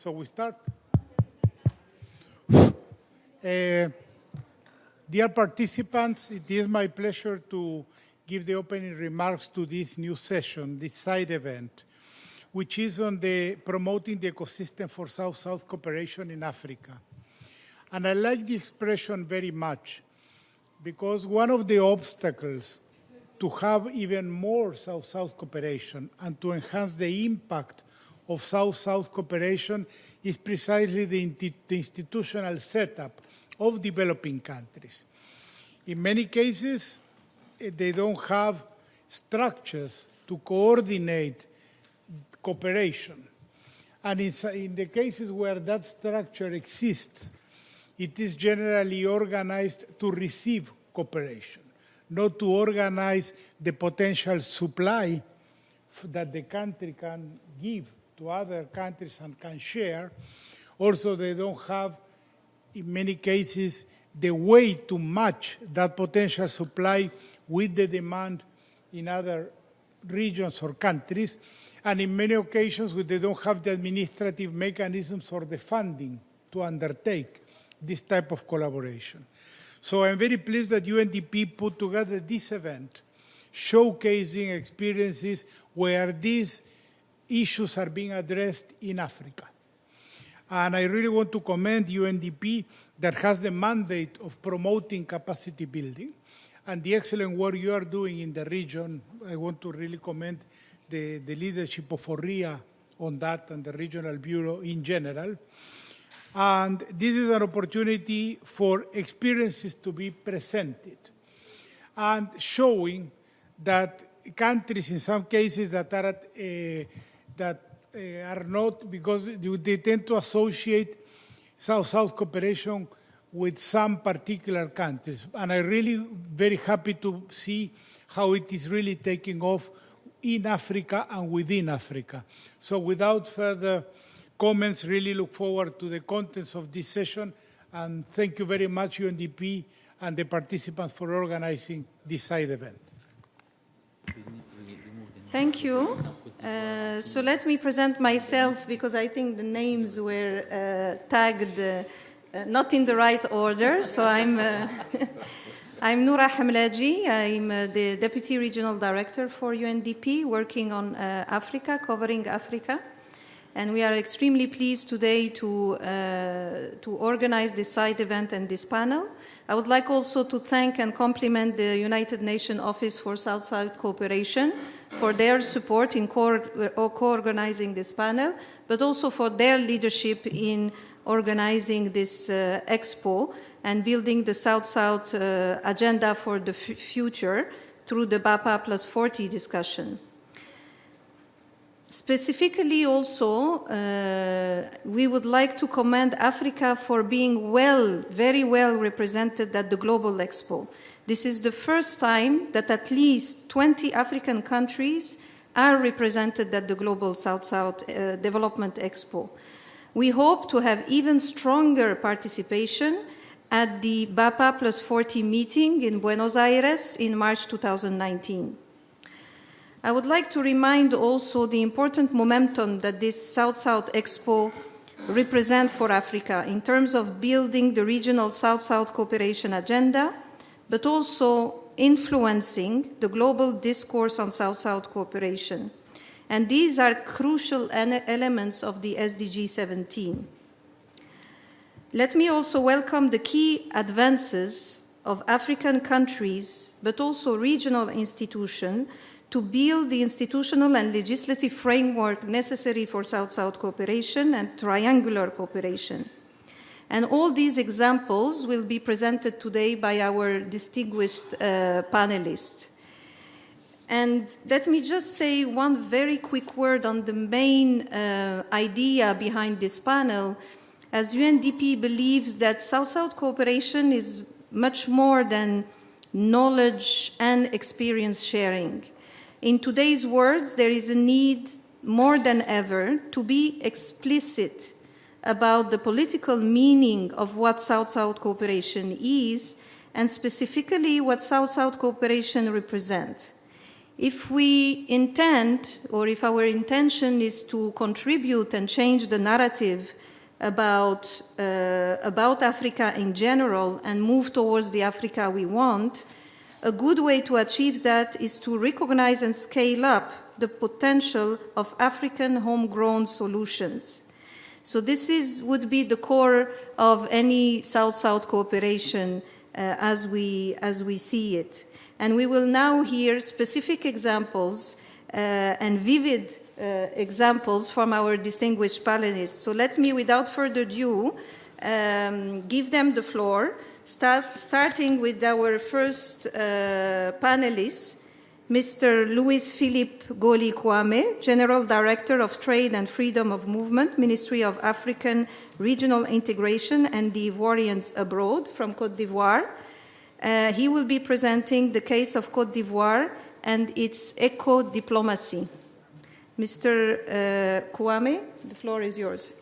So we start. Dear participants, it is my pleasure to give the opening remarks to this new session, this side event, which is on the promoting the ecosystem for South-South cooperation in Africa. And I like the expression very much because one of the obstacles to have even more South-South cooperation and to enhance the impact of South-South cooperation is precisely the institutional setup of developing countries. In many cases, they don't have structures to coordinate cooperation. And in the cases where that structure exists, it is generally organized to receive cooperation, not to organize the potential supply that the country can give to other countries and can share. Also, they don't have, in many cases, the way to match that potential supply with the demand in other regions or countries. And in many occasions, they don't have the administrative mechanisms or the funding to undertake this type of collaboration. So I'm very pleased that UNDP put together this event, showcasing experiences where these issues are being addressed in Africa. And I really want to commend UNDP that has the mandate of promoting capacity building and the excellent work you are doing in the region. I want to really commend the leadership of ORIA on that and the Regional Bureau in general. And this is an opportunity for experiences to be presented and showing that countries, in some cases, that are not, because they tend to associate South-South cooperation with some particular countries. And I'm really very happy to see how it is really taking off in Africa and within Africa. So without further comments, really look forward to the contents of this session. And thank you very much, UNDP, and the participants for organizing this side event. Thank you. So let me present myself because I think the names were tagged not in the right order. So I'm Noura Hamlaji. I'm the Deputy Regional Director for UNDP, working on Africa, covering Africa. And we are extremely pleased today to organize this side event and this panel. I would like also to thank and compliment the United Nations Office for South-South Cooperation for their support in co-organizing this panel, but also for their leadership in organizing this Expo and building the South-South agenda for the future through the BAPA plus 40 discussion. Specifically also, we would like to commend Africa for being very well represented at the Global Expo. This is the first time that at least 20 African countries are represented at the Global South-South Development Expo. We hope to have even stronger participation at the BAPA plus 40 meeting in Buenos Aires in March 2019. I would like to remind also the important momentum that this South-South Expo represents for Africa in terms of building the regional South-South cooperation agenda, but also influencing the global discourse on South-South cooperation. And these are crucial elements of the SDG 17. Let me also welcome the key advances of African countries, but also regional institutions, to build the institutional and legislative framework necessary for South-South cooperation and triangular cooperation. And all these examples will be presented today by our distinguished panelists. And let me just say one very quick word on the main idea behind this panel. As UNDP believes that South-South cooperation is much more than knowledge and experience sharing. In today's words, there is a need more than ever to be explicit about the political meaning of what South-South cooperation is, and specifically what South-South cooperation represents. If we intend, or if our intention is to contribute and change the narrative about Africa in general and move towards the Africa we want, a good way to achieve that is to recognize and scale up the potential of African homegrown solutions. So this would be the core of any South-South cooperation as we see it. And we will now hear specific examples and vivid examples from our distinguished panelists. So let me, without further ado, give them the floor, starting with our first panelist, Mr. Louis-Philippe Goli-Kwame, General Director of Trade and Freedom of Movement, Ministry of African Regional Integration and the Ivoirians Abroad from Côte d'Ivoire. He will be presenting the case of Côte d'Ivoire and its eco-diplomacy. Mr. Kwame, the floor is yours.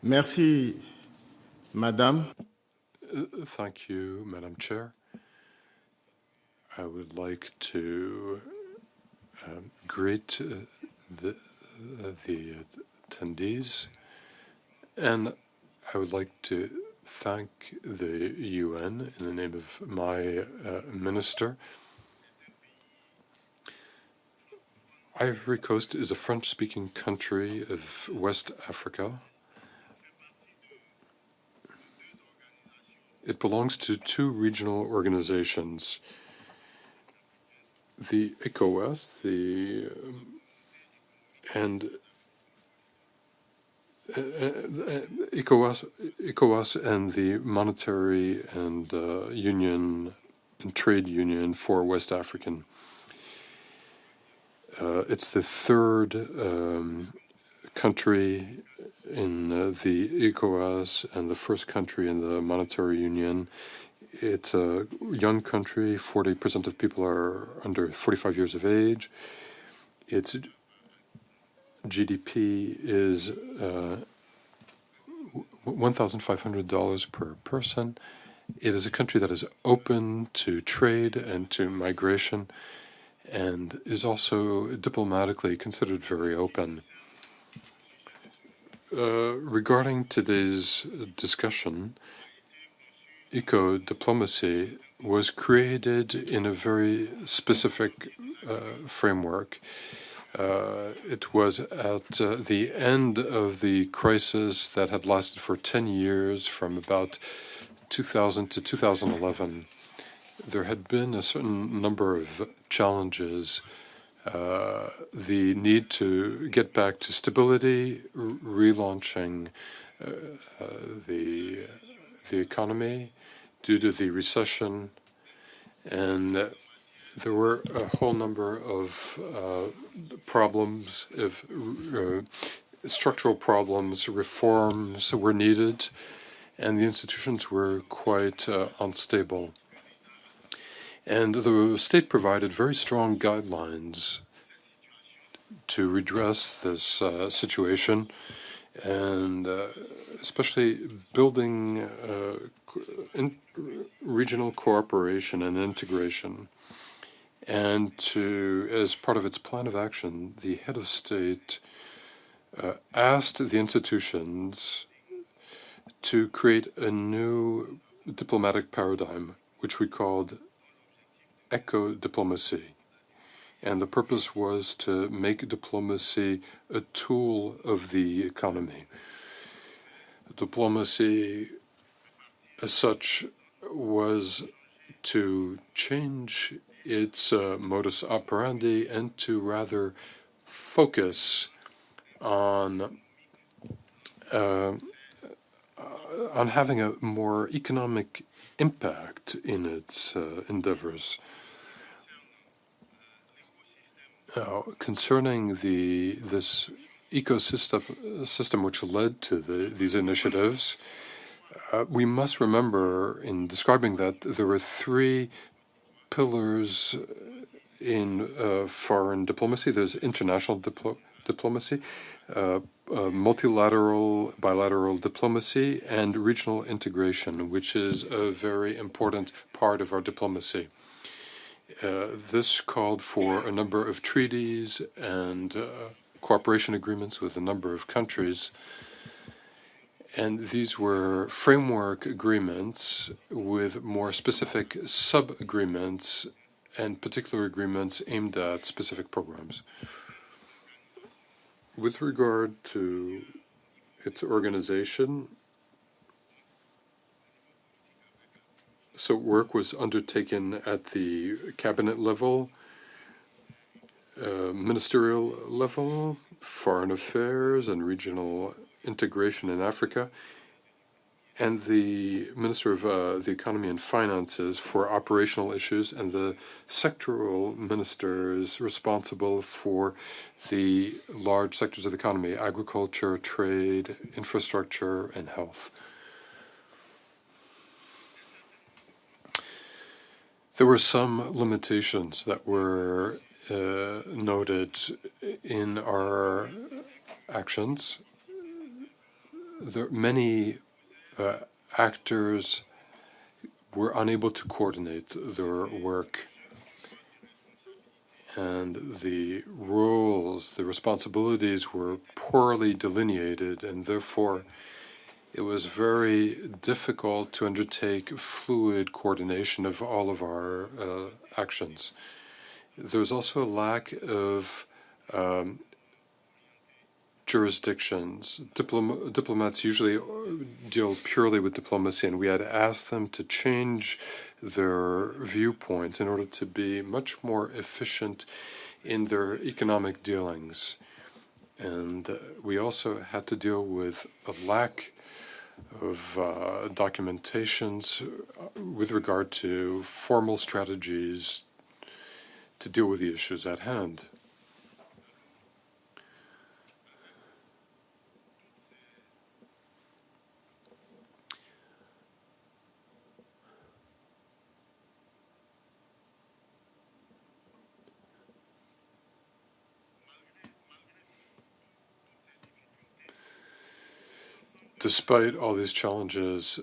Merci, Madame. Thank you, Madam Chair. I would like to greet the attendees, and I would like to thank the UN in the name of my minister. Ivory Coast is a French-speaking country of West Africa. It belongs to two regional organizations, the ECOWAS, ECOWAS and the Monetary and Union and Trade Union for West African. It's the third country in the ECOWAS and the first country in the Monetary Union. It's a young country. 40% of people are under 45 years of age. Its GDP is $1,500 per person. It is a country that is open to trade and to migration and is also diplomatically considered very open. Regarding today's discussion, eco-diplomacy was created in a very specific framework. It was at the end of the crisis that had lasted for 10 years, from about 2000 to 2011. There had been a certain number of challenges. The need to get back to stability, relaunching the economy due to the recession, and there were a whole number of problems, structural problems. Reforms were needed, and the institutions were quite unstable. And the state provided very strong guidelines to redress this situation, and especially building regional cooperation and integration. And as part of its plan of action, the head of state asked the institutions to create a new diplomatic paradigm, which we called eco-diplomacy. And the purpose was to make diplomacy a tool of the economy. Diplomacy, as such, was to change its modus operandi and to rather focus on having a more economic impact in its endeavors. Concerning this ecosystem which led to these initiatives, we must remember in describing that there were three pillars in foreign diplomacy. There's international diplomacy, multilateral, bilateral diplomacy, and regional integration, which is a very important part of our diplomacy. This called for a number of treaties and cooperation agreements with a number of countries. And these were framework agreements with more specific sub-agreements and particular agreements aimed at specific programs. With regard to its organization, so work was undertaken at the cabinet level, ministerial level, foreign affairs and regional integration in Africa, and the Minister of the Economy and Finances for operational issues, and the sectoral ministers responsible for the large sectors of the economy: agriculture, trade, infrastructure, and health. There were some limitations that were noted in our actions. Many actors were unable to coordinate their work, and the roles, the responsibilities were poorly delineated, and therefore it was very difficult to undertake fluid coordination of all of our actions. There was also a lack of jurisdictions. Diplomats usually deal purely with diplomacy, and we had asked them to change their viewpoints in order to be much more efficient in their economic dealings. And we also had to deal with a lack of documentations with regard to formal strategies to deal with the issues at hand. Despite all these challenges,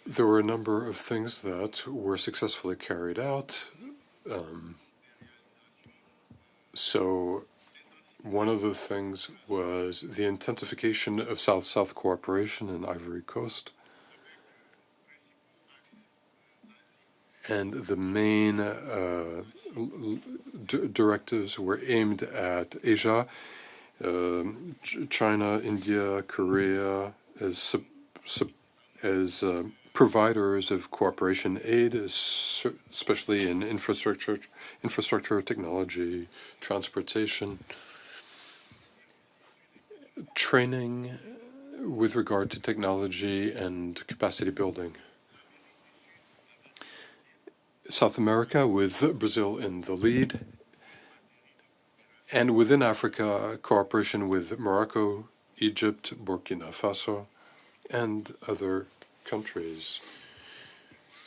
there were a number of things that were successfully carried out. So one of the things was the intensification of South-South cooperation in Ivory Coast. And the main directives were aimed at Asia, China, India, Korea, as providers of cooperation aid, especially in infrastructure, technology, transportation, training with regard to technology and capacity building. South America, with Brazil in the lead, and within Africa, cooperation with Morocco, Egypt, Burkina Faso, and other countries.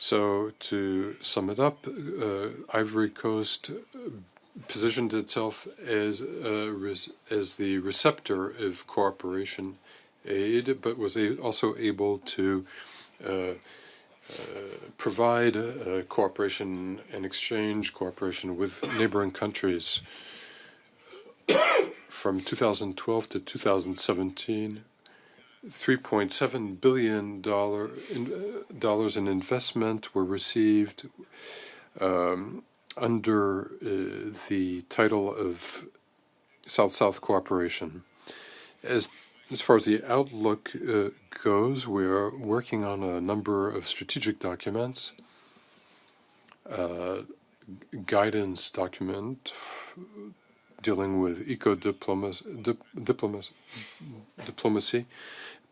So to sum it up, Ivory Coast positioned itself as the receptor of cooperation aid, but was also able to provide cooperation and exchange cooperation with neighboring countries. From 2012 to 2017, $3.7 billion in investment were received under the title of South-South cooperation. As far as the outlook goes, we are working on a number of strategic documents, guidance document dealing with diplomacy,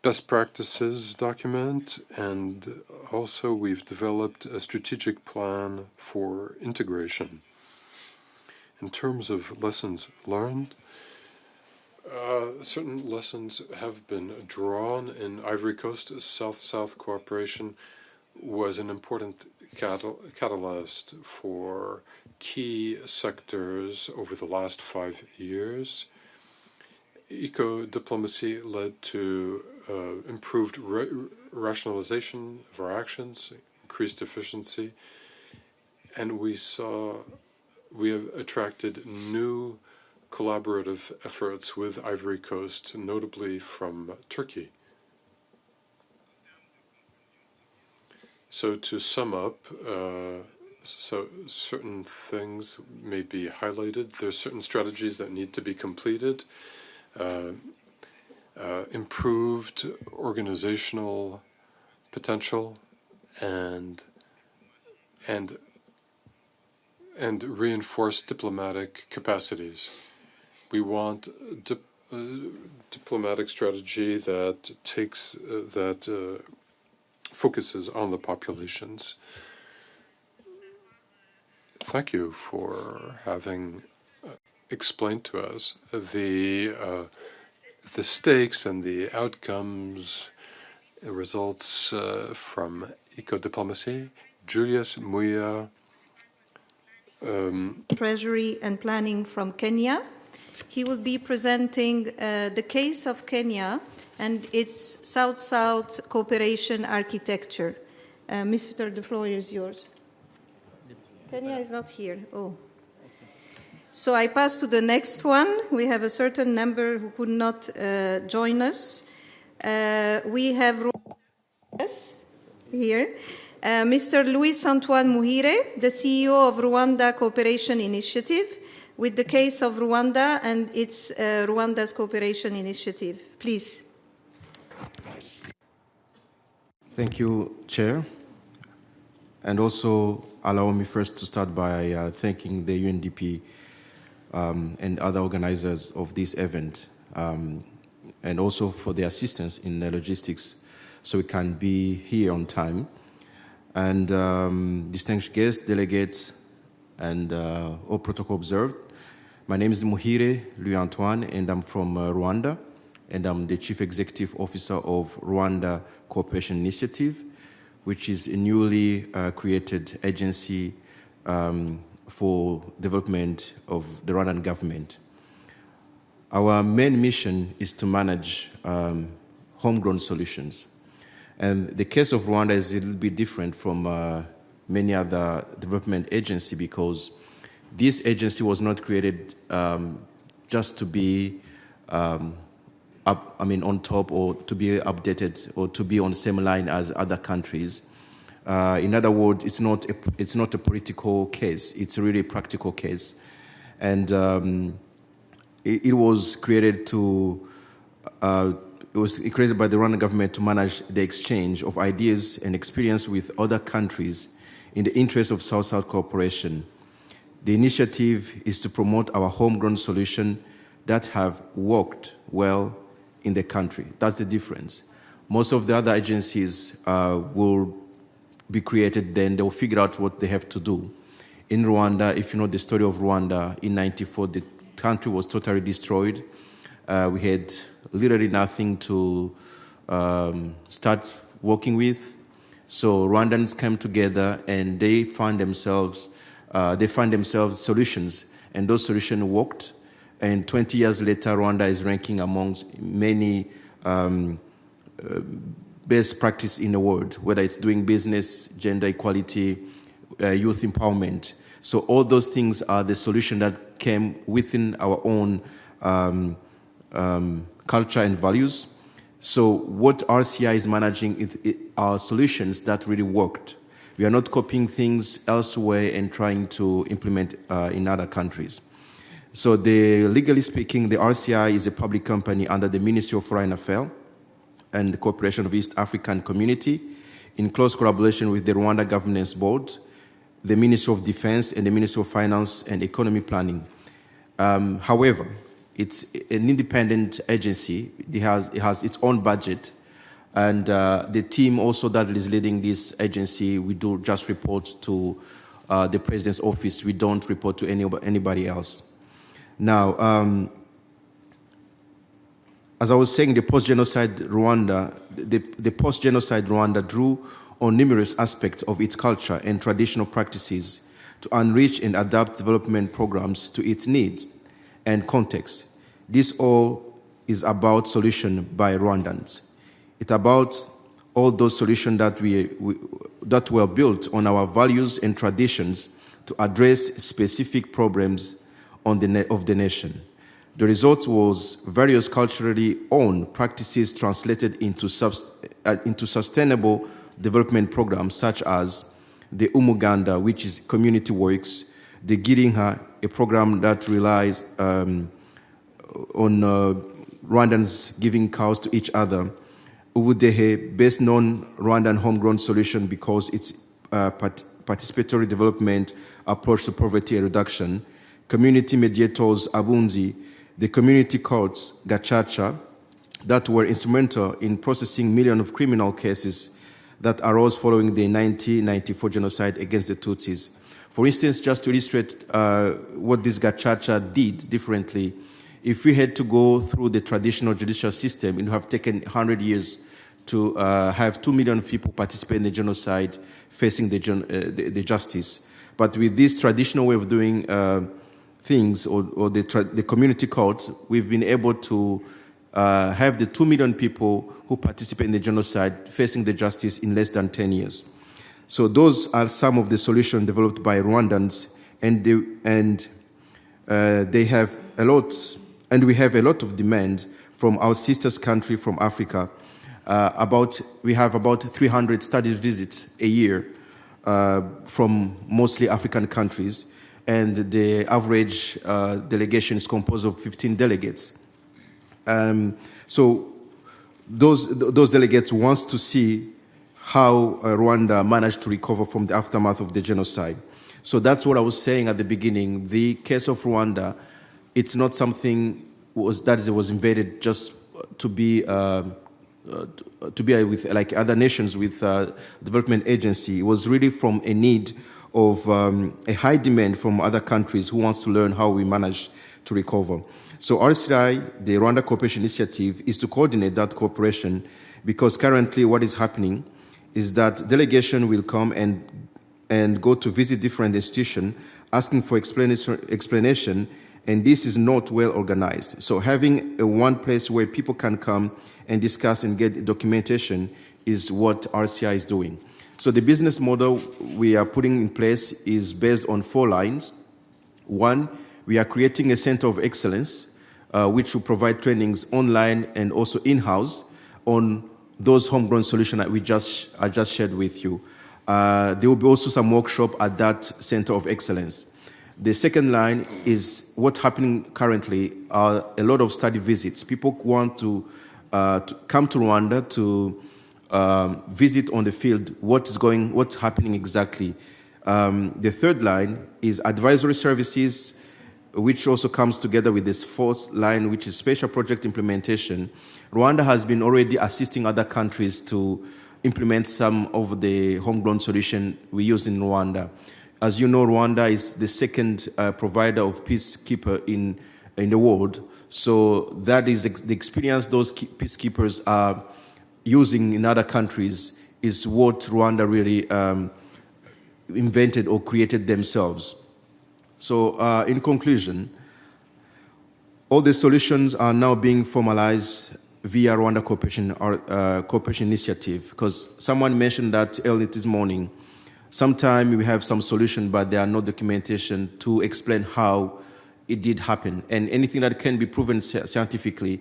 best practices document, and also we've developed a strategic plan for integration. In terms of lessons learned, certain lessons have been drawn in Ivory Coast. South-South cooperation was an important catalyst for key sectors over the last 5 years. Eco-diplomacy led to improved rationalization of our actions, increased efficiency, and we have attracted new collaborative efforts with Ivory Coast, notably from Turkey. So to sum up, certain things may be highlighted. There's certain strategies that need to be completed. Improved organizational potential and reinforced diplomatic capacities. We want diplomatic strategy that focuses on the populations. Thank you for having explained to us the stakes and the outcomes, results from eco-diplomacy. Julius Muya, Treasury and Planning from Kenya. He will be presenting the case of Kenya and its South-South cooperation architecture. Mr. The floor is yours. Kenya is not here. Oh. So I pass to the next one. We have a certain number who could not join us. We have here Mr. Luis Antoine Muhire, the CEO of Rwanda Cooperation Initiative, with the case of Rwanda and its Rwanda's Cooperation Initiative. Please. Thank you, Chair. And also allow me first to start by thanking the UNDP and other organizers of this event, and also for their assistance in the logistics so we can be here on time. And distinguished guests, delegates, and all protocol observed. My name is Muhire Louis Antoine, and I'm from Rwanda, and I'm the Chief Executive Officer of Rwanda Cooperation Initiative, which is a newly created agency for development of the Rwandan government. Our main mission is to manage homegrown solutions. And the case of Rwanda is a little bit different from many other development agencies because this agency was not created just to be on top or to be updated or to be on the same line as other countries. In other words, it's not a political case. It's really a practical case. And it was created it was created by the Rwandan government to manage the exchange of ideas and experience with other countries in the interest of South-South cooperation. The initiative is to promote our homegrown solution that have worked well in the country. That's the difference. Most of the other agencies will be created, then they'll figure out what they have to do. In Rwanda, if you know the story of Rwanda, in 1994, the country was totally destroyed. We had literally nothing to start working with. So Rwandans came together and they found themselves solutions, and those solutions worked. And 20 years later, Rwanda is ranking amongst many best practice in the world, whether it's doing business, gender equality, youth empowerment. So all those things are the solution that came within our own culture and values. So what RCI is managing are solutions that really worked. We are not copying things elsewhere and trying to implement in other countries. So legally speaking, the RCI is a public company under the Ministry of Foreign Affairs and the Cooperation of East African Community in close collaboration with the Rwanda Governance Board, the Ministry of Defense, and the Ministry of Finance and Economy Planning. However, it's an independent agency. It has its own budget. And the team also that is leading this agency, we do just report to the President's office. We don't report to anybody else. Now, as I was saying, the post-genocide Rwanda drew on numerous aspects of its culture and traditional practices to enrich and adapt development programs to its needs and context. This all is about solution by Rwandans. It's about all those solutions that were built on our values and traditions to address specific problems of the nation. The result was various culturally owned practices translated into sustainable development programs such as the Umuganda, which is community works, the Girinka, a program that relies on Rwandans giving cows to each other, Ubudehe, best known Rwandan homegrown solution because it's participatory development approach to poverty reduction, community mediators, Abunzi, the community courts, Gachacha, that were instrumental in processing millions of criminal cases that arose following the 1994 genocide against the Tutsis. For instance, just to illustrate what this Gachacha did differently, if we had to go through the traditional judicial system, it would have taken 100 years to have 2 million people participate in the genocide facing the justice. But with this traditional way of doing things, or the community court, we've been able to have the 2 million people who participate in the genocide facing the justice in less than 10 years. So those are some of the solutions developed by Rwandans, and they have a lot, and we have a lot of demand from our sisters country from Africa. We have about 300 study visits a year from mostly African countries, and the average delegation is composed of 15 delegates. So those delegates want to see how Rwanda managed to recover from the aftermath of the genocide. So that's what I was saying at the beginning. The case of Rwanda, it's not something that was invaded just to be with like other nations with development agency. It was really from a need of a high demand from other countries who wants to learn how we manage to recover. So RCI, the Rwanda Cooperation Initiative, is to coordinate that cooperation, because currently what is happening is that delegation will come and go to visit different institutions asking for explanation, and this is not well organized. So having one place where people can come and discuss and get documentation is what RCI is doing. So the business model we are putting in place is based on 4 lines. 1, we are creating a center of excellence, which will provide trainings online and also in-house on those homegrown solutions that I just shared with you. There will be also some workshop at that center of excellence. The second line is what's happening currently are a lot of study visits. People want to come to Rwanda to visit on the field what's happening exactly. The third line is advisory services, which also comes together with this 4th line, which is special project implementation. Rwanda has been already assisting other countries to implement some of the homegrown solution we use in Rwanda. As you know, Rwanda is the 2nd provider of peacekeeper in the world. So that is the experience those peacekeepers are using in other countries is what Rwanda really invented or created themselves. So in conclusion, all the solutions are now being formalized via Rwanda Cooperation Initiative, because someone mentioned that early this morning. Sometimes we have some solution, but there are no documentation to explain how it did happen. And anything that can be proven scientifically,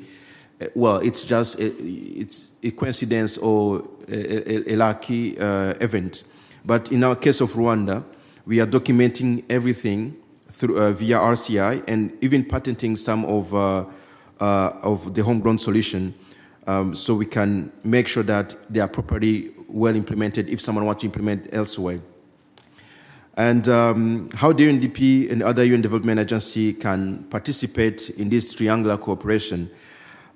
well, it's just it's a coincidence or a lucky event. But in our case of Rwanda, we are documenting everything through via RCI, and even patenting some of the homegrown solution, so we can make sure that they are properly well implemented if someone wants to implement elsewhere. And how the UNDP and other UN development agency can participate in this triangular cooperation.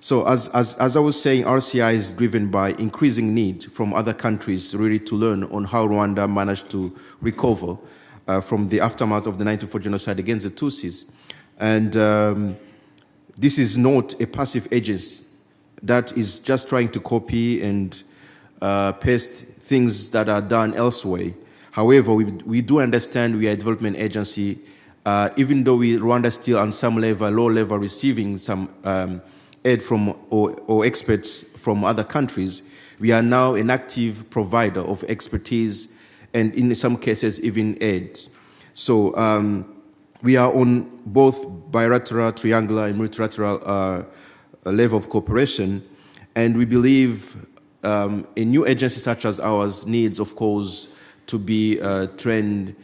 So as I was saying, RCI is driven by increasing need from other countries really to learn on how Rwanda managed to recover from the aftermath of the 1994 genocide against the Tutsis. And this is not a passive agency that is just trying to copy and paste things that are done elsewhere. However, we do understand we are a development agency. Even though Rwanda still on some level, low level, receiving some aid from or experts from other countries, we are now an active provider of expertise and in some cases even aid. So we are on both bilateral, triangular, and multilateral level of cooperation, and we believe a new agency such as ours needs, of course, to be trained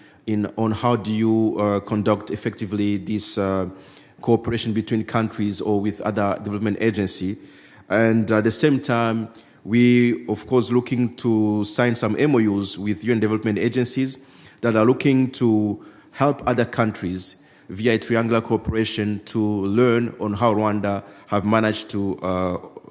on how do you conduct effectively this cooperation between countries or with other development agency. And at the same time, we, of course, looking to sign some MOUs with UN development agencies that are looking to help other countries via triangular cooperation to learn on how Rwanda have managed to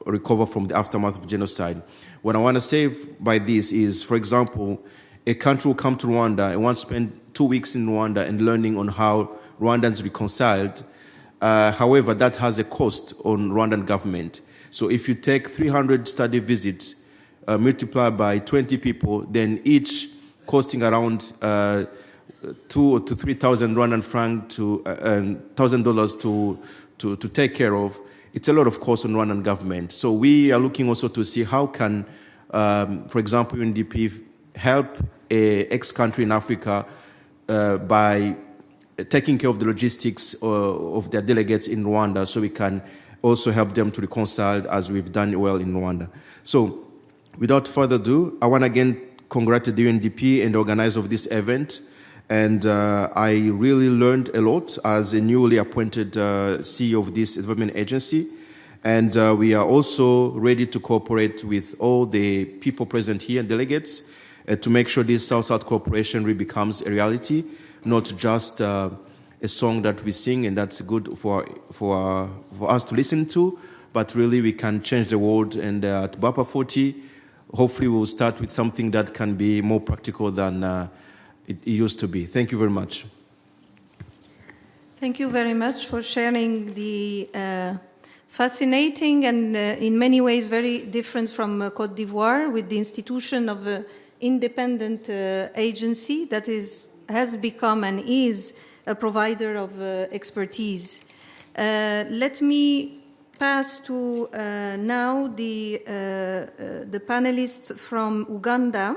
recover from the aftermath of genocide. What I want to say by this is, for example, a country will come to Rwanda and want to spend 2 weeks in Rwanda and learning on how Rwandans reconciled. However, that has a cost on Rwandan government. So if you take 300 study visits, multiply by 20 people, then each costing around 2,000 to 3,000 Rwandan franc to $1,000 to take care of. It's a lot of cost on Rwandan government. So we are looking also to see how can, for example, UNDP help a ex-country in Africa by taking care of the logistics of their delegates in Rwanda, so we can also help them to reconcile as we've done well in Rwanda. So without further ado, I want to again congratulate the UNDP and the organizer of this event. And I really learned a lot as a newly appointed CEO of this development agency. And we are also ready to cooperate with all the people present here, delegates, to make sure this South-South cooperation really becomes a reality, not just a song that we sing and that's good for us to listen to, but really we can change the world. And at BAPA 40, hopefully we'll start with something that can be more practical than it used to be. Thank you very much. Thank you very much for sharing the fascinating and in many ways very different from Côte d'Ivoire with the institution of an independent agency that has become and is a provider of expertise. Let me pass to now the panelist from Uganda,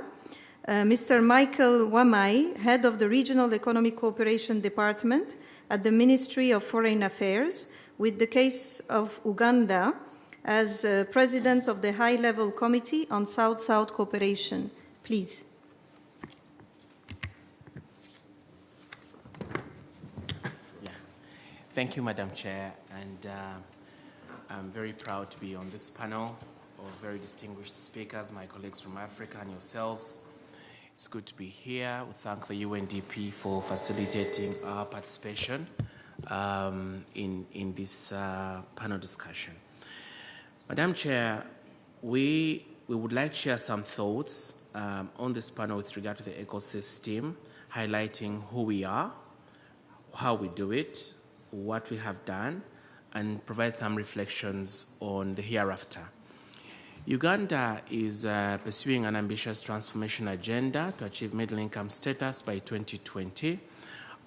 Mr. Michael Wamai, head of the Regional Economic Cooperation Department at the Ministry of Foreign Affairs, with the case of Uganda as president of the High-Level Committee on South-South Cooperation. Please. Thank you, Madam Chair, and I'm very proud to be on this panel of very distinguished speakers, my colleagues from Africa and yourselves. It's good to be here. We thank the UNDP for facilitating our participation in this panel discussion. Madam Chair, we would like to share some thoughts on this panel with regard to the ecosystem, highlighting who we are, how we do it, what we have done, and provide some reflections on the hereafter. Uganda is pursuing an ambitious transformation agenda to achieve middle income status by 2020.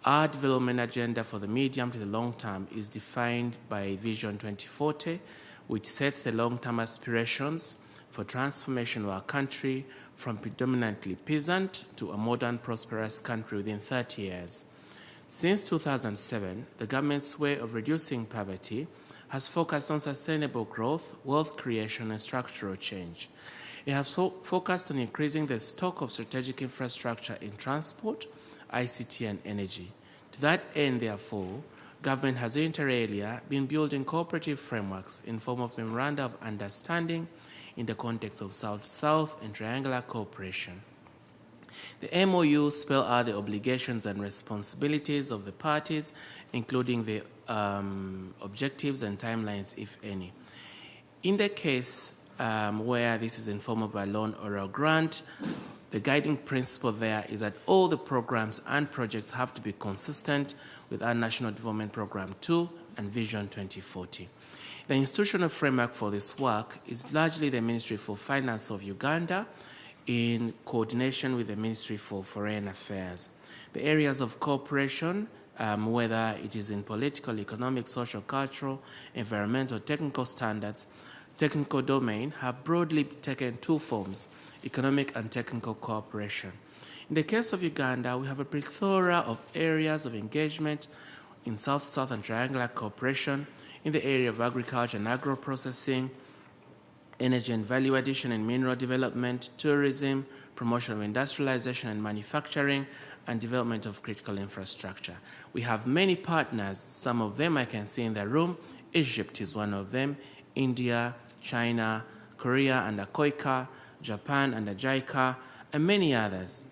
Our development agenda for the medium to the long term is defined by Vision 2040, which sets the long-term aspirations for transformation of our country from predominantly peasant to a modern, prosperous country within 30 years. Since 2007, the government's way of reducing poverty has focused on sustainable growth, wealth creation, and structural change. It has focused on increasing the stock of strategic infrastructure in transport, ICT, and energy. To that end, therefore, government has inter alia been building cooperative frameworks in form of memoranda of understanding in the context of South-South and triangular cooperation. The MOU spell out the obligations and responsibilities of the parties, including the objectives and timelines, if any. In the case where this is in form of a loan or a grant, the guiding principle there is that all the programs and projects have to be consistent with our National Development Program 2 and Vision 2040. The institutional framework for this work is largely the Ministry for Finance of Uganda in coordination with the Ministry for Foreign Affairs. The areas of cooperation, whether it is in political, economic, social, cultural, environmental, technical standards, technical domain, have broadly taken two forms: economic and technical cooperation. In the case of Uganda, we have a plethora of areas of engagement in South-South and triangular cooperation in the area of agriculture and agro-processing, energy and value addition and mineral development, tourism, promotion of industrialization and manufacturing, and development of critical infrastructure. We have many partners. Some of them I can see in the room. Egypt is one of them, India, China, Korea under COICA, Japan under JICA, and many others,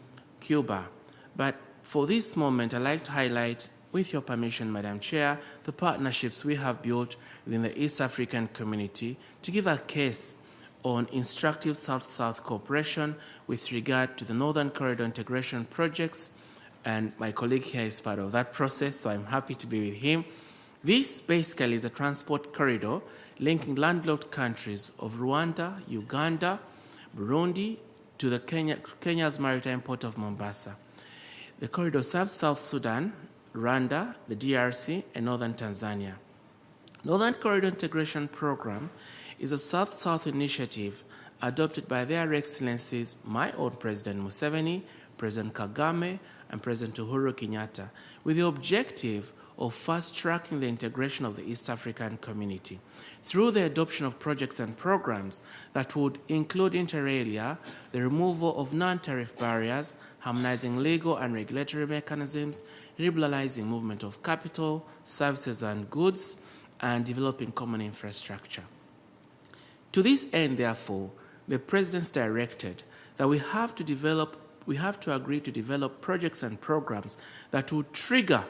Cuba. But for this moment, I'd like to highlight, with your permission, Madam Chair, the partnerships we have built within the East African community to give a case on instructive South-South cooperation with regard to the Northern Corridor integration projects, and my colleague here is part of that process, so I'm happy to be with him. This basically is a transport corridor linking landlocked countries of Rwanda, Uganda, Burundi, to the Kenya's maritime port of Mombasa. The corridor serves South Sudan, Rwanda, the DRC, and Northern Tanzania. Northern Corridor Integration Program is a South-South initiative adopted by Their Excellencies, my own President Museveni, President Kagame, and President Uhuru Kenyatta, with the objective of fast-tracking the integration of the East African community through the adoption of projects and programs that would include, inter alia, the removal of non-tariff barriers, harmonizing legal and regulatory mechanisms, liberalizing movement of capital, services, and goods, and developing common infrastructure. To this end, therefore, the President's directed that we have to agree to develop projects and programs that will trigger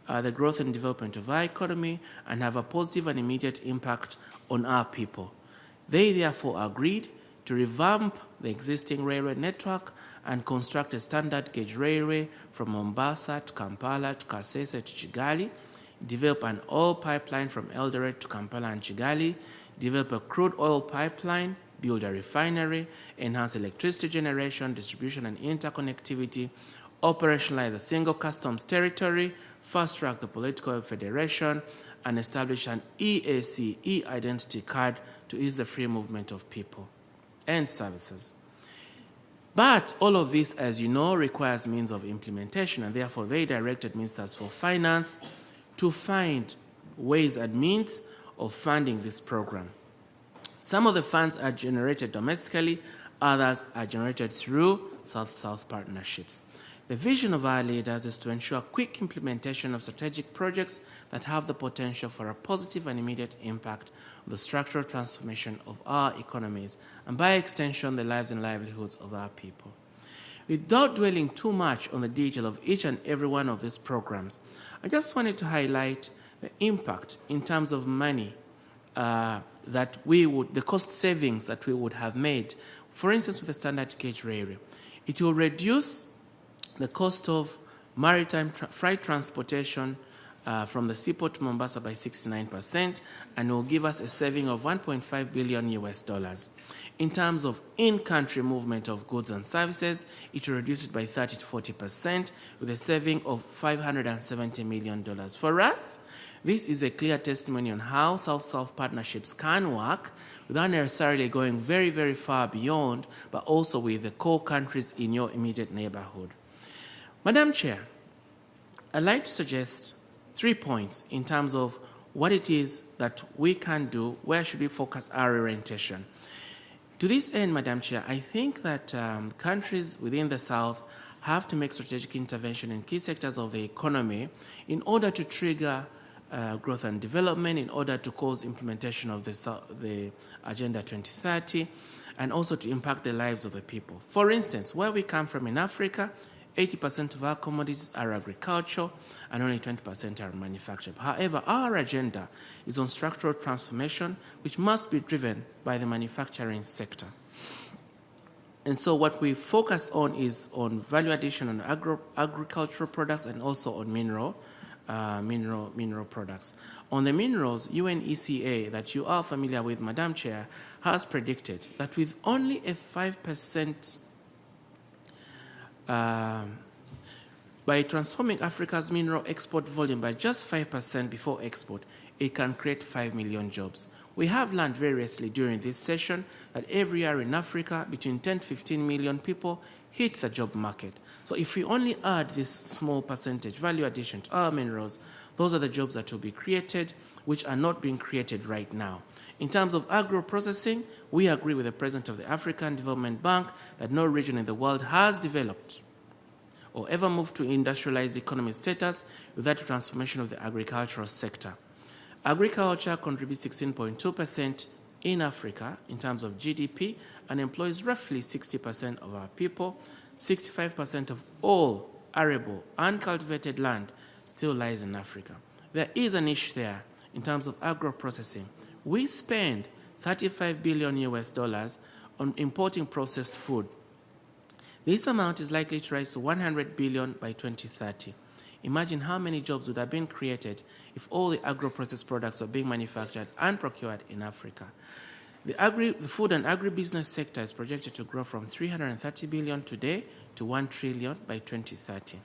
the growth and development of our economy and have a positive and immediate impact on our people. They therefore agreed to revamp the existing railway network and construct a standard gauge railway from Mombasa to Kampala to Kasese to Kigali, develop an oil pipeline from Eldoret to Kampala and Kigali, develop a crude oil pipeline, build a refinery, enhance electricity generation, distribution, and interconnectivity, operationalize a single customs territory, fast-track the political federation, and establish an EAC, e-identity card, to ease the free movement of people and services. But all of this, as you know, requires means of implementation, and therefore they directed Ministers for Finance to find ways and means of funding this program. Some of the funds are generated domestically, others are generated through South-South partnerships. The vision of our leaders is to ensure quick implementation of strategic projects that have the potential for a positive and immediate impact on the structural transformation of our economies and, by extension, the lives and livelihoods of our people. Without dwelling too much on the detail of each and every one of these programs, I just wanted to highlight the impact in terms of money the cost savings that we would have made. For instance, with the standard gauge railway, it will reduce the cost of maritime freight transportation from the seaport to Mombasa by 69%, and will give us a saving of $1.5 billion US. In terms of in-country movement of goods and services, it will reduce it by 30 to 40%, with a saving of $570 million. For us, this is a clear testimony on how South-South partnerships can work without necessarily going very, very far beyond, but also with the core countries in your immediate neighborhood. Madam Chair, I'd like to suggest 3 points in terms of what it is that we can do, where should we focus our orientation. To this end, Madam Chair, I think that countries within the South have to make strategic intervention in key sectors of the economy in order to trigger growth and development, in order to cause implementation of the Agenda 2030, and also to impact the lives of the people. For instance, where we come from in Africa, 80% of our commodities are agricultural and only 20% are manufactured. However, our agenda is on structural transformation, which must be driven by the manufacturing sector. And so what we focus on is on value addition on agricultural products and also on mineral mineral products. On the minerals, UNECA, that you are familiar with, Madam Chair, has predicted that with only a 5%, by transforming Africa's mineral export volume by just 5% before export, it can create 5 million jobs. We have learned variously during this session that every year in Africa, between 10 to 15 million people hit the job market. So if we only add this small percentage value addition to our minerals, those are the jobs that will be created, which are not being created right now. In terms of agro-processing, we agree with the President of the African Development Bank that no region in the world has developed or ever moved to industrialized economy status without a transformation of the agricultural sector. Agriculture contributes 16.2% in Africa in terms of GDP and employs roughly 60% of our people. 65% of all arable and cultivated land still lies in Africa. There is a niche there in terms of agro-processing. We spend $35 billion on importing processed food. This amount is likely to rise to $100 billion by 2030. Imagine how many jobs would have been created if all the agro-processed products were being manufactured and procured in Africa. The food and agribusiness sector is projected to grow from $330 billion today to $1 trillion by 2030.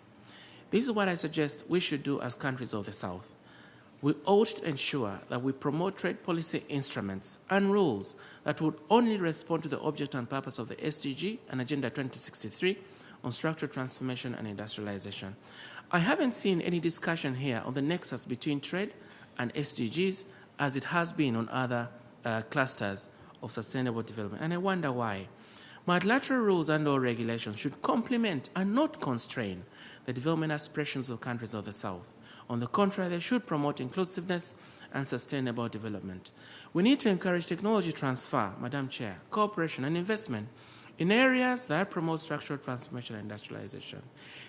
This is what I suggest we should do as countries of the South. We ought to ensure that we promote trade policy instruments and rules that would only respond to the object and purpose of the SDG and Agenda 2063 on structural transformation and industrialization. I haven't seen any discussion here on the nexus between trade and SDGs as it has been on other clusters of sustainable development, and I wonder why. Multilateral rules and/or regulations should complement and not constrain the development aspirations of countries of the South. On the contrary, they should promote inclusiveness and sustainable development. We need to encourage technology transfer, Madam Chair, cooperation and investment in areas that promote structural transformation and industrialization.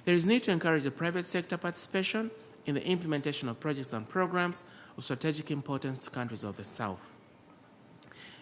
There is need to encourage the private sector participation in the implementation of projects and programs of strategic importance to countries of the South.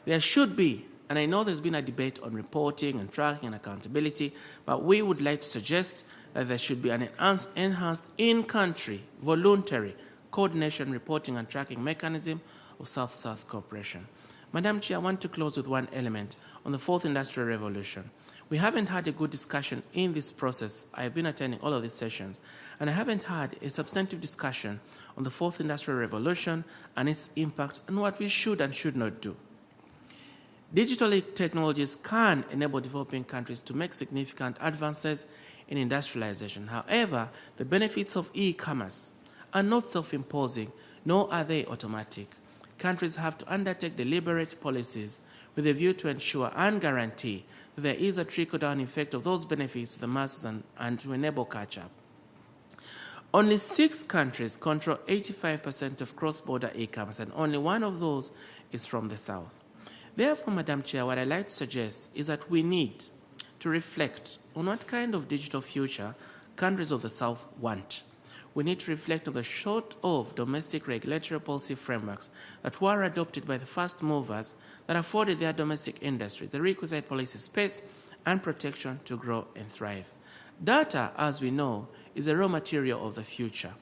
There should be, and I know there's been a debate on reporting and tracking and accountability, but we would like to suggest that there should be an enhanced in-country, voluntary coordination, reporting and tracking mechanism of South-South cooperation. Madam Chair, I want to close with one element on the fourth industrial revolution. We haven't had a good discussion in this process. I've been attending all of these sessions, and I haven't had a substantive discussion on the fourth industrial revolution and its impact and what we should and should not do. Digital technologies can enable developing countries to make significant advances in industrialization. However, the benefits of e-commerce are not self-imposing, nor are they automatic. Countries have to undertake deliberate policies with a view to ensure and guarantee that there is a trickle-down effect of those benefits to the masses and to enable catch-up. Only 6 countries control 85% of cross-border e-commerce, and only one of those is from the South. Therefore, Madam Chair, what I'd like to suggest is that we need to reflect on what kind of digital future countries of the South want. We need to reflect on the sort of domestic regulatory policy frameworks that were adopted by the first movers that afforded their domestic industry the requisite policy space and protection to grow and thrive. Data, as we know, is a raw material of the future.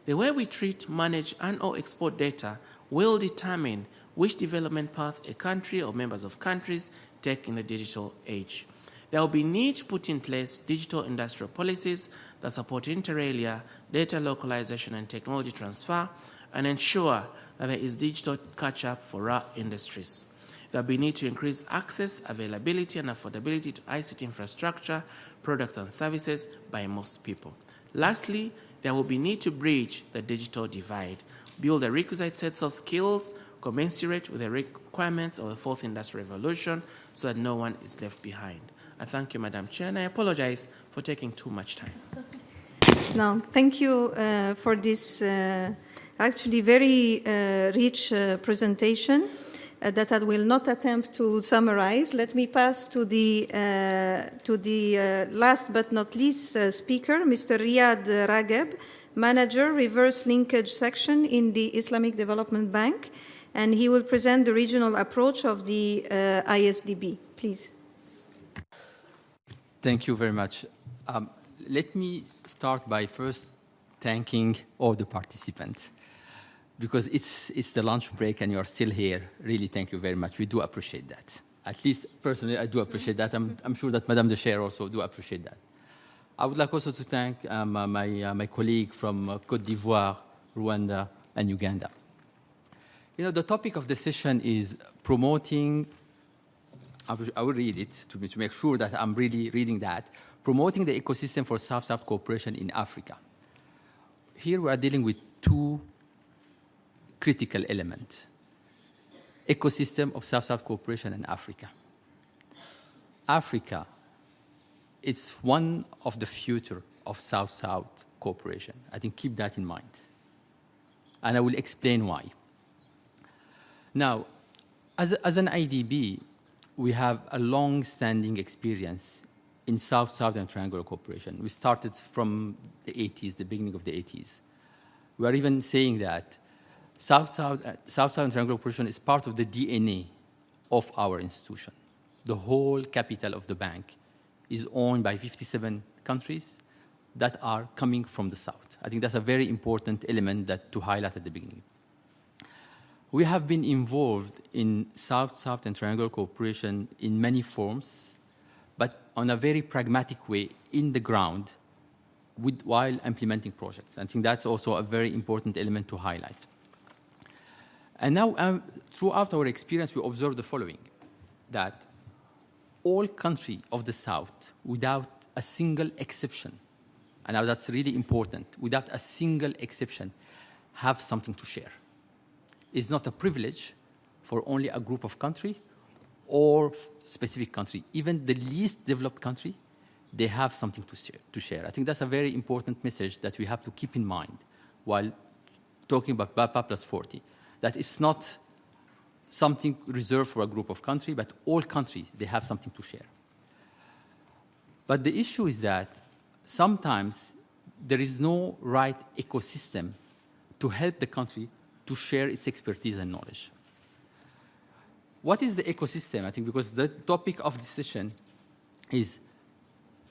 The way we treat, manage, and/or export data will determine which development path a country or members of countries take in the digital age. There will be need to put in place digital industrial policies that support inter alia, data localization and technology transfer, and ensure that there is digital catch-up for our industries. There will be need to increase access, availability, and affordability to ICT infrastructure, products, and services by most people. Lastly, there will be need to bridge the digital divide, build the requisite sets of skills commensurate with the requirements of the fourth industrial revolution so that no one is left behind. I thank you, Madam Chair, and I apologize for taking too much time. No, thank you for this actually very rich presentation that I will not attempt to summarize. Let me pass to the last but not least speaker, Mr. Riyad Ragheb, Manager, Reverse Linkage Section in the Islamic Development Bank, and he will present the regional approach of the ISDB. Please. Thank you very much. Let me start by first thanking all the participants. Because it's the lunch break and you're still here. Really, thank you very much. We do appreciate that. At least personally, I do appreciate that. I'm sure that Madame the Chair also do appreciate that. I would like also to thank my colleague from Côte d'Ivoire, Rwanda, and Uganda. You know, the topic of the session is promoting, I will read it to make sure that I'm really reading that, promoting the ecosystem for South-South cooperation in Africa. Here we are dealing with two critical elements: ecosystem of South-South cooperation in Africa. Africa, it's one of the future of South-South cooperation. I think keep that in mind. And I will explain why. Now, as an IDB, we have a long-standing experience in South-Southern triangular cooperation. We started from the 80s, the beginning of the 80s. We are even saying that South-Southern triangular cooperation is part of the DNA of our institution. The whole capital of the bank is owned by 57 countries that are coming from the South. I think that's a very important element to highlight at the beginning. We have been involved in South-South and triangular cooperation in many forms, but on a very pragmatic way in the ground while implementing projects. I think that's also a very important element to highlight. And now, throughout our experience, we observed the following, that all countries of the South, without a single exception, and now that's really important, without a single exception, have something to share. It's not a privilege for only a group of countries or specific country. Even the least developed country, they have something to share. I think that's a very important message that we have to keep in mind while talking about BAPA plus 40. That it's not something reserved for a group of countries, but all countries, they have something to share. But the issue is that sometimes there is no right ecosystem to help the country to share its expertise and knowledge. What is the ecosystem? I think because the topic of this session is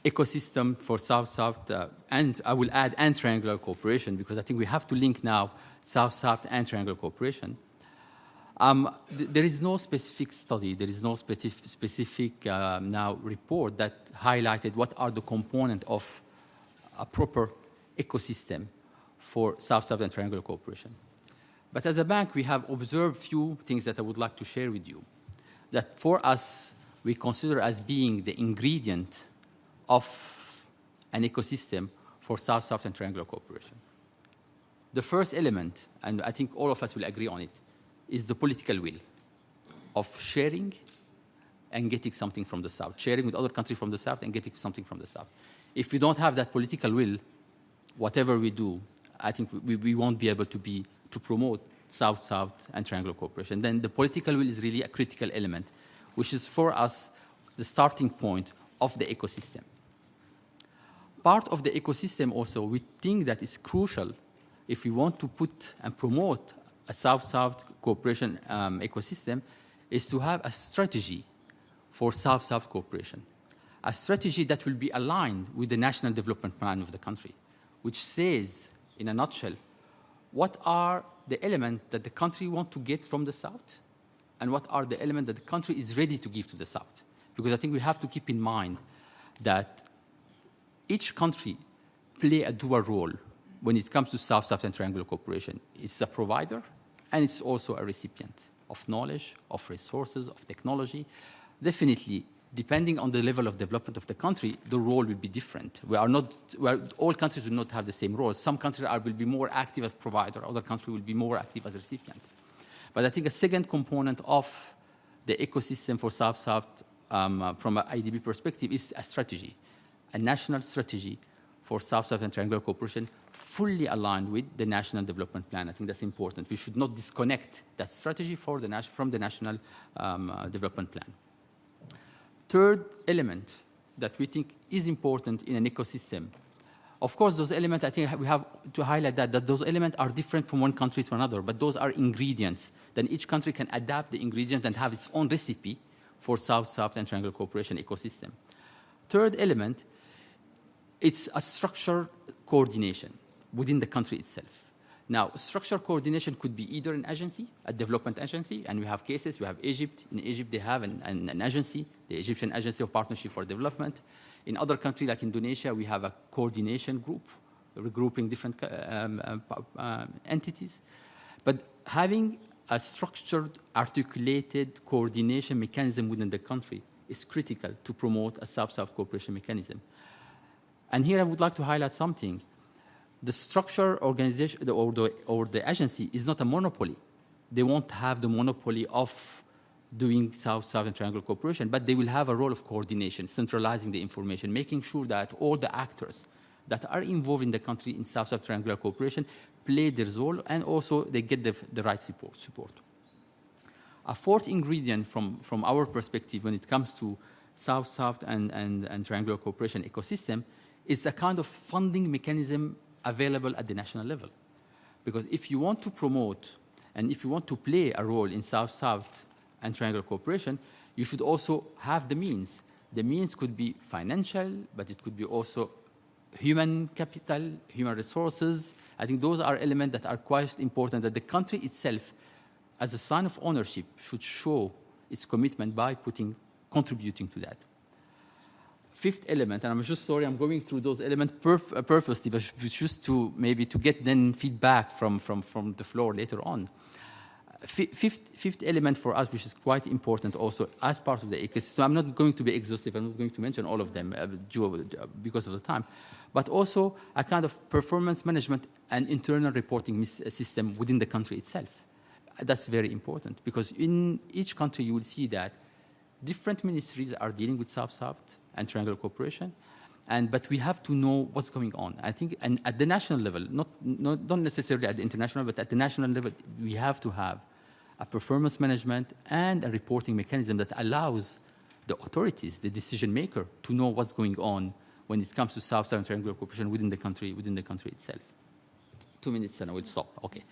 ecosystem for South-South, and I will add and triangular cooperation, because I think we have to link now South-South and triangular cooperation. There is no specific study, there is no specific now report that highlighted what are the components of a proper ecosystem for South-South and triangular cooperation. But as a bank, we have observed few things that I would like to share with you, that for us, we consider as being the ingredient of an ecosystem for South-South and triangular cooperation. The first element, and I think all of us will agree on it, is the political will of sharing and getting something from the South, sharing with other countries from the South and getting something from the South. If we don't have that political will, whatever we do, I think we won't be able to promote South-South and triangular cooperation. Then the political will is really a critical element, which is for us the starting point of the ecosystem. Part of the ecosystem also, we think that is crucial if we want to put and promote a South-South cooperation ecosystem, is to have a strategy for South-South cooperation. A strategy that will be aligned with the national development plan of the country, which says, in a nutshell, what are the elements that the country wants to get from the South, and what are the elements that the country is ready to give to the South. Because I think we have to keep in mind that each country plays a dual role when it comes to South-South and triangular cooperation. It's a provider, and it's also a recipient of knowledge, of resources, of technology. Definitely, depending on the level of development of the country, the role will be different. All countries will not have the same roles. Some countries will be more active as provider, other countries will be more active as recipient. But I think a second component of the ecosystem for South-South from an IDB perspective is a strategy, a national strategy for South-South and triangular cooperation fully aligned with the national development plan. I think that's important. We should not disconnect that strategy from the national development plan. Third element that we think is important in an ecosystem. Of course, those elements, I think we have to highlight that those elements are different from one country to another, but those are ingredients. Then each country can adapt the ingredient and have its own recipe for South-South and triangular cooperation ecosystem. Third element, it's a structured coordination. within the country itself. Now, structural coordination could be either an agency, a development agency, and we have cases. We have Egypt. In Egypt, they have an agency, the Egyptian Agency of Partnership for Development. In other countries like Indonesia, we have a coordination group, regrouping different entities. But having a structured, articulated coordination mechanism within the country is critical to promote a South-South cooperation mechanism. And here I would like to highlight something. The structure organization or the agency is not a monopoly. They won't have the monopoly of doing South-South and triangular cooperation, but they will have a role of coordination, centralizing the information, making sure that all the actors that are involved in the country in South-South triangular cooperation play their role, and also they get the right support. A fourth ingredient from our perspective when it comes to South-South and triangular cooperation ecosystem is a kind of funding mechanism available at the national level. Because if you want to promote and if you want to play a role in South-South and triangular cooperation, you should also have the means. The means could be financial, but it could be also human capital, human resources. I think those are elements that are quite important, that the country itself, as a sign of ownership, should show its commitment by contributing to that. Fifth element, and I'm just sorry, I'm going through those elements purposely, but just to maybe to get then feedback from the floor later on. Fifth element for us, which is quite important also as part of the ecosystem. I'm not going to be exhaustive. I'm not going to mention all of them because of the time, but also a kind of performance management and internal reporting system within the country itself. That's very important because in each country you will see that different ministries are dealing with South-South and triangular cooperation, but we have to know what's going on. I think, and at the national level, not necessarily at the international, but at the national level, we have to have a performance management and a reporting mechanism that allows the authorities, the decision maker, to know what's going on when it comes to South-South and triangular cooperation within the country itself. 2 minutes and I will stop. Okay.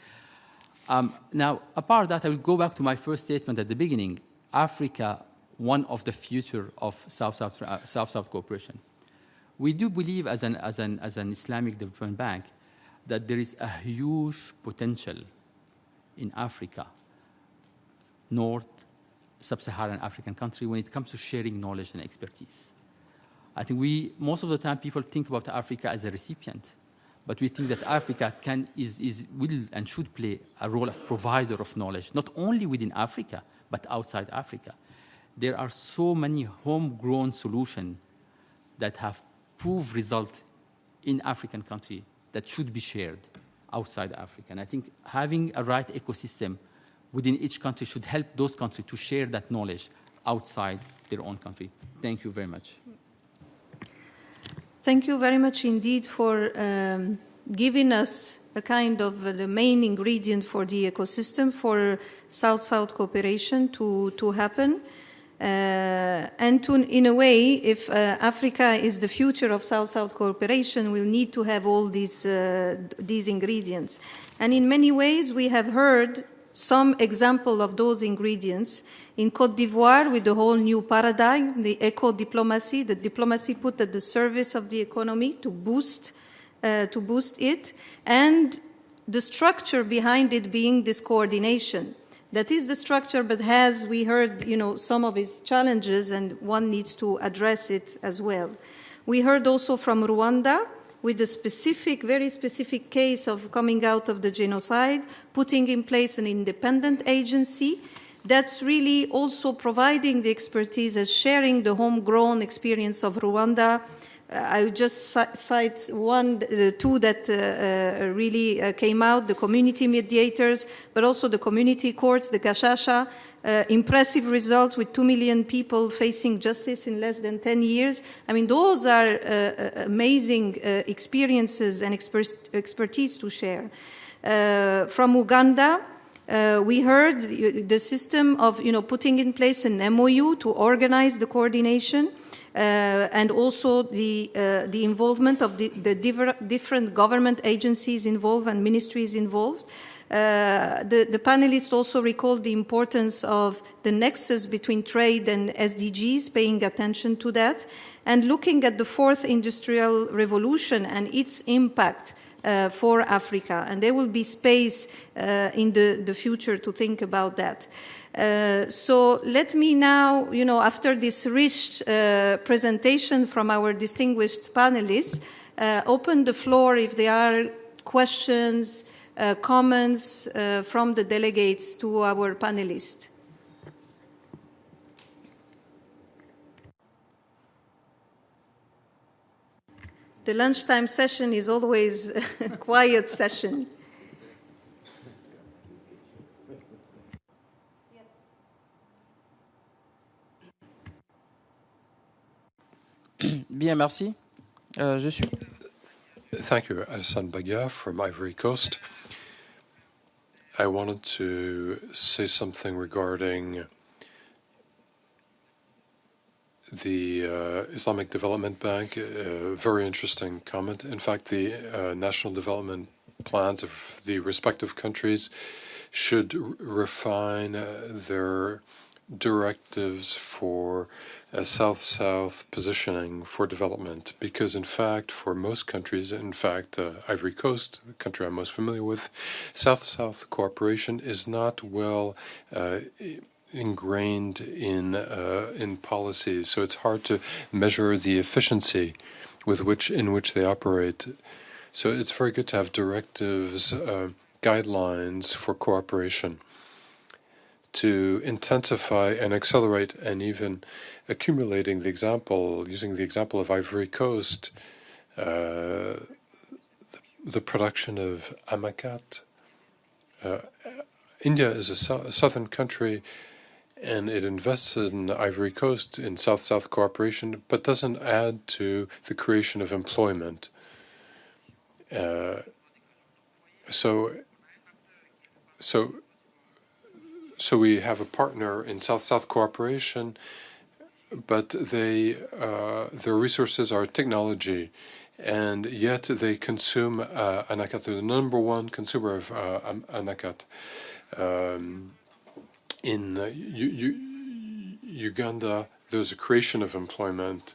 Now, apart from that, I will go back to my first statement at the beginning. Africa, one of the future of South-South cooperation. We do believe as an Islamic Development Bank that there is a huge potential in Africa, North, Sub-Saharan African country, when it comes to sharing knowledge and expertise. I think most of the time people think about Africa as a recipient, but we think that Africa will and should play a role of provider of knowledge, not only within Africa, but outside Africa. There are so many homegrown solutions that have proved result in African countries that should be shared outside Africa. And I think having a right ecosystem within each country should help those countries to share that knowledge outside their own country. Thank you very much. Thank you very much indeed for giving us a kind of the main ingredient for the ecosystem for South-South cooperation to happen. And in a way, if Africa is the future of South-South cooperation, we'll need to have all these ingredients. And in many ways, we have heard some example of those ingredients in Côte d'Ivoire with the whole new paradigm, the eco-diplomacy, the diplomacy put at the service of the economy to boost it, and the structure behind it being this coordination. That is the structure, but we heard, some of its challenges, and one needs to address it as well. We heard also from Rwanda, with a very specific case of coming out of the genocide, putting in place an independent agency that's really also providing the expertise as sharing the homegrown experience of Rwanda. I would just cite two that really came out, the community mediators, but also the community courts, the Gashasha, impressive results with 2 million people facing justice in less than 10 years. I mean, those are amazing experiences and expertise to share. From Uganda, we heard the system of, putting in place an MOU to organize the coordination. And also the involvement of the different government agencies involved and ministries involved. The panelists also recalled the importance of the nexus between trade and SDGs, paying attention to that, and looking at the fourth industrial revolution and its impact, for Africa. And there will be space in the future to think about that. So let me now, after this rich presentation from our distinguished panelists, open the floor if there are questions, comments from the delegates to our panelists. The lunchtime session is always a quiet session. Bien, merci. Je suis. Thank you, Alassane Bagia from Ivory Coast. I wanted to say something regarding the Islamic Development Bank. A very interesting comment. In fact, the national development plans of the respective countries should refine their directives for South-South positioning for development, because in fact for most countries, in fact Ivory Coast, the country I'm most familiar with, South-South cooperation is not well ingrained in policies, so it's hard to measure the efficiency in which they operate. So it's very good to have directives, guidelines for cooperation to intensify and accelerate, and even accumulating using the example of Ivory Coast, the production of amacat. India is a southern country, and it invested in Ivory Coast in South-South cooperation, but doesn't add to the creation of employment. So we have a partner in South-South cooperation, but their resources are technology, and yet they consume anakat. They're the number one consumer of anakat. In Uganda, there's a creation of employment,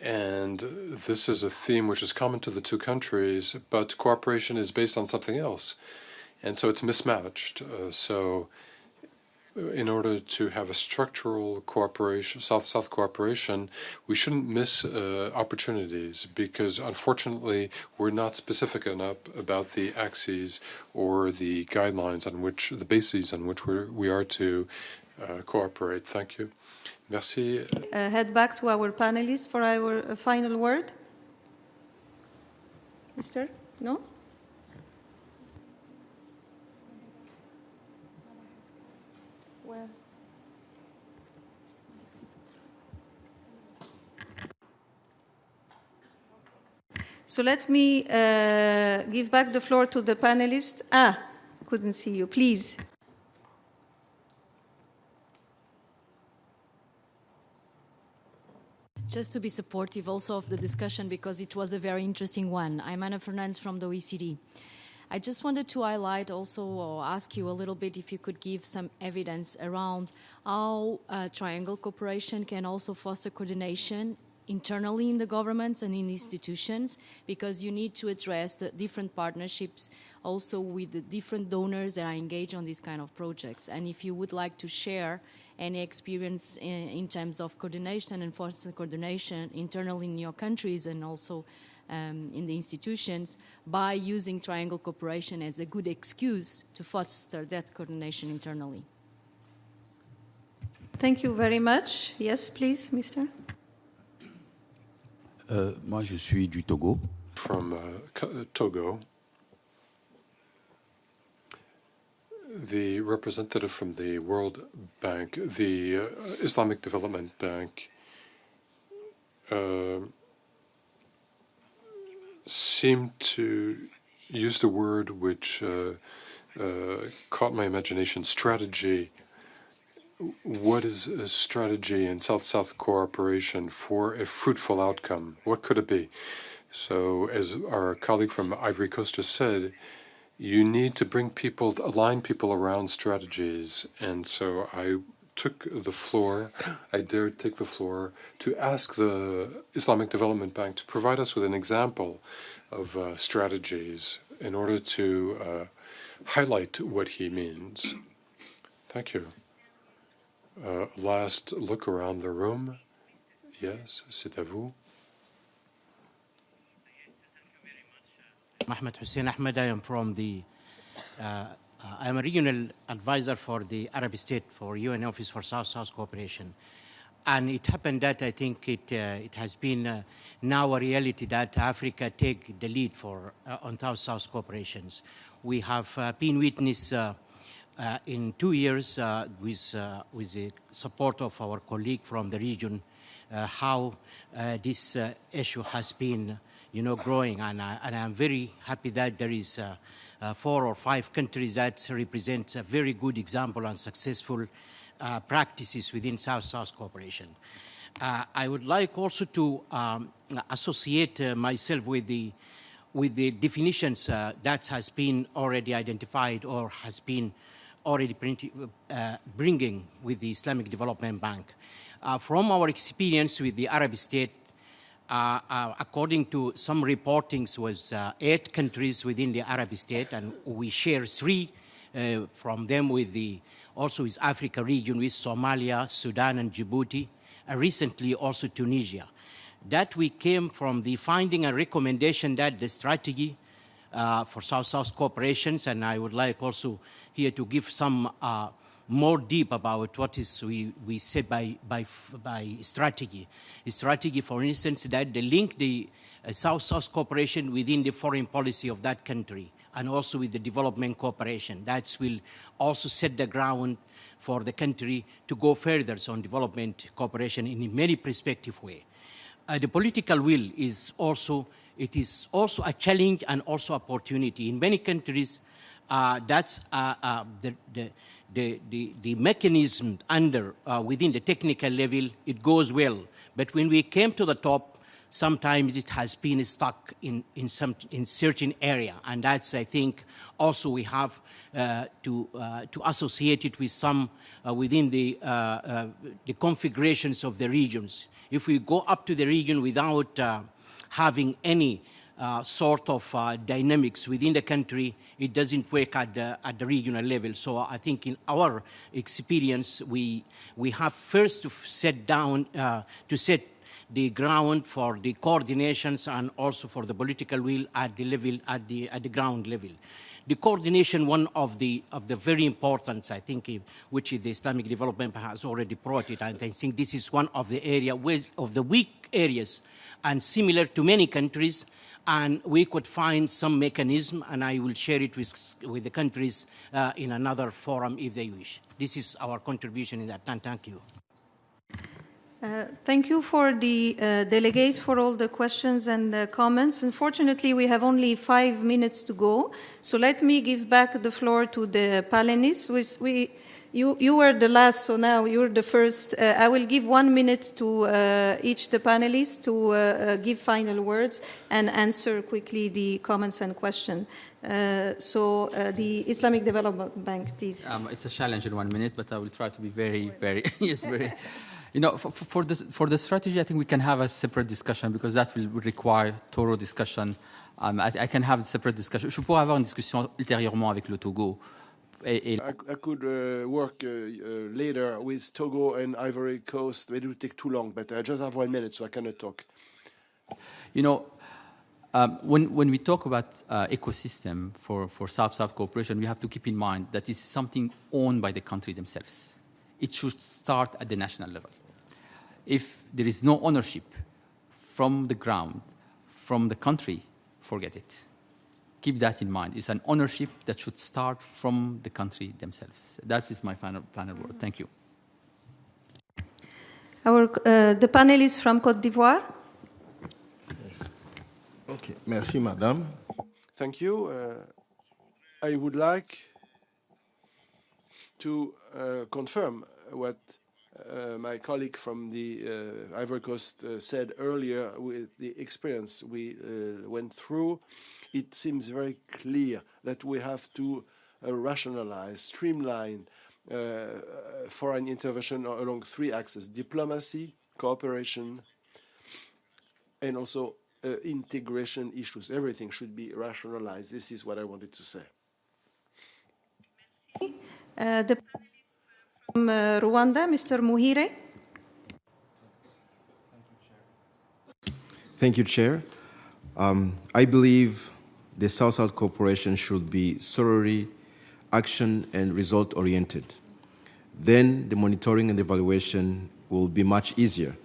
and this is a theme which is common to the two countries, but cooperation is based on something else, and so it's mismatched. In order to have a structural cooperation, South-South cooperation, we shouldn't miss opportunities, because unfortunately we're not specific enough about the axes or the guidelines on which, the bases on which we are to cooperate. Thank you. Merci. Head back to our panelists for our final word. Mr. No? Well. So let me give back the floor to the panelists. Couldn't see you. Please. Just to be supportive also of the discussion, because it was a very interesting one. I'm Anna Fernandez from the OECD. I just wanted to highlight also, or ask you a little bit if you could give some evidence around how triangle cooperation can also foster coordination internally in the governments and in institutions, because you need to address the different partnerships also with the different donors that are engaged on these kind of projects. And if you would like to share any experience in terms of coordination and foster coordination internally in your countries and also in the institutions, by using triangle cooperation as a good excuse to foster that coordination internally. Thank you very much. Yes, please, Mr. Moi, je suis du Togo. From Togo. The representative from the World Bank, the Islamic Development Bank, seemed to use the word which caught my imagination, strategy. What is a strategy in South-South cooperation for a fruitful outcome? What could it be? So, as our colleague from Ivory Coast just said, you need to bring people, align people around strategies. And so I took the floor, I dared take the floor to ask the Islamic Development Bank to provide us with an example strategies in order to highlight what he means. Thank you. Last look around the room. Yes, c'est à vous. Ahmed Hussein Ahmed, I am from the, I am a regional advisor for the Arab State for UN Office for South-South Cooperation. And it happened that I think it has been now a reality that Africa take the lead for on South-South cooperations. We have been witness in 2 years with the support of our colleague from the region how this issue has been growing, and I'm very happy that there is 4 or 5 countries that represent a very good example and successful practices within South-South cooperation. I would like also to associate myself with the definitions that has been already identified or has been already bringing with the Islamic Development Bank. From our experience with the Arab state, according to some reportings, was 8 countries within the Arab state, and we share 3 from them with also with Africa region, with Somalia, Sudan, and Djibouti, and recently also Tunisia. That we came from the finding and recommendation that the strategy for South-South cooperations, and I would like also here to give some more deep about what is we said by strategy. Strategy, for instance, that they link the South-South cooperation within the foreign policy of that country, and also with the development cooperation. That will also set the ground for the country to go further on development cooperation in a very perspective way. The political will is also a challenge and also opportunity. In many countries, that's the mechanism under within the technical level, it goes well. But when we came to the top, sometimes it has been stuck in certain area, and that's, I think, also we have to associate it with some within the configurations of the regions. If we go up to the region without having any sort of dynamics within the country, it doesn't work at the regional level. So I think in our experience, we have first to set down to set the ground for the coordinations and also for the political will at the level at the ground level. The coordination, one of the very important, I think, which the Islamic Development has already brought it, and I think this is one of the of the weak areas, and similar to many countries. And we could find some mechanism, and I will share it with the countries in another forum if they wish. This is our contribution in that, and thank you. Thank you for the delegates for all the questions and the comments. Unfortunately, we have only 5 minutes to go, so let me give back the floor to the panelists. You were the last, so now you're the first. I will give 1 minute to each the panelists to give final words and answer quickly the comments and questions. The Islamic Development Bank, please. It's a challenge in 1 minute, but I will try to be very, yes, very. For the strategy, I think we can have a separate discussion because that will require thorough discussion. I can have a separate discussion. Je pourrais avoir une discussion ultérieurement avec le Togo. I could work later with Togo and Ivory Coast, but it would take too long. But I just have 1 minute, so I cannot talk. When we talk about ecosystem for South-South cooperation, we have to keep in mind that it's something owned by the country themselves. It should start at the national level. If there is no ownership from the ground, from the country, forget it. Keep that in mind. It's an ownership that should start from the country themselves. That is my final word. Thank you. The panelists from Côte d'Ivoire. Yes. Okay. Merci, Madame. Thank you. I would like to confirm what my colleague from the Ivory Coast said earlier with the experience we went through. It seems very clear that we have to rationalize, streamline foreign intervention along 3 axes: diplomacy, cooperation, and also integration issues. Everything should be rationalized. This is what I wanted to say. The from Rwanda, Mr. Muhire. Thank you, Chair. I believe the South-South cooperation should be thoroughly action and result-oriented. Then the monitoring and evaluation will be much easier.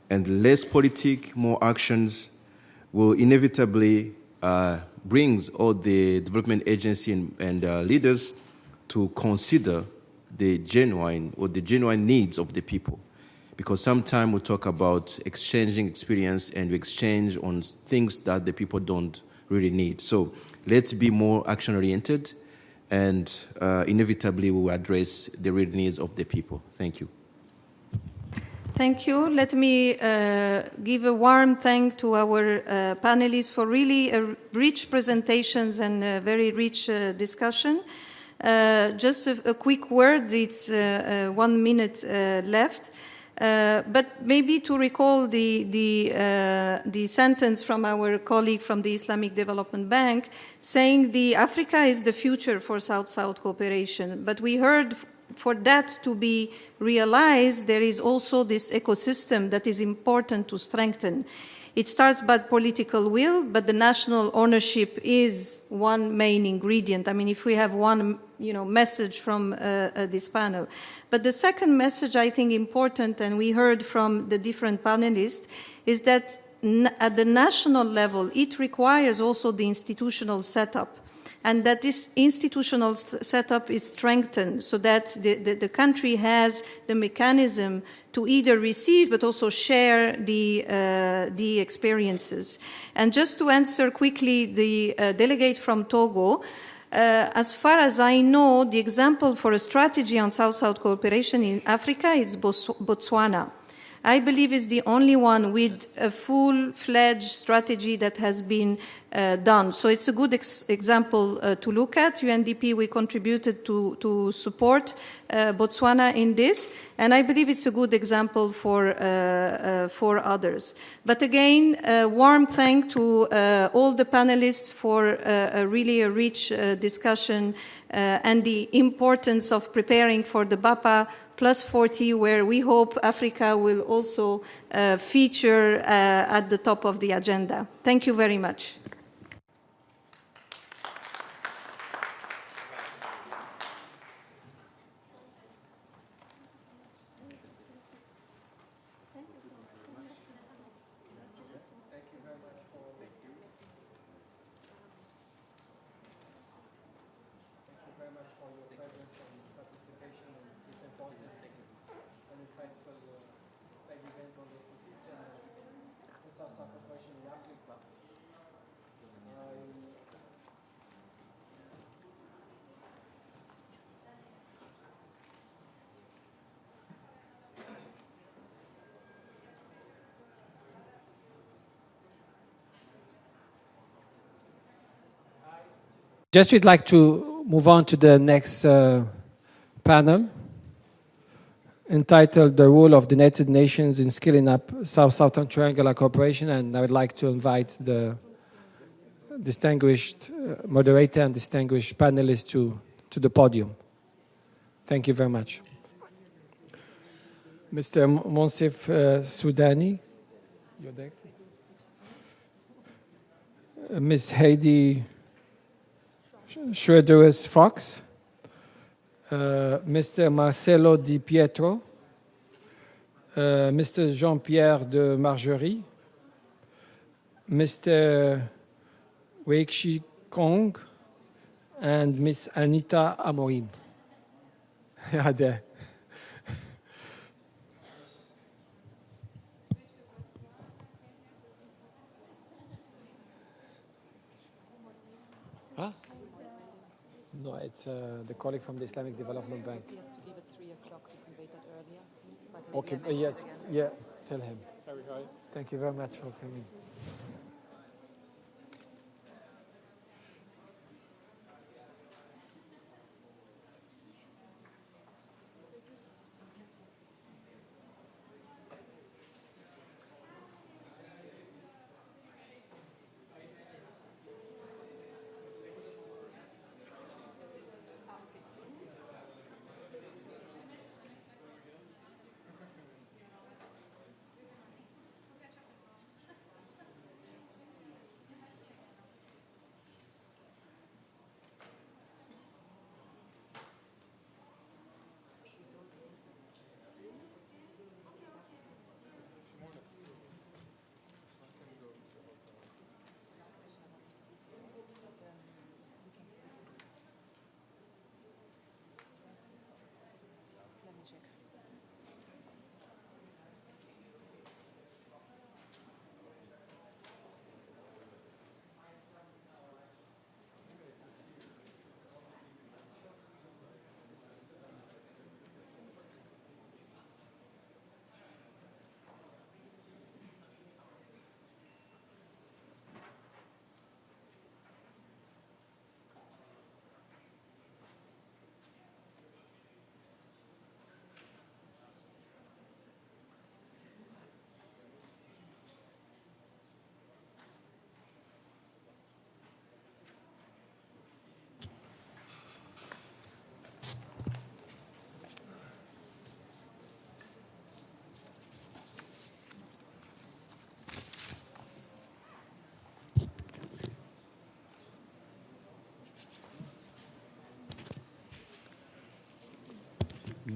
And less politic, more actions will inevitably bring all the development agency and leaders to consider the genuine needs of the people. Because sometimes we talk about exchanging experience and we exchange on things that the people don't really need. So let's be more action-oriented and inevitably we will address the real needs of the people. Thank you. Thank you. Let me give a warm thank to our panelists for really rich presentations and very rich discussion. Just a quick word, it's 1 minute left. But maybe to recall the sentence from our colleague from the Islamic Development Bank saying the Africa is the future for South-South cooperation. But we heard for that to be realized, there is also this ecosystem that is important to strengthen. It starts by political will, but the national ownership is one main ingredient. I mean, if we have one message from this panel. But the second message I think important, and we heard from the different panelists, is that at the national level, it requires also the institutional setup. And that this institutional setup is strengthened so that the country has the mechanism to either receive but also share the experiences. And just to answer quickly the delegate from Togo, as far as I know, the example for a strategy on South-South cooperation in Africa is Botswana. I believe is the only one with a full-fledged strategy that has been done. So it's a good example to look at. UNDP, we contributed to support Botswana in this, and I believe it's a good example for others. But again, warm thank to all the panelists for really a rich discussion and the importance of preparing for the BAPA Plus 40, where we hope Africa will also feature at the top of the agenda. Thank you very much. Just we'd like to move on to the next panel entitled The Role of the United Nations in Scaling Up South-Southern Triangular Cooperation, and I would like to invite the distinguished moderator and distinguished panelists to the podium. Thank you very much. Mr. Monsef Soudani, you're there. Ms. Heidi Schroederis Fox, Mr. Marcelo Di Pietro, Mr. Jean-Pierre de Margerie, Mr. Weiqi Kong, and Ms. Anita Amorim. Yeah, there. Huh? No, it's the colleague from the Islamic Development Bank. He has to leave at 3 o'clock. You can wait that earlier. Okay, yes, yeah, tell him. Thank you very much for coming.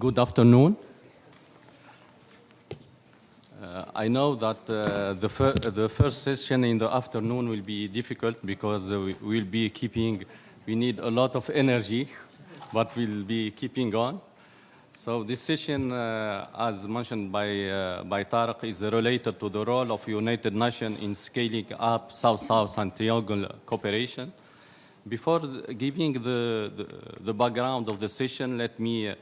Good afternoon. I know that the first session in the afternoon will be difficult because we need a lot of energy, but we'll be keeping on. So this session, as mentioned by Tariq, is related to the role of United Nations in scaling up South-South and Triangle cooperation. Before giving the background of the session, let me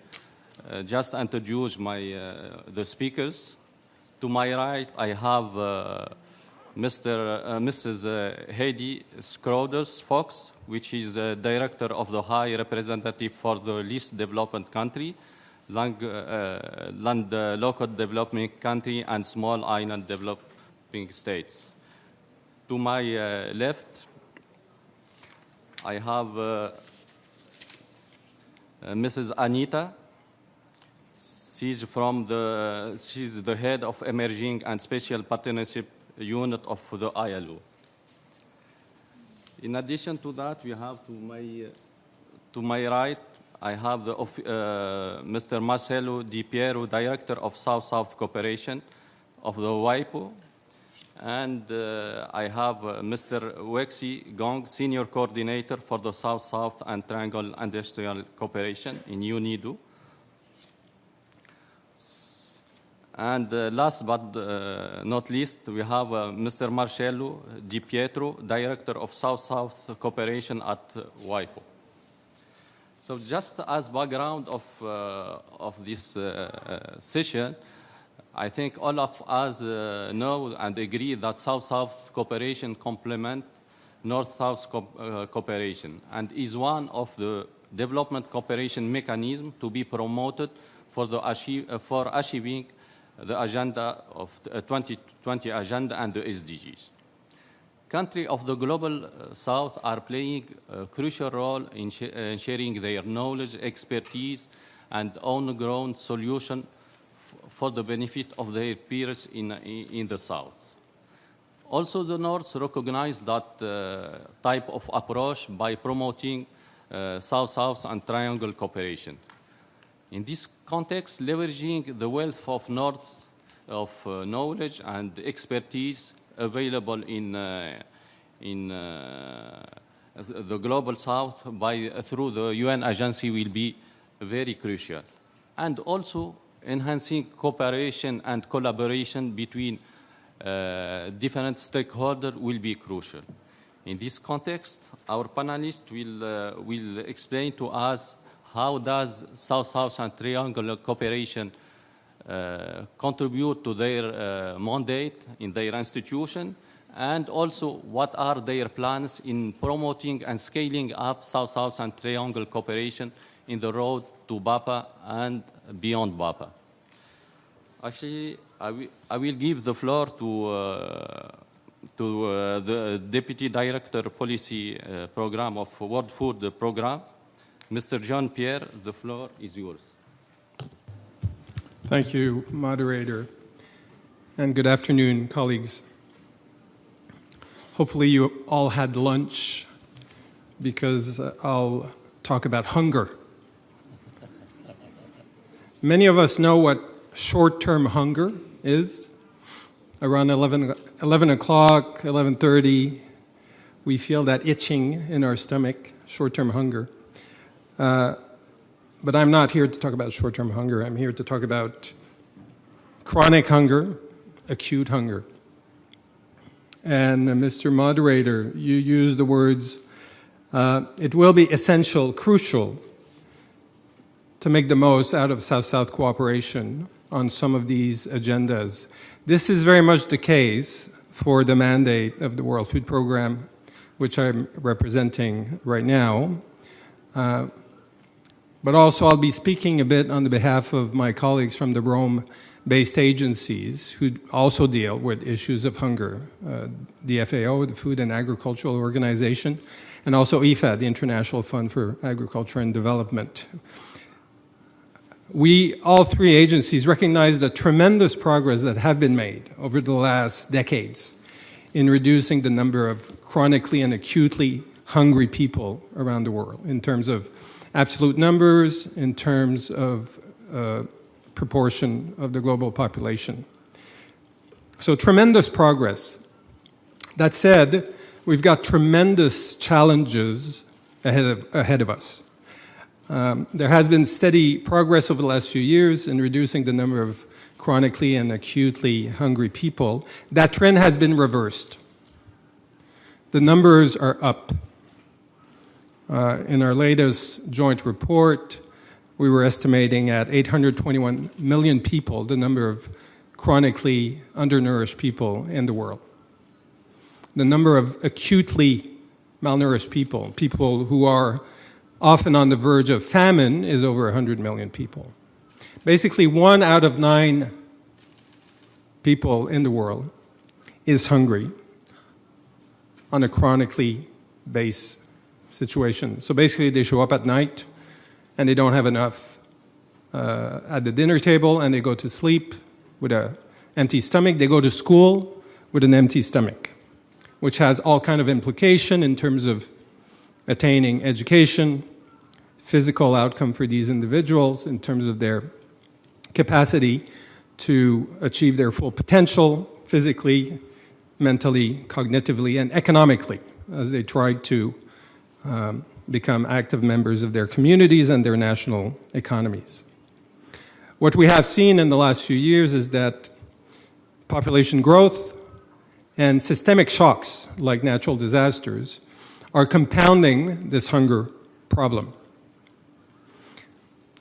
just introduce the speakers. To my right, I have Mrs. Heidi Schroders-Fox, which is Director of the High Representative for the Least Developed Country, Land Local Developing Country, and Small Island Developing States. To my left, I have Mrs. Anita. She's the head of Emerging and Special Partnership Unit of the ILO. In addition to that, we have to my right, I have Mr. Marcelo Di Piero, Director of South-South Cooperation of the WIPO. And I have Mr. Wexi Gong, Senior Coordinator for the South-South and Triangle Industrial Cooperation in UNIDO. And last but not least, we have Mr. Marcello Di Pietro, Director of South-South Cooperation at WIPO. So just as background of this session, I think all of us know and agree that South-South cooperation complements North-South cooperation and is one of the development cooperation mechanisms to be promoted for achieving the agenda of the 2020 agenda and the SDGs. Countries of the global South are playing a crucial role in sharing their knowledge, expertise, and on-the-ground solutions for the benefit of their peers in the South. Also, the North recognized that type of approach by promoting South-South and Triangle cooperation. In this context, leveraging the wealth of North of knowledge and expertise available in the global South through the UN agency will be very crucial. And also, enhancing cooperation and collaboration between different stakeholders will be crucial. In this context, our panelists will explain to us how does South-South and Triangle cooperation contribute to their mandate in their institution, and also what are their plans in promoting and scaling up South-South and Triangle cooperation in the road to BAPA and beyond BAPA. Actually, I will give the floor to the Deputy Director Policy Program of World Food Program, Mr. John Pierre. The floor is yours. Thank you, moderator, and good afternoon, colleagues. Hopefully you all had lunch, because I'll talk about hunger. Many of us know what short-term hunger is. Around 11 o'clock, 11:30, we feel that itching in our stomach, short-term hunger. But I'm not here to talk about short-term hunger. I'm here to talk about chronic hunger, acute hunger. And Mr. Moderator, you used the words, it will be essential, crucial, to make the most out of South-South cooperation on some of these agendas. This is very much the case for the mandate of the World Food Program, which I'm representing right now. But also I'll be speaking a bit on the behalf of my colleagues from the Rome-based agencies who also deal with issues of hunger, the FAO, the Food and Agricultural Organization, and also IFAD, the International Fund for Agriculture and Development. We, all three agencies, recognize the tremendous progress that have been made over the last decades in reducing the number of chronically and acutely hungry people around the world in terms of absolute numbers, in terms of proportion of the global population. So tremendous progress. That said, we've got tremendous challenges ahead of us. There has been steady progress over the last few years in reducing the number of chronically and acutely hungry people. That trend has been reversed. The numbers are up. In our latest joint report, we were estimating at 821 million people the number of chronically undernourished people in the world. The number of acutely malnourished people, people who are often on the verge of famine, is over 100 million people. Basically, 1 out of 9 people in the world is hungry on a chronically based situation. So basically, they show up at night and they don't have enough at the dinner table, and they go to sleep with an empty stomach. They go to school with an empty stomach, which has all kind of implication in terms of attaining education, physical outcome for these individuals, in terms of their capacity to achieve their full potential physically, mentally, cognitively, and economically as they try to become active members of their communities and their national economies. What we have seen in the last few years is that population growth and systemic shocks like natural disasters are compounding this hunger problem.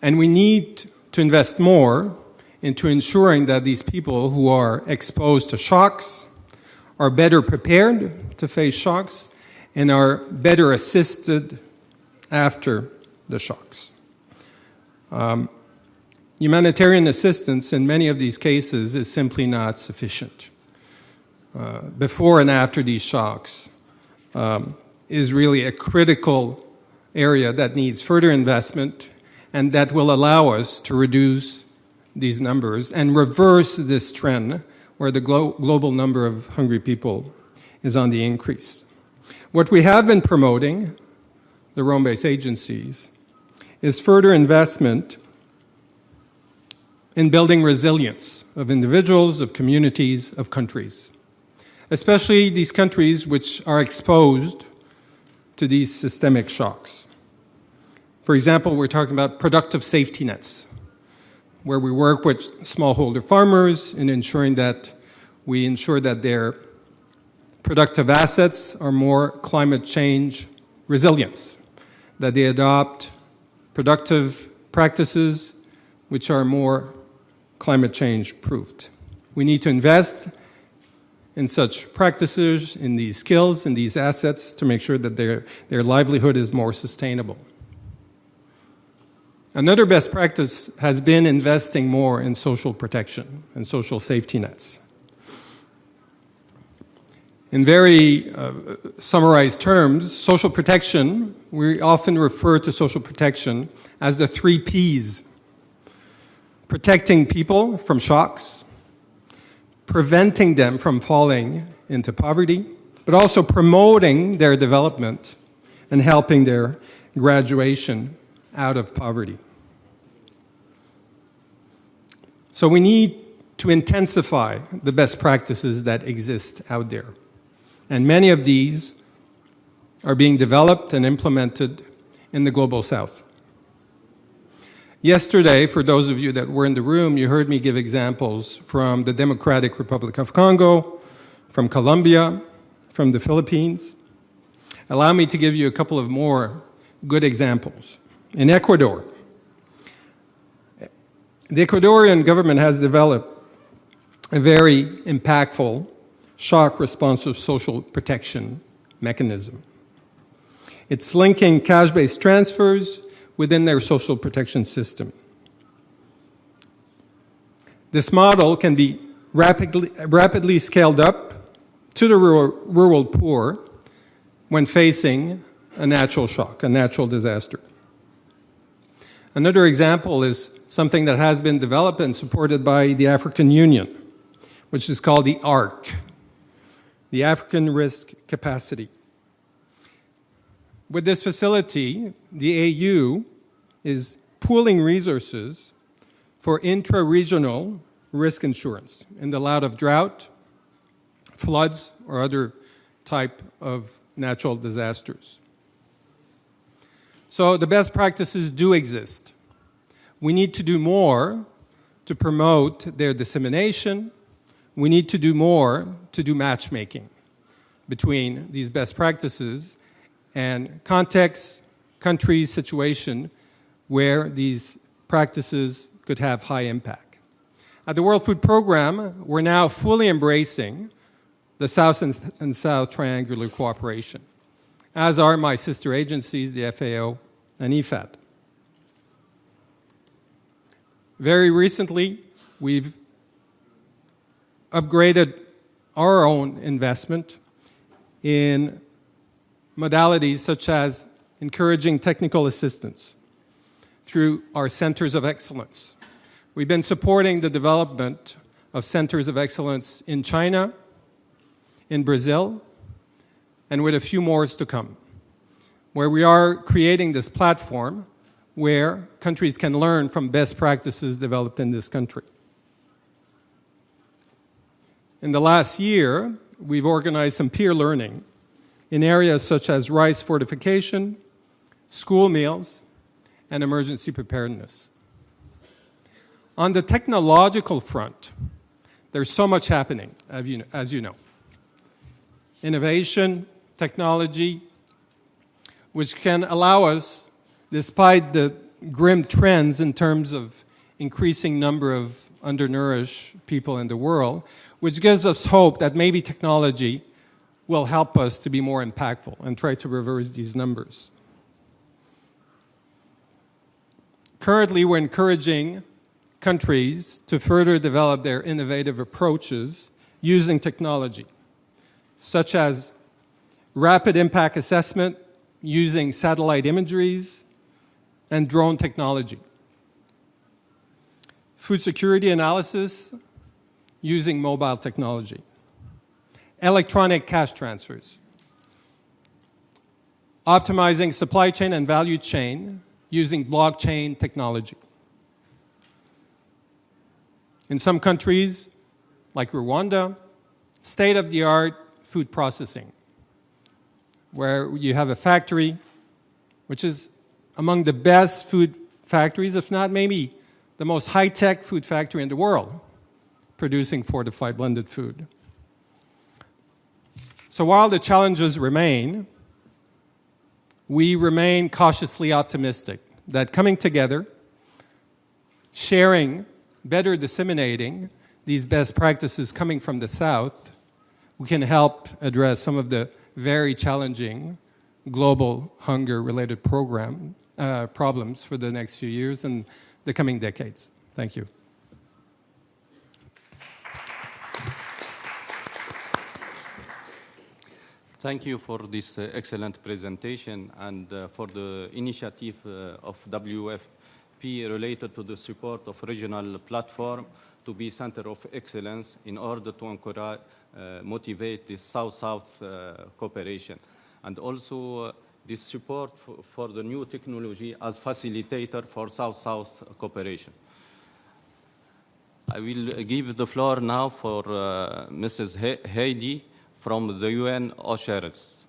And we need to invest more into ensuring that these people who are exposed to shocks are better prepared to face shocks and are better assisted after the shocks. Humanitarian assistance in many of these cases is simply not sufficient. Before and after these shocks is really a critical area that needs further investment and that will allow us to reduce these numbers and reverse this trend where the global number of hungry people is on the increase. What we have been promoting, the Rome-based agencies, is further investment in building resilience of individuals, of communities, of countries, especially these countries which are exposed to these systemic shocks. For example, we're talking about productive safety nets, where we work with smallholder farmers in ensuring that we ensure that their productive assets are more climate change resilient, that they adopt productive practices which are more climate change proofed. We need to invest in such practices, in these skills, in these assets to make sure that their livelihood is more sustainable. Another best practice has been investing more in social protection and social safety nets. In very summarized terms, social protection, we often refer to social protection as the 3 Ps. Protecting people from shocks, preventing them from falling into poverty, but also promoting their development and helping their graduation out of poverty. So we need to intensify the best practices that exist out there. And many of these are being developed and implemented in the Global South. Yesterday, for those of you that were in the room, you heard me give examples from the Democratic Republic of Congo, from Colombia, from the Philippines. Allow me to give you a couple of more good examples. In Ecuador, the Ecuadorian government has developed a very impactful shock responsive social protection mechanism. It's linking cash-based transfers within their social protection system. This model can be rapidly scaled up to the rural poor when facing a natural shock, a natural disaster. Another example is something that has been developed and supported by the African Union, which is called the ARC, the African Risk Capacity. With this facility, the AU is pooling resources for intra-regional risk insurance in the light of drought, floods, or other type of natural disasters. So the best practices do exist. We need to do more to promote their dissemination. We need to do more to do matchmaking between these best practices and context, countries, situation where these practices could have high impact. At the World Food Programme, we're now fully embracing the South and South triangular cooperation, as are my sister agencies, the FAO and IFAD. Very recently, we've upgraded our own investment in modalities such as encouraging technical assistance through our centers of excellence. We've been supporting the development of centers of excellence in China, in Brazil, and with a few more to come, where we are creating this platform where countries can learn from best practices developed in this country. In the last year, we've organized some peer learning in areas such as rice fortification, school meals, and emergency preparedness. On the technological front, there's so much happening, as you know. Innovation, technology, which can allow us, despite the grim trends in terms of increasing number of undernourished people in the world, which gives us hope that maybe technology will help us to be more impactful and try to reverse these numbers. Currently, we're encouraging countries to further develop their innovative approaches using technology, such as rapid impact assessment using satellite imageries and drone technology, food security analysis using mobile technology, electronic cash transfers, optimizing supply chain and value chain using blockchain technology. In some countries, like Rwanda, state-of-the-art food processing, where you have a factory which is among the best food factories, if not maybe the most high-tech food factory in the world, producing fortified blended food. So while the challenges remain, we remain cautiously optimistic that coming together, sharing, better disseminating these best practices coming from the South, we can help address some of the very challenging global hunger-related problems for the next few years and the coming decades. Thank you. Thank you for this excellent presentation and for the initiative of WFP related to the support of regional platform to be center of excellence in order to encourage, motivate this South-South cooperation. And also this support for the new technology as facilitator for South-South cooperation. I will give the floor now for Mrs. Heidi from the UN OSHERS.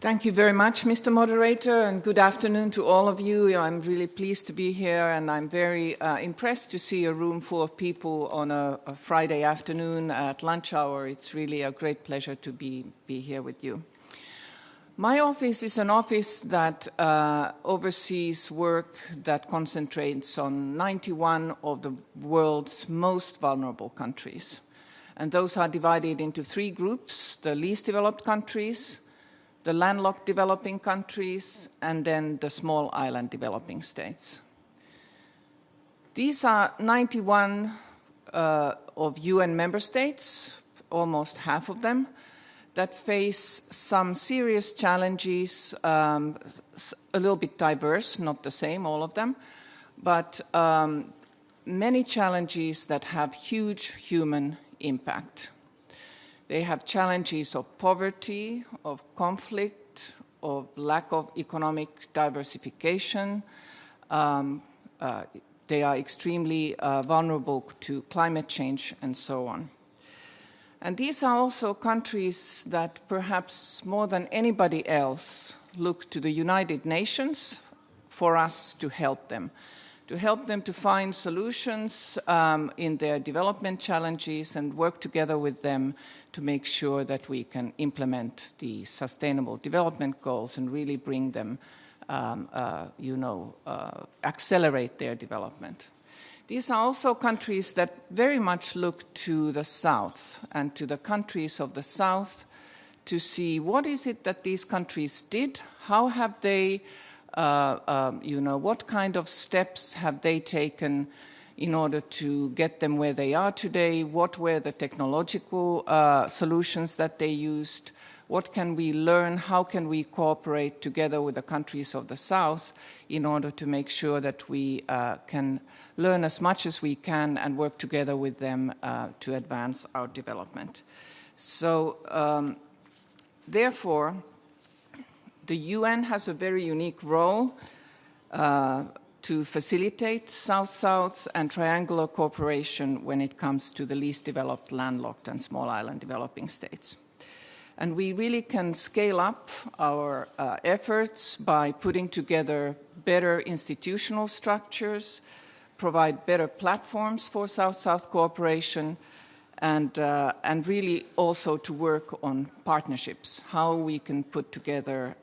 Thank you very much, Mr. Moderator, and good afternoon to all of you. I'm really pleased to be here, and I'm very impressed to see a room full of people on a Friday afternoon at lunch hour. It's really a great pleasure to be here with you. My office is an office that oversees work that concentrates on 91 of the world's most vulnerable countries. And those are divided into three groups: the least developed countries, the landlocked developing countries, and then the small island developing states. These are 91 of UN member states, almost half of them, that face some serious challenges, a little bit diverse, not the same, all of them, but many challenges that have huge human impact. They have challenges of poverty, of conflict, of lack of economic diversification, they are extremely vulnerable to climate change and so on. And these are also countries that perhaps more than anybody else look to the United Nations for us to help them to find solutions in their development challenges and work together with them to make sure that we can implement the Sustainable Development Goals and really bring them, accelerate their development. These are also countries that very much look to the South and to the countries of the South to see what is it that these countries did, how have they what kind of steps have they taken in order to get them where they are today? What were the technological solutions that they used? What can we learn? How can we cooperate together with the countries of the South in order to make sure that we can learn as much as we can and work together with them to advance our development? So, therefore, the UN has a very unique role to facilitate South-South and triangular cooperation when it comes to the least developed, landlocked, and small island developing states. And we really can scale up our efforts by putting together better institutional structures, provide better platforms for South-South cooperation, and really also to work on partnerships, how we can put together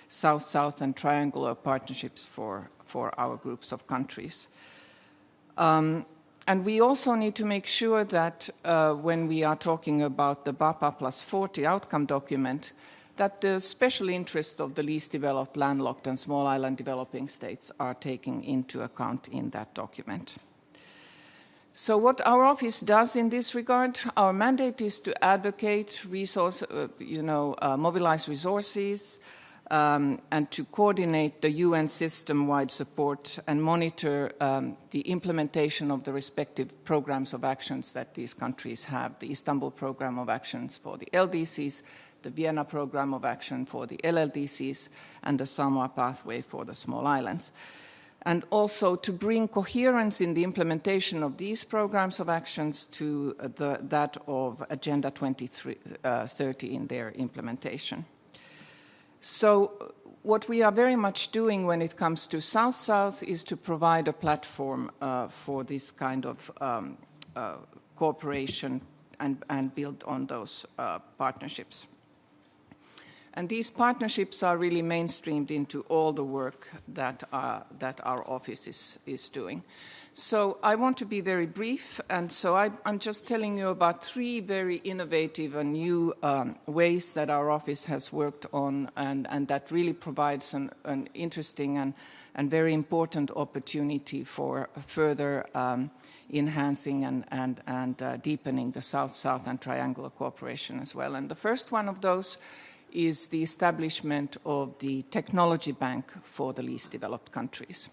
South-South and triangular partnerships for our groups of countries. And we also need to make sure that when we are talking about the BAPA plus 40 outcome document, that the special interests of the least developed, landlocked, and small island developing states are taken into account in that document. So what our office does in this regard, our mandate is to advocate, mobilize resources, and to coordinate the UN system-wide support and monitor the implementation of the respective programs of actions that these countries have, the Istanbul Program of Actions for the LDCs, the Vienna Program of Action for the LLDCs, and the Samoa Pathway for the small islands. And also to bring coherence in the implementation of these programs of actions to that of Agenda 2030 in their implementation. So what we are very much doing when it comes to South-South is to provide a platform for this kind of cooperation and build on those partnerships. And these partnerships are really mainstreamed into all the work that our office is doing. So I want to be very brief, and so I'm just telling you about 3 very innovative and new ways that our office has worked on, and that really provides an interesting and very important opportunity for further enhancing and deepening the South-South and triangular cooperation as well. And the first one of those is the establishment of the Technology Bank for the least developed countries.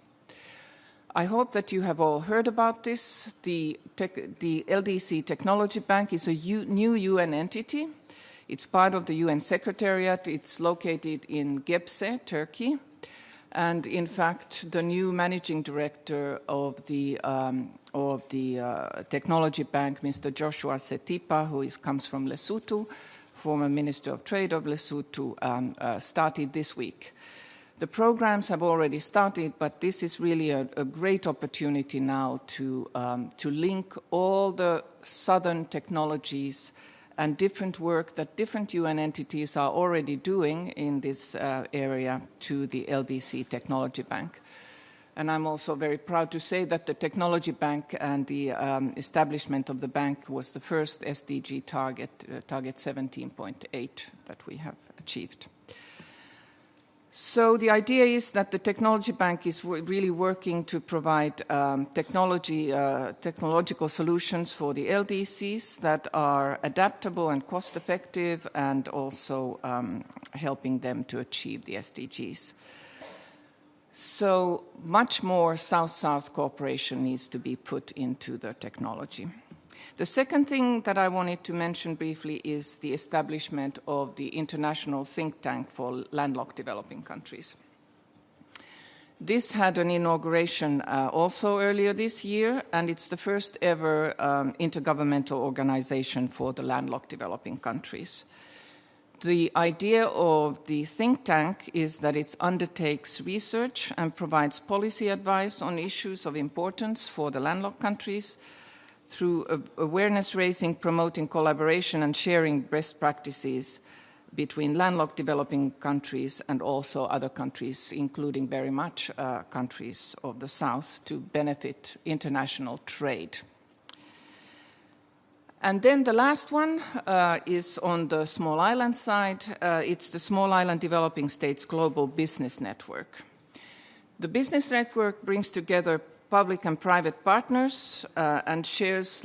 I hope that you have all heard about this. The LDC Technology Bank is a new UN entity. It's part of the UN Secretariat. It's located in Gebze, Turkey. And in fact, the new managing director of the Technology Bank, Mr. Joshua Setipa, who comes from Lesotho, former Minister of Trade of Lesotho, started this week. The programs have already started, but this is really a great opportunity now to link all the southern technologies and different work that different UN entities are already doing in this area to the LDC Technology Bank. And I'm also very proud to say that the Technology Bank and the establishment of the bank was the first SDG target 17.8 that we have achieved. So the idea is that the Technology Bank is really working to provide technological solutions for the LDCs that are adaptable and cost-effective, and also helping them to achieve the SDGs. So much more South-South cooperation needs to be put into the technology. The second thing that I wanted to mention briefly is the establishment of the International Think Tank for Landlocked Developing Countries. This had an inauguration also earlier this year, and it's the first ever intergovernmental organization for the landlocked developing countries. The idea of the think tank is that it undertakes research and provides policy advice on issues of importance for the landlocked countries through awareness raising, promoting collaboration and sharing best practices between landlocked developing countries and also other countries, including very much countries of the South, to benefit international trade. And then the last one is on the small island side. It's the Small Island Developing States Global Business Network. The business network brings together public and private partners and shares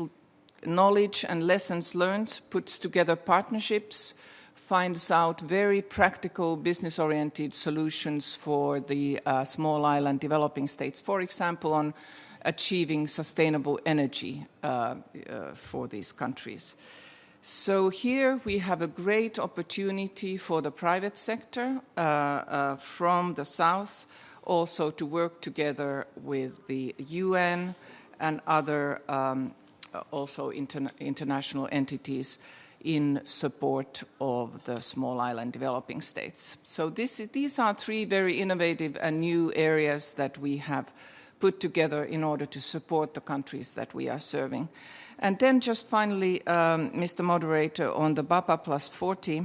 knowledge and lessons learned, puts together partnerships, finds out very practical business-oriented solutions for the small island developing states, for example, on achieving sustainable energy for these countries. So here we have a great opportunity for the private sector from the South also to work together with the UN and other also international entities in support of the small island developing states. So these are three very innovative and new areas that we have put together in order to support the countries that we are serving. And then just finally, Mr. Moderator, on the BAPA plus 40,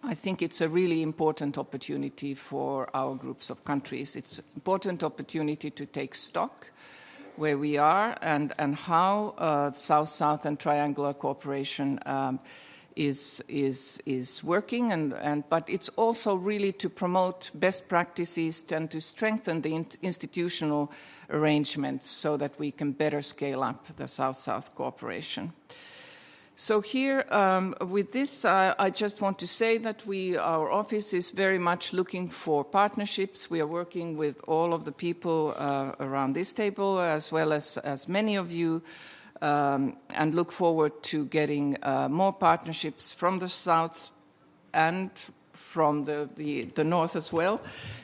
I think it's a really important opportunity for our groups of countries. It's an important opportunity to take stock where we are and how South-South and triangular cooperation is working, but it's also really to promote best practices and to strengthen the institutional arrangements so that we can better scale up the South-South cooperation. So here, with this, I just want to say that our office is very much looking for partnerships. We are working with all of the people around this table, as well as many of you, and look forward to getting more partnerships from the South and from the North as well,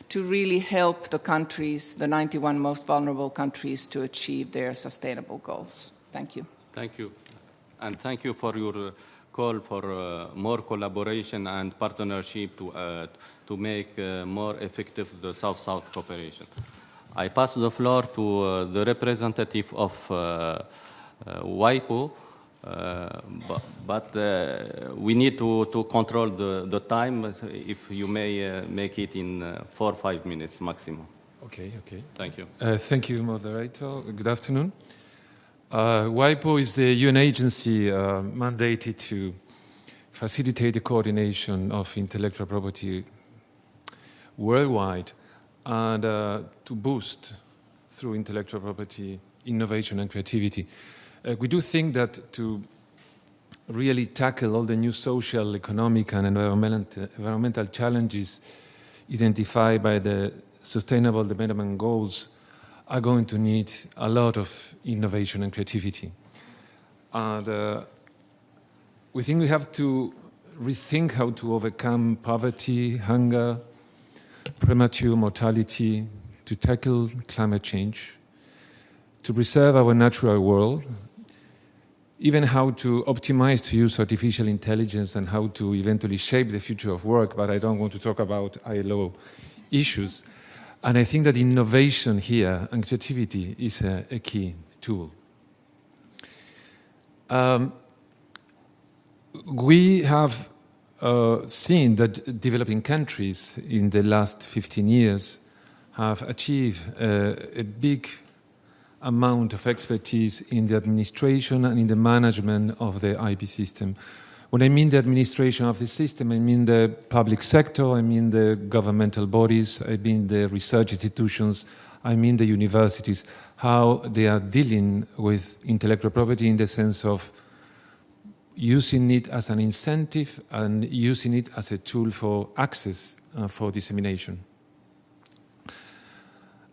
to really help the countries, the 91 most vulnerable countries, to achieve their sustainable goals. Thank you. Thank you. And thank you for your call for more collaboration and partnership to make more effective the South-South cooperation. I pass the floor to the representative of WIPO, but we need to control the time. If you may make it in 4 or 5 minutes maximum. Okay. Thank you. Thank you, moderator. Good afternoon. WIPO is the UN agency mandated to facilitate the coordination of intellectual property worldwide and to boost, through intellectual property, innovation and creativity. We do think that to really tackle all the new social, economic and environmental challenges identified by the Sustainable Development Goals are going to need a lot of innovation and creativity. And we think we have to rethink how to overcome poverty, hunger, premature mortality, to tackle climate change, to preserve our natural world, even how to optimize to use artificial intelligence and how to eventually shape the future of work, but I don't want to talk about ILO issues. And I think that innovation here and creativity is a key tool. We have seen that developing countries in the last 15 years have achieved a big amount of expertise in the administration and in the management of the IP system. When I mean the administration of the system, I mean the public sector, I mean the governmental bodies, I mean the research institutions, I mean the universities, how they are dealing with intellectual property in the sense of using it as an incentive and using it as a tool for access, for dissemination.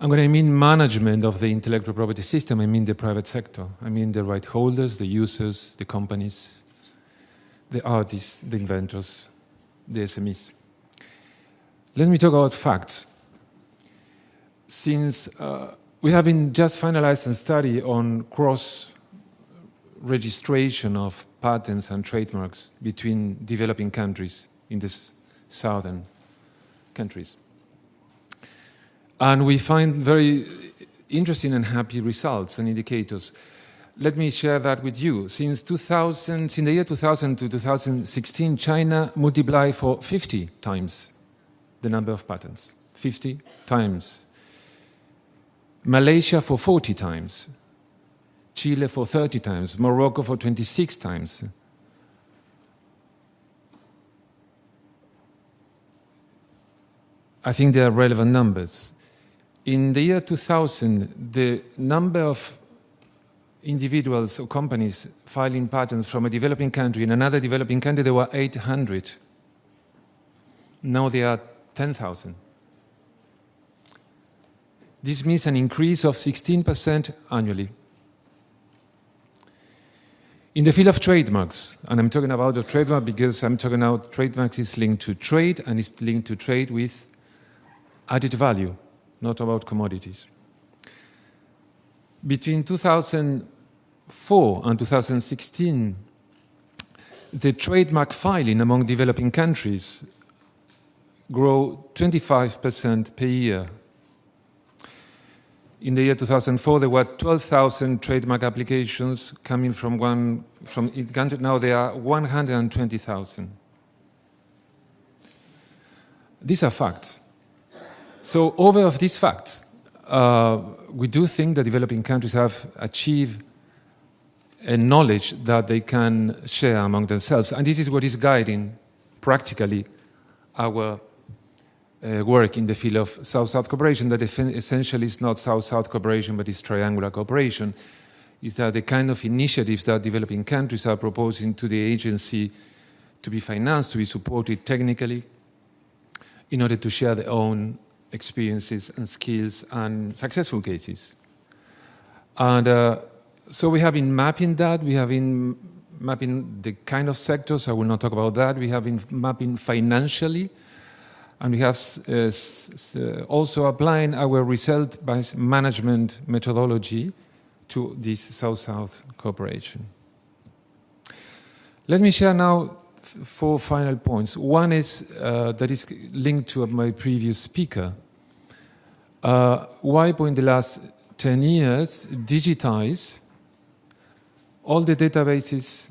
And when I mean management of the intellectual property system, I mean the private sector. I mean the right holders, the users, the companies, the artists, the inventors, the SMEs. Let me talk about facts. since we have been just finalized a study on cross-registration of patents and trademarks between developing countries in the southern countries. And we find very interesting and happy results and indicators. Let me share that with you. Since the year 2000 to 2016, China multiplied for 50 times the number of patents. 50 times. Malaysia for 40 times. Chile for 30 times. Morocco for 26 times. I think they are relevant numbers. In the year 2000, the number of individuals or companies filing patents from a developing country in another developing country, there were 800. Now there are 10,000. This means an increase of 16% annually. In the field of trademarks, and I'm talking about the trademark because I'm talking about trademarks is linked to trade and it's linked to trade with added value, not about commodities. Between 2004 and 2016, the trademark filing among developing countries grew 25% per year. In the year 2004, there were 12,000 trademark applications coming from each country. Now there are 120,000. These are facts. So over of these facts, we do think that developing countries have achieved a knowledge that they can share among themselves. And this is what is guiding practically our work in the field of South-South cooperation, that essentially is not South-South cooperation, but is triangular cooperation, is that the kind of initiatives that developing countries are proposing to the agency to be financed, to be supported technically, in order to share their own experiences and skills and successful cases. And so we have been mapping that. We have been mapping the kind of sectors. I will not talk about that. We have been mapping financially. And we have also applying our result-based management methodology to this South-South cooperation. Let me share now 4 final points. One is that is linked to my previous speaker. WIPO in the last 10 years digitized all the databases,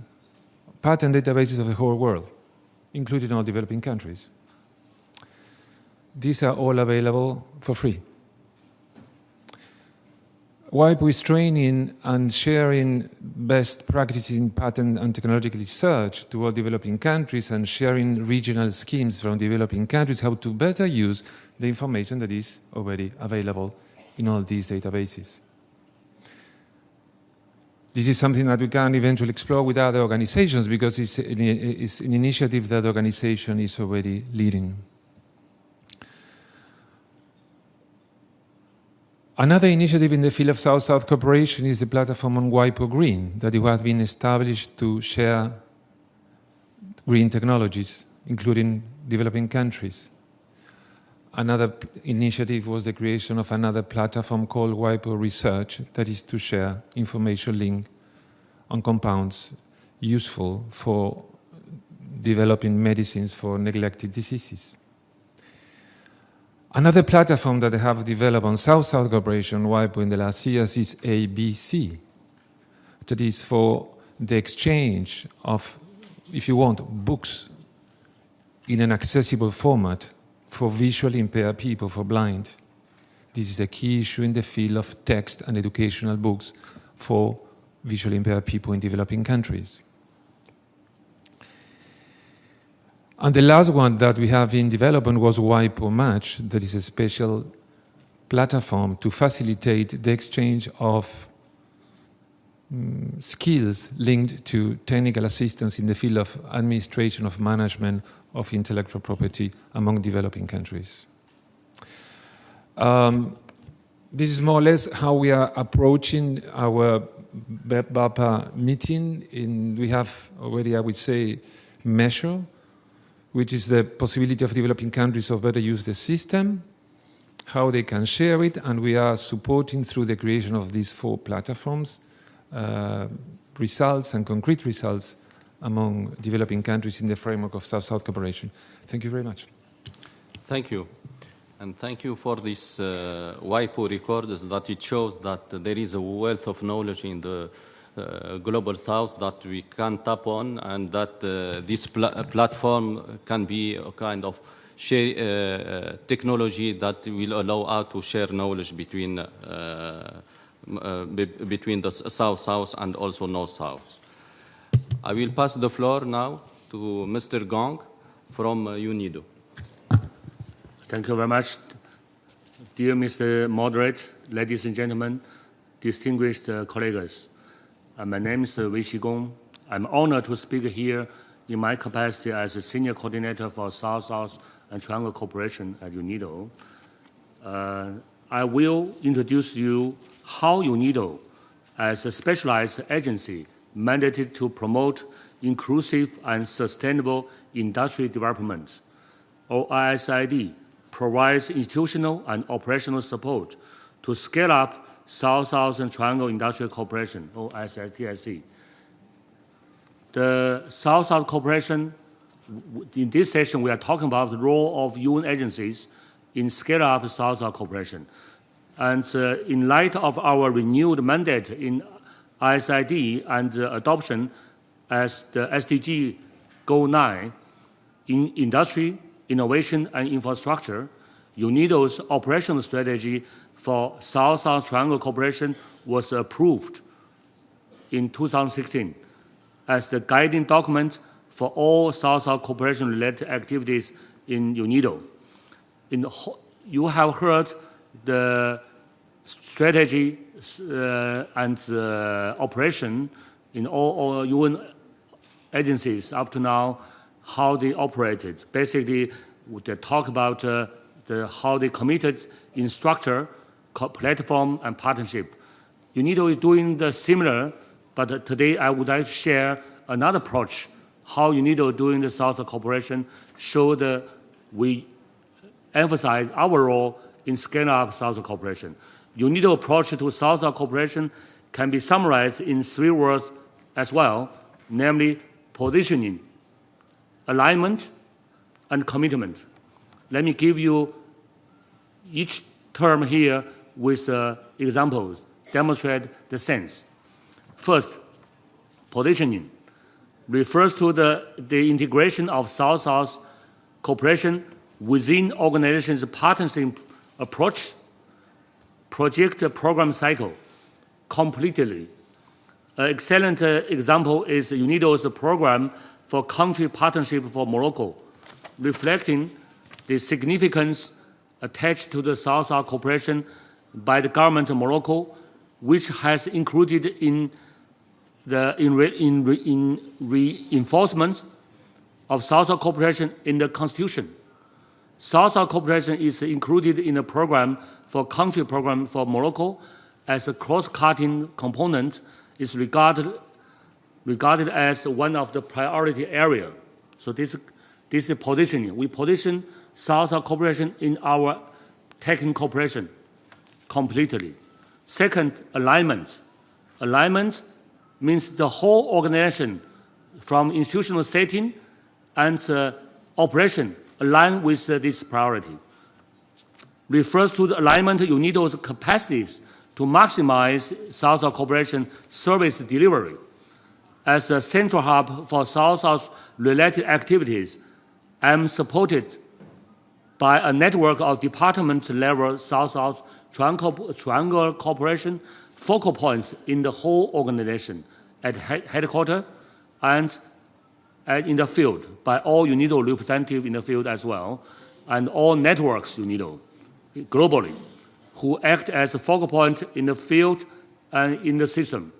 patent databases of the whole world, including all developing countries. These are all available for free. WIPO is training and sharing best practices in patent and technological research to all developing countries and sharing regional schemes from developing countries how to better use the information that is already available in all these databases. This is something that we can eventually explore with other organizations because it's an initiative that the organization is already leading. Another initiative in the field of South-South cooperation is the platform on WIPO Green that has been established to share green technologies, including developing countries. Another initiative was the creation of another platform called WIPO Research that is to share information linked on compounds useful for developing medicines for neglected diseases. Another platform that they have developed on South-South cooperation, WIPO, in the last years is ABC. That is for the exchange of, if you want, books in an accessible format for visually impaired people, for blind. This is a key issue in the field of text and educational books for visually impaired people in developing countries. And the last one that we have in development was WIPO Match, that is a special platform to facilitate the exchange of skills linked to technical assistance in the field of administration, of management, of intellectual property among developing countries. This is more or less how we are approaching our BAPA meeting. We have already, I would say, measure, which is the possibility of developing countries to better use the system. how they can share it, and we are supporting through the creation of these 4 platforms results and concrete results among developing countries in the framework of South-South cooperation. Thank you very much. Thank you. And thank you for this WIPO record, that it shows that there is a wealth of knowledge in the Global South that we can tap on, and that this platform can be a kind of share technology that will allow us to share knowledge between the South-South and also North-South. I will pass the floor now to Mr. Gong from UNIDO. Thank you very much. Dear Mr. Moderator, ladies and gentlemen, distinguished colleagues. My name is Wei Xigong. I'm honored to speak here in my capacity as a senior coordinator for South-South and Triangle Cooperation at UNIDO. I will introduce you how UNIDO, as a specialized agency mandated to promote inclusive and sustainable industry development, or ISID, provides institutional and operational support to scale up South-South and Triangle Industrial Cooperation, or SSTIC. The South-South cooperation, in this session, we are talking about the role of UN agencies in scale up South-South cooperation. And in light of our renewed mandate in ISID and adoption as the SDG Goal 9 in industry, innovation, and infrastructure, UNIDO's operational strategy for South-South Triangle cooperation was approved in 2016 as the guiding document for all South-South cooperation-related activities in UNIDO. You have heard the strategy and operation in all UN agencies up to now, how they operated. Basically, they talk about how they committed in structure, platform, and partnership. UNIDO is doing the similar, but today I would like to share another approach, how UNIDO doing the South cooperation, show that we emphasize our role in scaling up South cooperation. UNIDO approach to South cooperation can be summarized in 3 words as well, namely positioning, alignment, and commitment. Let me give you each term here with examples, demonstrate the sense. First, positioning refers to the integration of South-South cooperation within organizations' partnership approach, project program cycle completely. An excellent example is UNIDO's program for country partnership for Morocco, reflecting the significance attached to the South-South cooperation by the government of Morocco, which has included in reinforcement of South-South cooperation in the Constitution. South-South cooperation is included in the program for country program for Morocco as a cross-cutting component, is regarded as one of the priority area. So this is positioning. We position South-South cooperation in our technical cooperation completely. Second, alignment. Alignment means the whole organization, from institutional setting and operation, align with this priority. Refers to the alignment of UNIDO's capacities to maximize South-South cooperation service delivery. As a central hub for South-South related activities, I am supported by a network of department-level South-South Triangle cooperation focal points in the whole organization, at headquarters and in the field, by all UNIDO representatives in the field as well, and all networks UNIDO globally, who act as a focal point in the field and in the system.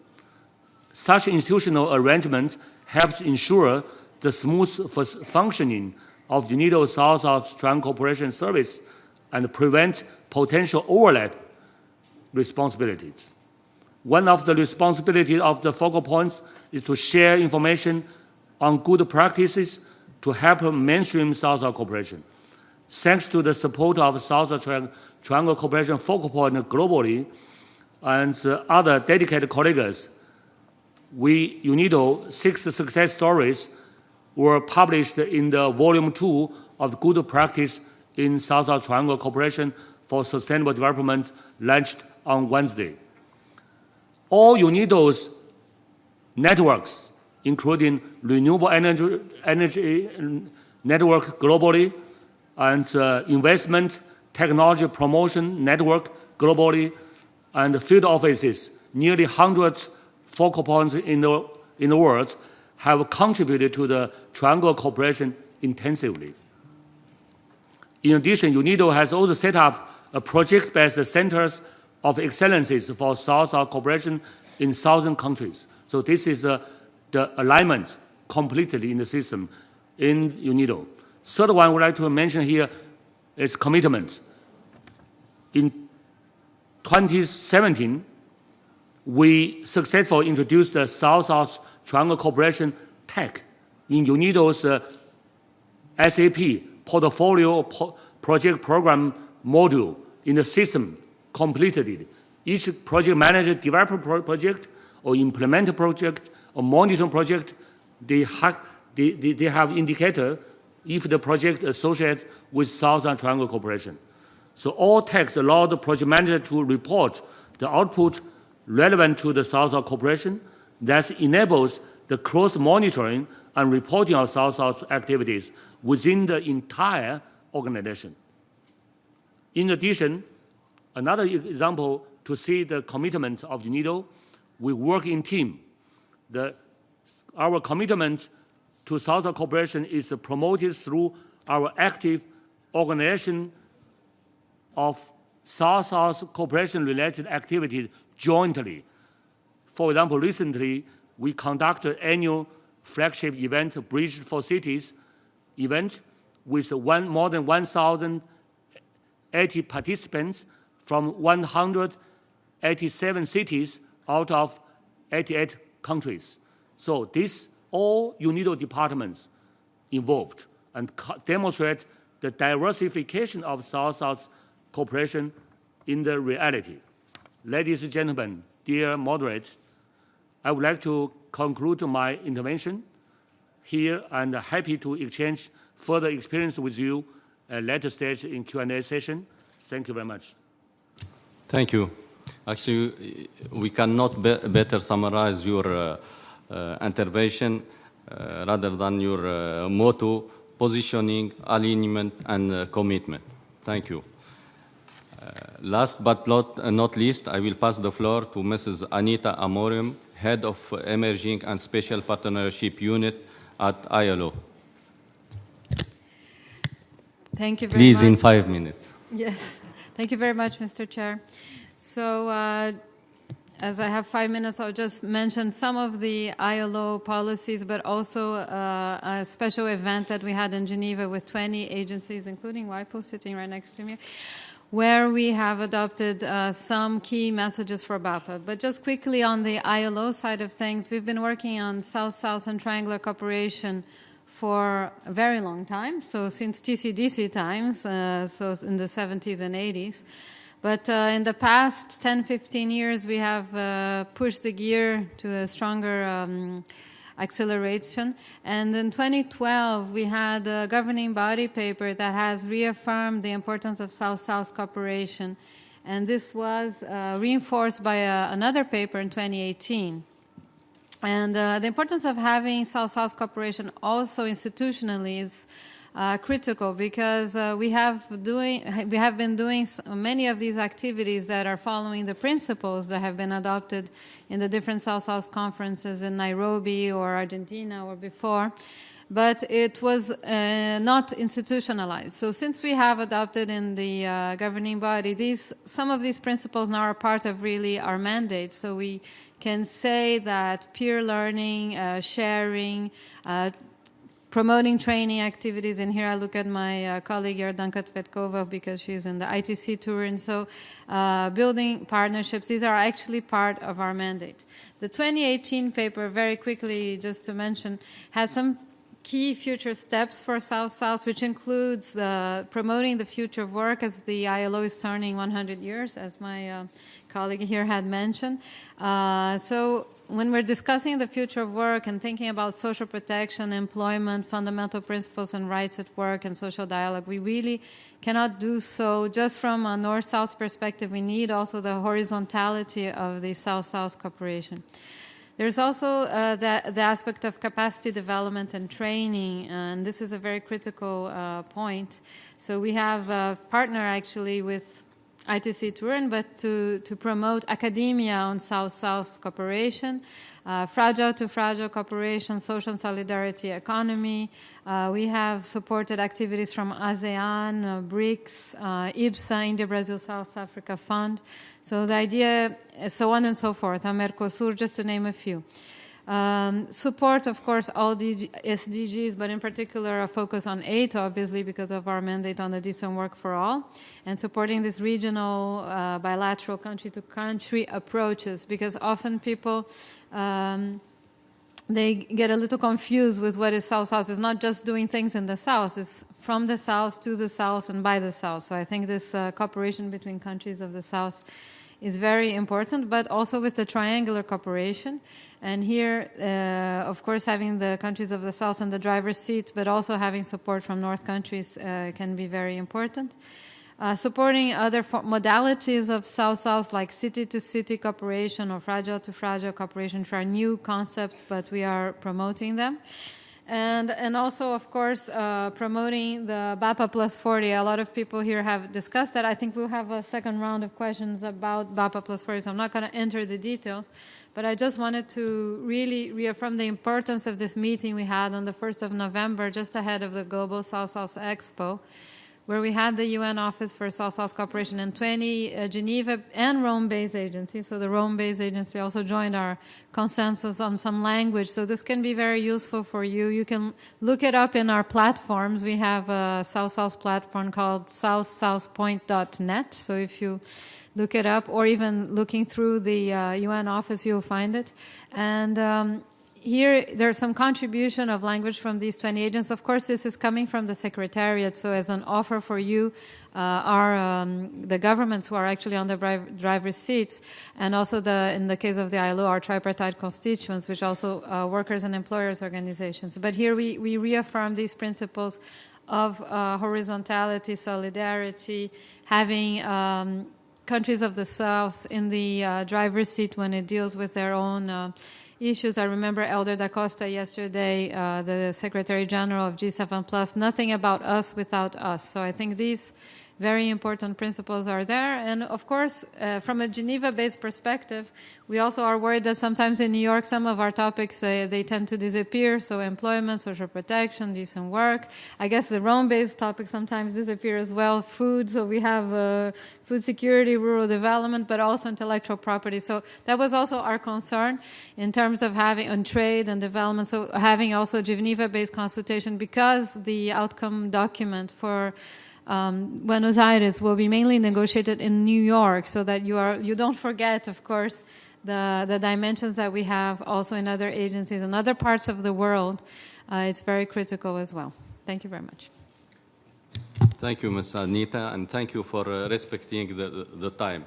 Such institutional arrangement helps ensure the smooth functioning of UNIDO South-South Triangle cooperation service and prevent potential overlap responsibilities. One of the responsibilities of the focal points is to share information on good practices to help mainstream South-South cooperation. Thanks to the support of South-South Triangle Cooperation focal point globally, and other dedicated colleagues, UNIDO 6 success stories were published in the Volume 2 of Good Practice in South-South Triangle Cooperation for Sustainable Development, launched on Wednesday. All UNIDO's networks, including renewable energy network globally, and investment technology promotion network globally, and field offices, nearly 100 focal points in the world, have contributed to the Triangle Cooperation intensively. In addition, UNIDO has also set up a project-based centers of excellences for South-South cooperation in southern countries. So this is the alignment completely in the system in UNIDO. Third one I would like to mention here is commitment. In 2017, we successfully introduced the South-South Triangle Cooperation Tech in UNIDO's SAP Portfolio Project Program module in the system completely. Each project manager develop a project or implement a project or monitor a project, they have indicator if the project associates with South-South Triangle Cooperation. So all techs allow the project manager to report the output relevant to the South-South cooperation. That enables the cross-monitoring and reporting of South-South activities within the entire organization. In addition, another example to see the commitment of UNIDO, we work in team. Our commitment to South-South cooperation is promoted through our active organization of South-South cooperation-related activities jointly. For example, recently, we conducted annual flagship event, Bridge for Cities event, with more than 1,080 participants from 187 cities out of 88 countries. So this all UNIDO departments involved and demonstrate the diversification of South-South cooperation in the reality. Ladies and gentlemen, dear moderators, I would like to conclude my intervention here and happy to exchange further experience with you at a later stage in Q&A session. Thank you very much. Thank you. Actually, we cannot better summarize your intervention rather than your motto, positioning, alignment, and commitment. Thank you. Last but not least, I will pass the floor to Mrs. Anita Amorim, Head of Emerging and Special Partnership Unit at ILO. Thank you very much. Please, in 5 minutes. Yes. Thank you very much, Mr. Chair. So, as I have 5 minutes, I'll just mention some of the ILO policies, but also a special event that we had in Geneva with 20 agencies, including WIPO sitting right next to me, where we have adopted some key messages for BAPA. But just quickly on the ILO side of things, we've been working on South-South and triangular cooperation for a very long time, so since TCDC times, so in the 70s and 80s. But in the past 10, 15 years, we have pushed the gear to a stronger acceleration. And in 2012, we had a governing body paper that has reaffirmed the importance of South-South cooperation. And this was reinforced by another paper in 2018. And the importance of having South-South cooperation also institutionally is critical, because we have been doing many of these activities that are following the principles that have been adopted in the different South-South conferences in Nairobi or Argentina or before, but it was not institutionalized. So since we have adopted in the governing body, some of these principles now are part of really our mandate. So we can say that peer learning, sharing, promoting training activities, and here I look at my colleague Yardanka Tsvetkova because she's in the ITC tour, and so building partnerships, these are actually part of our mandate. The 2018 paper, very quickly just to mention, has some key future steps for South-South, which includes promoting the future of work, as the ILO is turning 100 years, as my colleague here had mentioned. So when we're discussing the future of work and thinking about social protection, employment, fundamental principles and rights at work, and social dialogue, we really cannot do so just from a North-South perspective. We need also the horizontality of the South-South cooperation. There's also the aspect of capacity development and training, and this is a very critical point. So we have a partner actually with ITC Turin, but to promote academia on South-South cooperation, fragile to fragile cooperation, social solidarity economy. We have supported activities from ASEAN, BRICS, IBSA, India, Brazil, South Africa Fund. So the idea, so on and so forth, Mercosur, just to name a few. Support, of course, all SDGs, but in particular a focus on 8, obviously, because of our mandate on the decent work for all, and supporting these regional, bilateral, country-to-country approaches, because often people, they get a little confused with what is South-South. It's not just doing things in the South, it's from the South to the South and by the South. So I think this cooperation between countries of the South is very important, but also with the triangular cooperation. And here, of course, having the countries of the South in the driver's seat, but also having support from North countries can be very important. Supporting other modalities of South-South, like city-to-city cooperation or fragile-to-fragile cooperation, which are new concepts, but we are promoting them. And also, of course, promoting the BAPA plus 40. A lot of people here have discussed that. I think we'll have a second round of questions about BAPA plus 40, so I'm not going to enter the details. But I just wanted to really reaffirm the importance of this meeting we had on the 1st of November, just ahead of the Global South-South Expo, where we had the UN Office for South-South Cooperation and 20 Geneva and Rome-based agencies. So the Rome-based agency also joined our consensus on some language. So this can be very useful for you. You can look it up in our platforms. We have a South-South platform called southsouthpoint.net. So if you look it up, or even looking through the UN Office, you'll find it. And here, there's some contribution of language from these 20 agents. Of course, this is coming from the Secretariat, so as an offer for you are the governments who are actually on the driver's seats, and also, in the case of the ILO, our tripartite constituents, which also workers and employers organizations. But here we reaffirm these principles of horizontality, solidarity, having countries of the South in the driver's seat when it deals with their own issues. I remember Elder Da Costa yesterday, the Secretary General of G7+, nothing about us without us. So I think these very important principles are there. And of course, from a Geneva-based perspective, we also are worried that sometimes in New York, some of our topics, they tend to disappear. So employment, social protection, decent work. I guess the Rome-based topics sometimes disappear as well. Food, so we have food security, rural development, but also intellectual property. So that was also our concern in terms of having on trade and development. So having also Geneva-based consultation, because the outcome document for Buenos Aires will be mainly negotiated in New York, so that you don't forget, of course, the dimensions that we have also in other agencies and other parts of the world. It's very critical as well. Thank you very much. Thank you, Ms. Anita, and thank you for respecting the time.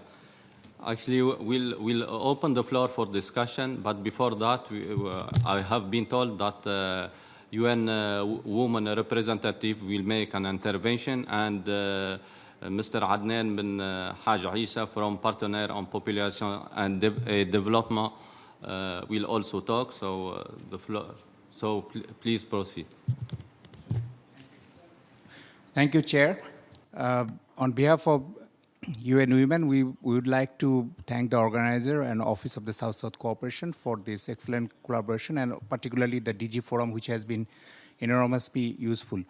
Actually, we'll open the floor for discussion, but before that, I have been told that UN woman representative will make an intervention, and Mr. Adnan bin Haj Isa from Partenaire en Population and Development will also talk. So the floor. So please proceed. Thank you, Chair. On behalf of UN Women, we would like to thank the organizer and Office of the South-South Cooperation for this excellent collaboration, and particularly the DG Forum, which has been enormously useful.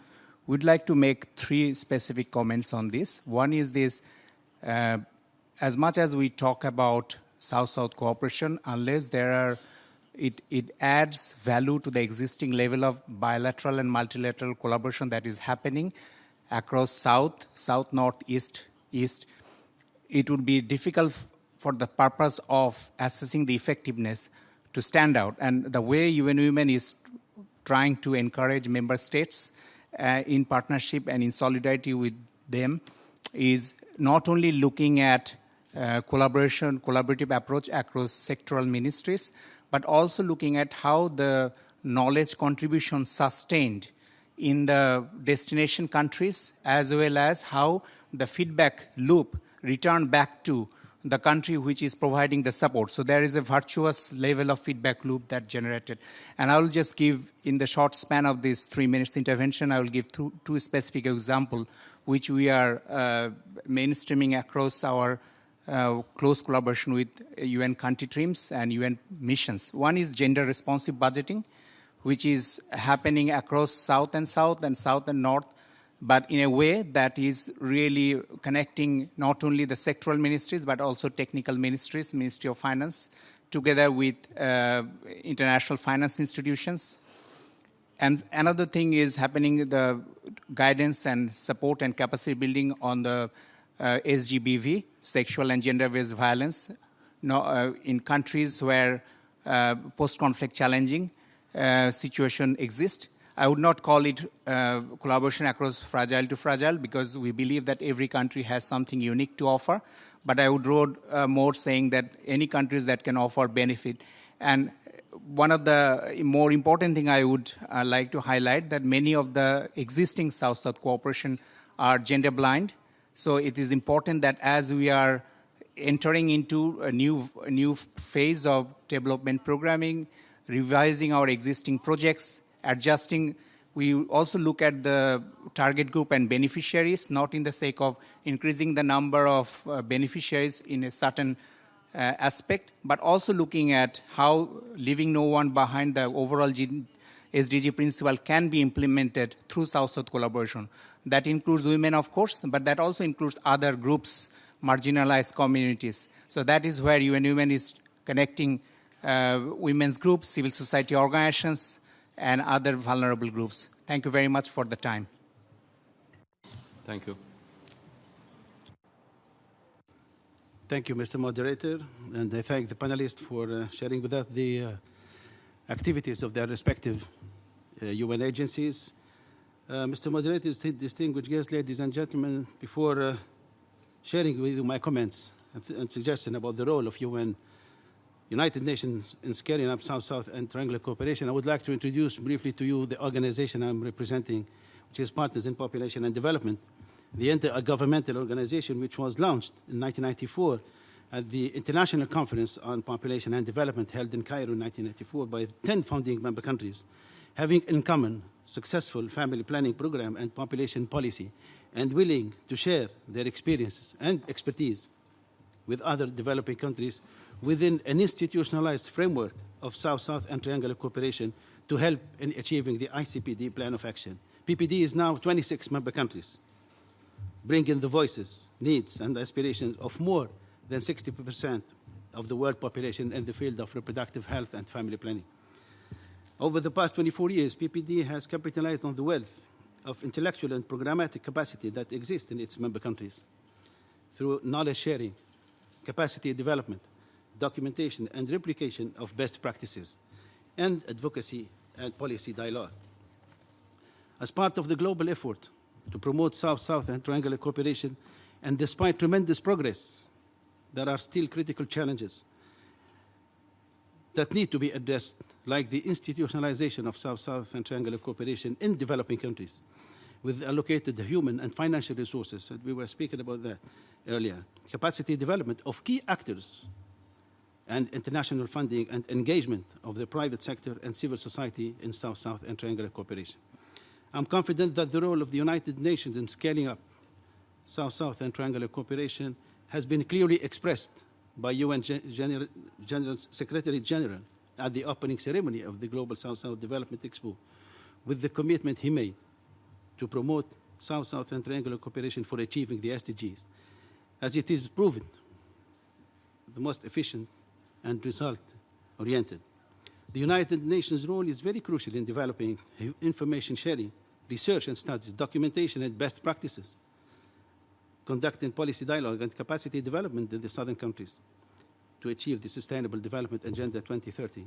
We'd like to make 3 specific comments on this. One is this: as much as we talk about South-South cooperation, unless it adds value to the existing level of bilateral and multilateral collaboration that is happening across South, North, East, it would be difficult for the purpose of assessing the effectiveness to stand out. And the way UN Women is trying to encourage member states in partnership and in solidarity with them is not only looking at collaborative approach across sectoral ministries, but also looking at how the knowledge contribution sustained in the destination countries, as well as how the feedback loop returned back to the country which is providing the support. So there is a virtuous level of feedback loop that generated. And I will just give, in the short span of this 3 minutes intervention, I will give two specific examples which we are mainstreaming across our close collaboration with UN country teams and UN missions. One is gender responsive budgeting, which is happening across South and North, but in a way that is really connecting not only the sectoral ministries, but also technical ministries, Ministry of Finance, together with international finance institutions. And another thing is happening, the guidance and support and capacity building on the SGBV, sexual and gender-based violence, in countries where post-conflict challenging situation exists. I would not call it collaboration across fragile to fragile, because we believe that every country has something unique to offer. But I would more saying that any countries that can offer benefit. And one of the more important thing I would like to highlight that many of the existing South-South cooperation are gender blind. So it is important that as we are entering into a new phase of development programming, revising our existing projects, adjusting, we also look at the target group and beneficiaries, not in the sake of increasing the number of beneficiaries in a certain aspect, but also looking at how leaving no one behind the overall SDG principle can be implemented through South-South collaboration. That includes women, of course, but that also includes other groups, marginalized communities. So that is where UN Women is connecting women's groups, civil society organizations, and other vulnerable groups. Thank you very much for the time. Thank you. Thank you, Mr. Moderator, and I thank the panelists for sharing with us the activities of their respective UN agencies. Mr. Moderator, distinguished guests, ladies and gentlemen, before sharing with you my comments and suggestions about the role of United Nations in scaling up South-South and triangular cooperation, I would like to introduce briefly to you the organization I'm representing, which is Partners in Population and Development, the intergovernmental organization which was launched in 1994 at the International Conference on Population and Development held in Cairo in 1994 by 10 founding member countries, having in common successful family planning program and population policy, and willing to share their experiences and expertise with other developing countries within an institutionalized framework of South-South and triangular cooperation to help in achieving the ICPD plan of action. PPD is now 26 member countries, bringing the voices, needs, and aspirations of more than 60% of the world population in the field of reproductive health and family planning. Over the past 24 years, PPD has capitalized on the wealth of intellectual and programmatic capacity that exists in its member countries through knowledge sharing, capacity development, documentation and replication of best practices, and advocacy and policy dialogue. As part of the global effort to promote South-South and triangular cooperation, and despite tremendous progress, there are still critical challenges that need to be addressed, like the institutionalization of South-South and triangular cooperation in developing countries, with allocated human and financial resources, and we were speaking about that earlier, capacity development of key actors, and international funding and engagement of the private sector and civil society in South-South and triangular cooperation. I'm confident that the role of the United Nations in scaling up South-South and triangular cooperation has been clearly expressed by UN Secretary General at the opening ceremony of the Global South-South Development Expo, with the commitment he made to promote South-South and triangular cooperation for achieving the SDGs, as it is proven the most efficient and result-oriented. The United Nations role is very crucial in developing information sharing, research and studies, documentation and best practices, conducting policy dialogue and capacity development in the southern countries to achieve the Sustainable Development Agenda 2030.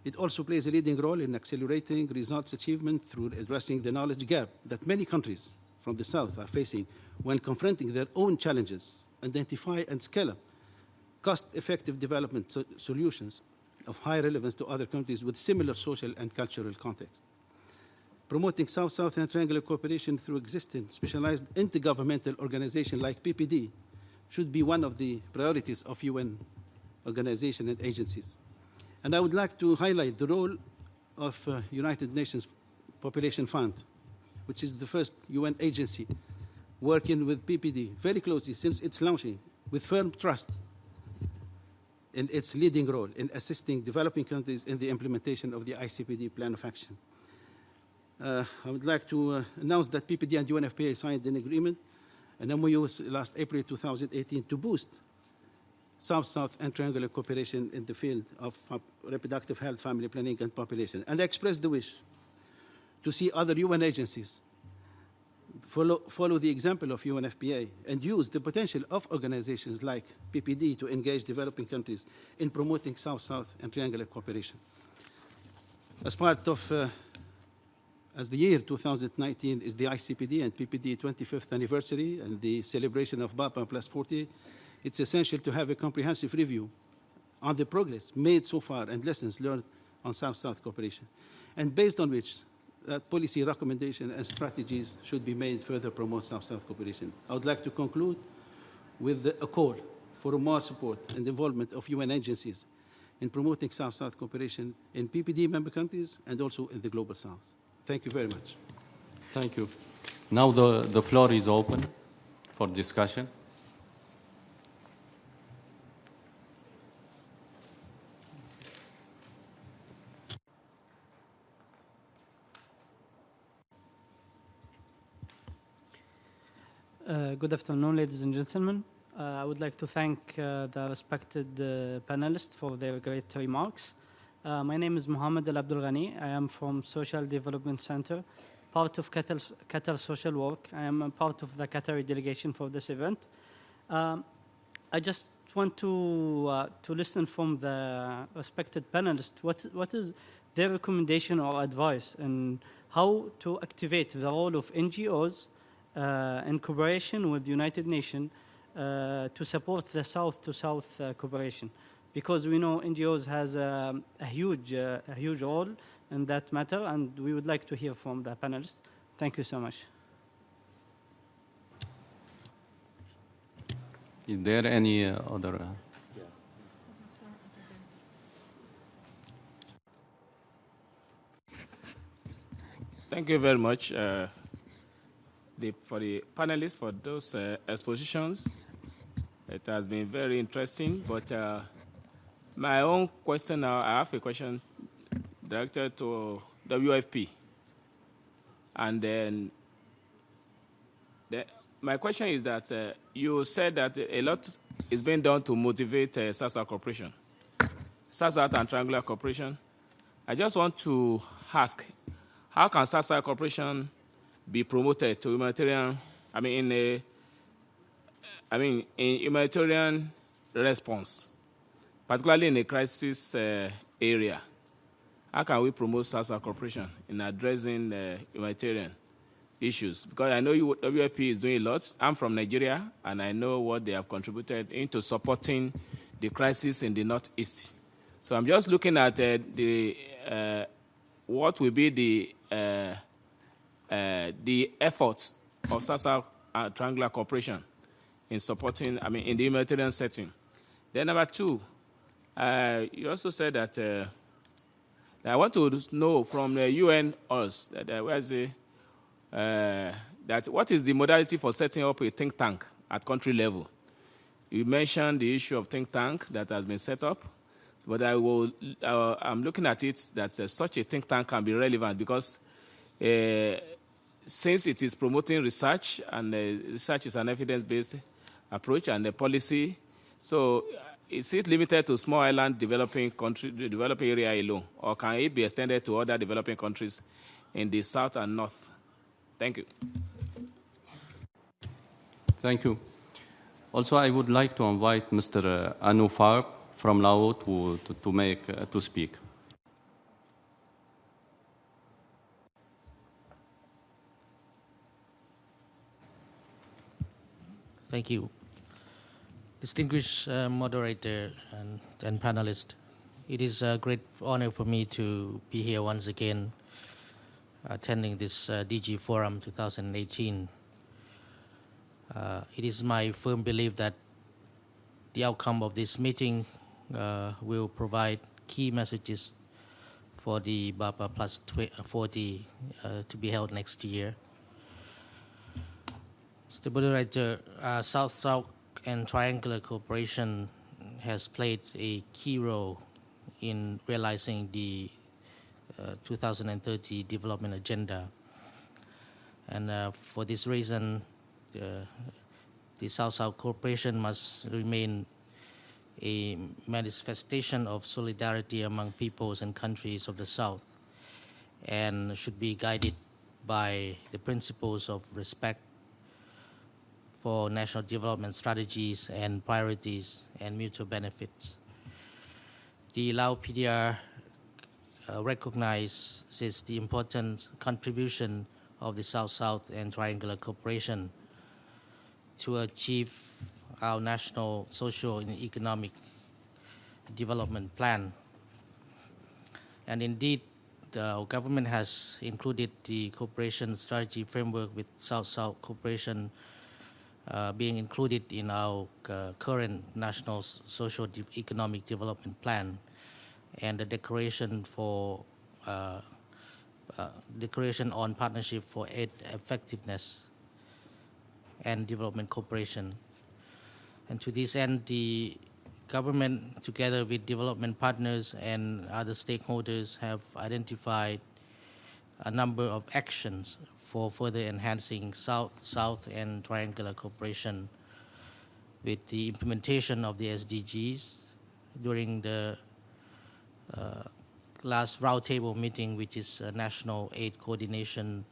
It also plays a leading role in accelerating results achievement through addressing the knowledge gap that many countries from the South are facing when confronting their own challenges, identify and scale up cost-effective development solutions of high relevance to other countries with similar social and cultural context. Promoting South-South and triangular cooperation through existing specialized intergovernmental organizations like PPD should be one of the priorities of UN organizations and agencies. And I would like to highlight the role of United Nations Population Fund, which is the first UN agency working with PPD very closely since its launching, with firm trust in its leading role in assisting developing countries in the implementation of the ICPD Plan of Action. I would like to announce that PPD and UNFPA signed an agreement, an MOU last April 2018, to boost South-South and triangular cooperation in the field of reproductive health, family planning, and population. And I expressed the wish to see other UN agencies follow the example of UNFPA and use the potential of organizations like PPD to engage developing countries in promoting South-South and triangular cooperation. As part of, as the year 2019 is the ICPD and PPD 25th anniversary and the celebration of BAPA plus 40, it's essential to have a comprehensive review on the progress made so far and lessons learned on South-South cooperation, and based on which that policy recommendation and strategies should be made further promote South-South cooperation. I would like to conclude with a call for more support and involvement of UN agencies in promoting South-South cooperation in PPD member countries and also in the Global South. Thank you very much. Thank you. Now the floor is open for discussion. Good afternoon, ladies and gentlemen. I would like to thank the respected panelists for their great remarks. My name is Mohammed Al Abdul Ghani. I am from Social Development Center, part of Qatar Social Work. I am a part of the Qatari delegation for this event. I just want to listen from the respected panelists. What is their recommendation or advice on how to activate the role of NGOs in cooperation with the United Nations to support the South-to-South cooperation, because we know NGOs has a huge role in that matter, and we would like to hear from the panelists. Thank you so much. Is there any other? Thank you very much for the panelists for those expositions. It has been very interesting, but my own question now, I have a question directed to WFP. And then my question is that you said that a lot is being done to motivate South-South cooperation, South-South and triangular cooperation. I just want to ask, how can South-South cooperation be promoted to humanitarian, in humanitarian response, particularly in a crisis area? How can we promote South-South cooperation in addressing humanitarian issues? Because I know WFP is doing a lot. I'm from Nigeria, and I know what they have contributed into supporting the crisis in the Northeast. So I'm just looking at what will be the efforts of South-South triangular cooperation in supporting, in the humanitarian setting. Then number two, you also said that I want to know from the UN that what is the modality for setting up a think tank at country level? You mentioned the issue of think tank that has been set up, but I'm looking at it that such a think tank can be relevant because since it is promoting research, and research is an evidence-based approach and a policy, so is it limited to small island developing area alone, or can it be extended to other developing countries in the south and north? Thank you. Thank you. Also, I would like to invite Mr. Anufar from Laos to speak. Thank you. Distinguished moderator and panelist, it is a great honor for me to be here once again attending this DG Forum 2018. It is my firm belief that the outcome of this meeting will provide key messages for the BAPA Plus 40 to be held next year. Mr. Moderator, South-South and Triangular Cooperation has played a key role in realizing the 2030 development agenda. And for this reason, the South-South cooperation must remain a manifestation of solidarity among peoples and countries of the South, and should be guided by the principles of respect for national development strategies and priorities and mutual benefits. The Lao PDR recognizes the important contribution of the South-South and Triangular Cooperation to achieve our national social and economic development plan. And indeed, our government has included the cooperation strategy framework with South-South cooperation being included in our current national social economic development plan, and the declaration on partnership for aid effectiveness and development cooperation. And to this end, the government, together with development partners and other stakeholders, have identified a number of actions for further enhancing South-South and Triangular Cooperation with the implementation of the SDGs during the last roundtable meeting, which is a National Aid Coordination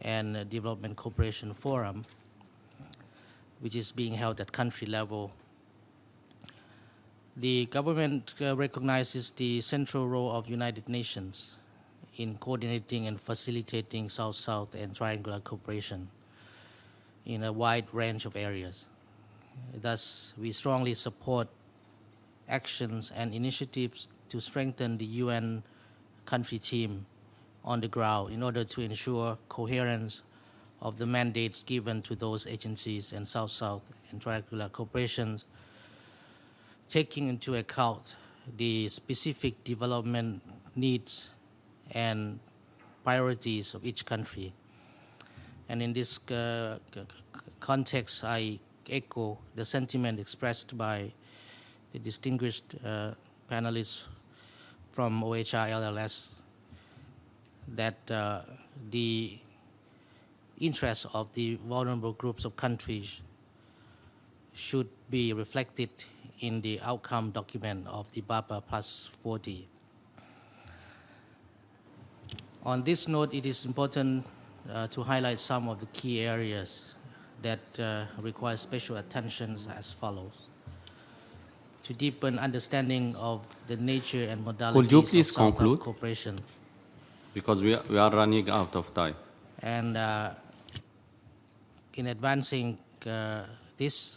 and Development Cooperation Forum, which is being held at country level. The government recognizes the central role of United Nations in coordinating and facilitating South-South and Triangular Cooperation in a wide range of areas. Thus, we strongly support actions and initiatives to strengthen the UN country team on the ground in order to ensure coherence of the mandates given to those agencies and South-South and Triangular Cooperations, taking into account the specific development needs and priorities of each country. And in this context, I echo the sentiment expressed by the distinguished panelists from OHR LLS that the interests of the vulnerable groups of countries should be reflected in the outcome document of the BAPA Plus 40. On this note, it is important to highlight some of the key areas that require special attention as follows. To deepen understanding of the nature and modalities Could you please of conclude? cooperation. Because we are running out of time. And in advancing this,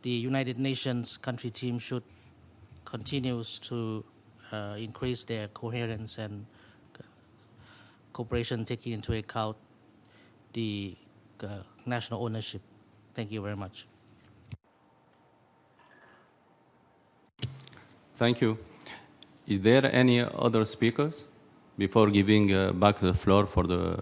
the United Nations country team should continue to increase their coherence and cooperation, taking into account the national ownership. Thank you very much. Thank you. Is there any other speakers before giving back the floor for the...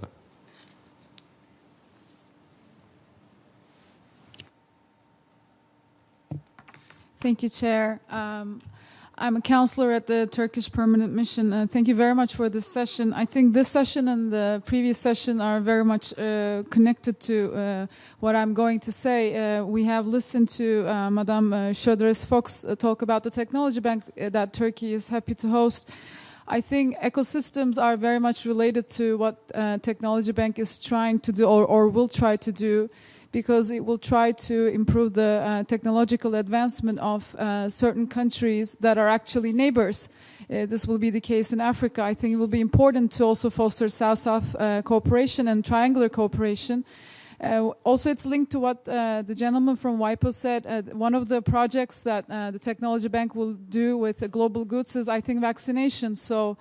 Thank you, Chair. I'm a counselor at the Turkish Permanent Mission. Thank you very much for this session. I think this session and the previous session are very much connected to what I'm going to say. We have listened to Madame Chodres-Fox talk about the technology bank that Turkey is happy to host. I think ecosystems are very much related to what Technology Bank is trying to do or will try to do, because it will try to improve the technological advancement of certain countries that are actually neighbors. This will be the case in Africa. I think it will be important to also foster South-South cooperation and triangular cooperation. Also, it's linked to what the gentleman from WIPO said. One of the projects that the Technology Bank will do with global goods is, I think, vaccination. So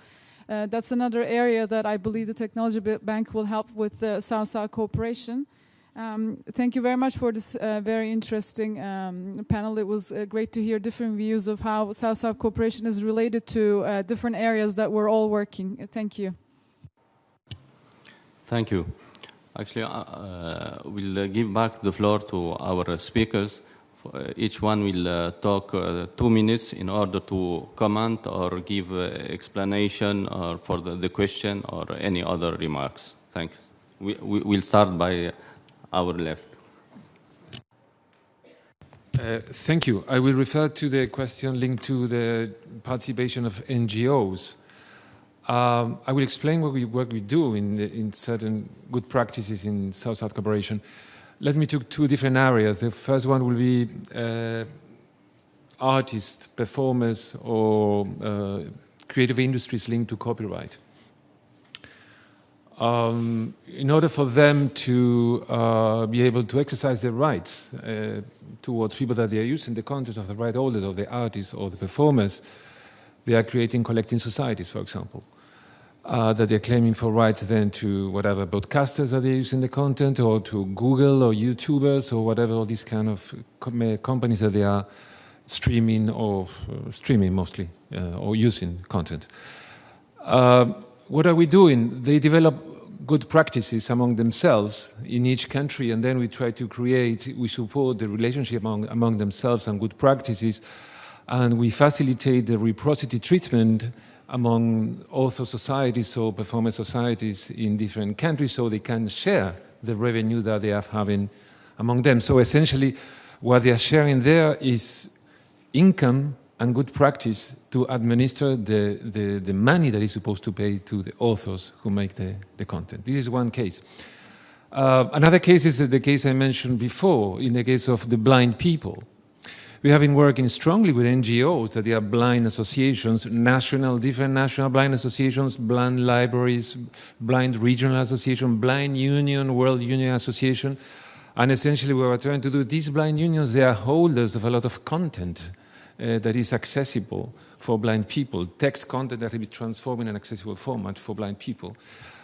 that's another area that I believe the Technology Bank will help with the South-South cooperation. Thank you very much for this very interesting panel. It was great to hear different views of how South-South cooperation is related to different areas that we're all working. Thank you. Thank you. Actually, we'll give back the floor to our speakers. Each one will talk 2 minutes in order to comment or give explanation or for the question or any other remarks. Thanks. We'll start by our left. Thank you. I will refer to the question linked to the participation of NGOs. I will explain what we do in certain good practices in South-South cooperation. Let me take 2 different areas. The first one will be artists, performers, or creative industries linked to copyright. In order for them to be able to exercise their rights towards people that they are using the content of the right holders, of the artists or the performers, they are creating collecting societies, for example, that they're claiming for rights then to whatever broadcasters that they're using the content, or to Google or YouTubers or whatever, all these kind of companies that they are streaming or streaming mostly or using content. What are we doing? They develop good practices among themselves in each country, and then we try to we support the relationship among themselves and good practices, and we facilitate the reciprocity treatment among author societies or performer societies in different countries so they can share the revenue that they are having among them. So essentially, what they are sharing there is income and good practice to administer the money that is supposed to pay to the authors who make the content. This is one case. Another case is the case I mentioned before, in the case of the blind people. We have been working strongly with NGOs, that they are blind associations, different national blind associations, blind libraries, blind regional association, blind union, world union association. And essentially what we're trying to do, these blind unions, they are holders of a lot of content that is accessible for blind people, text content that can be transformed in an accessible format for blind people.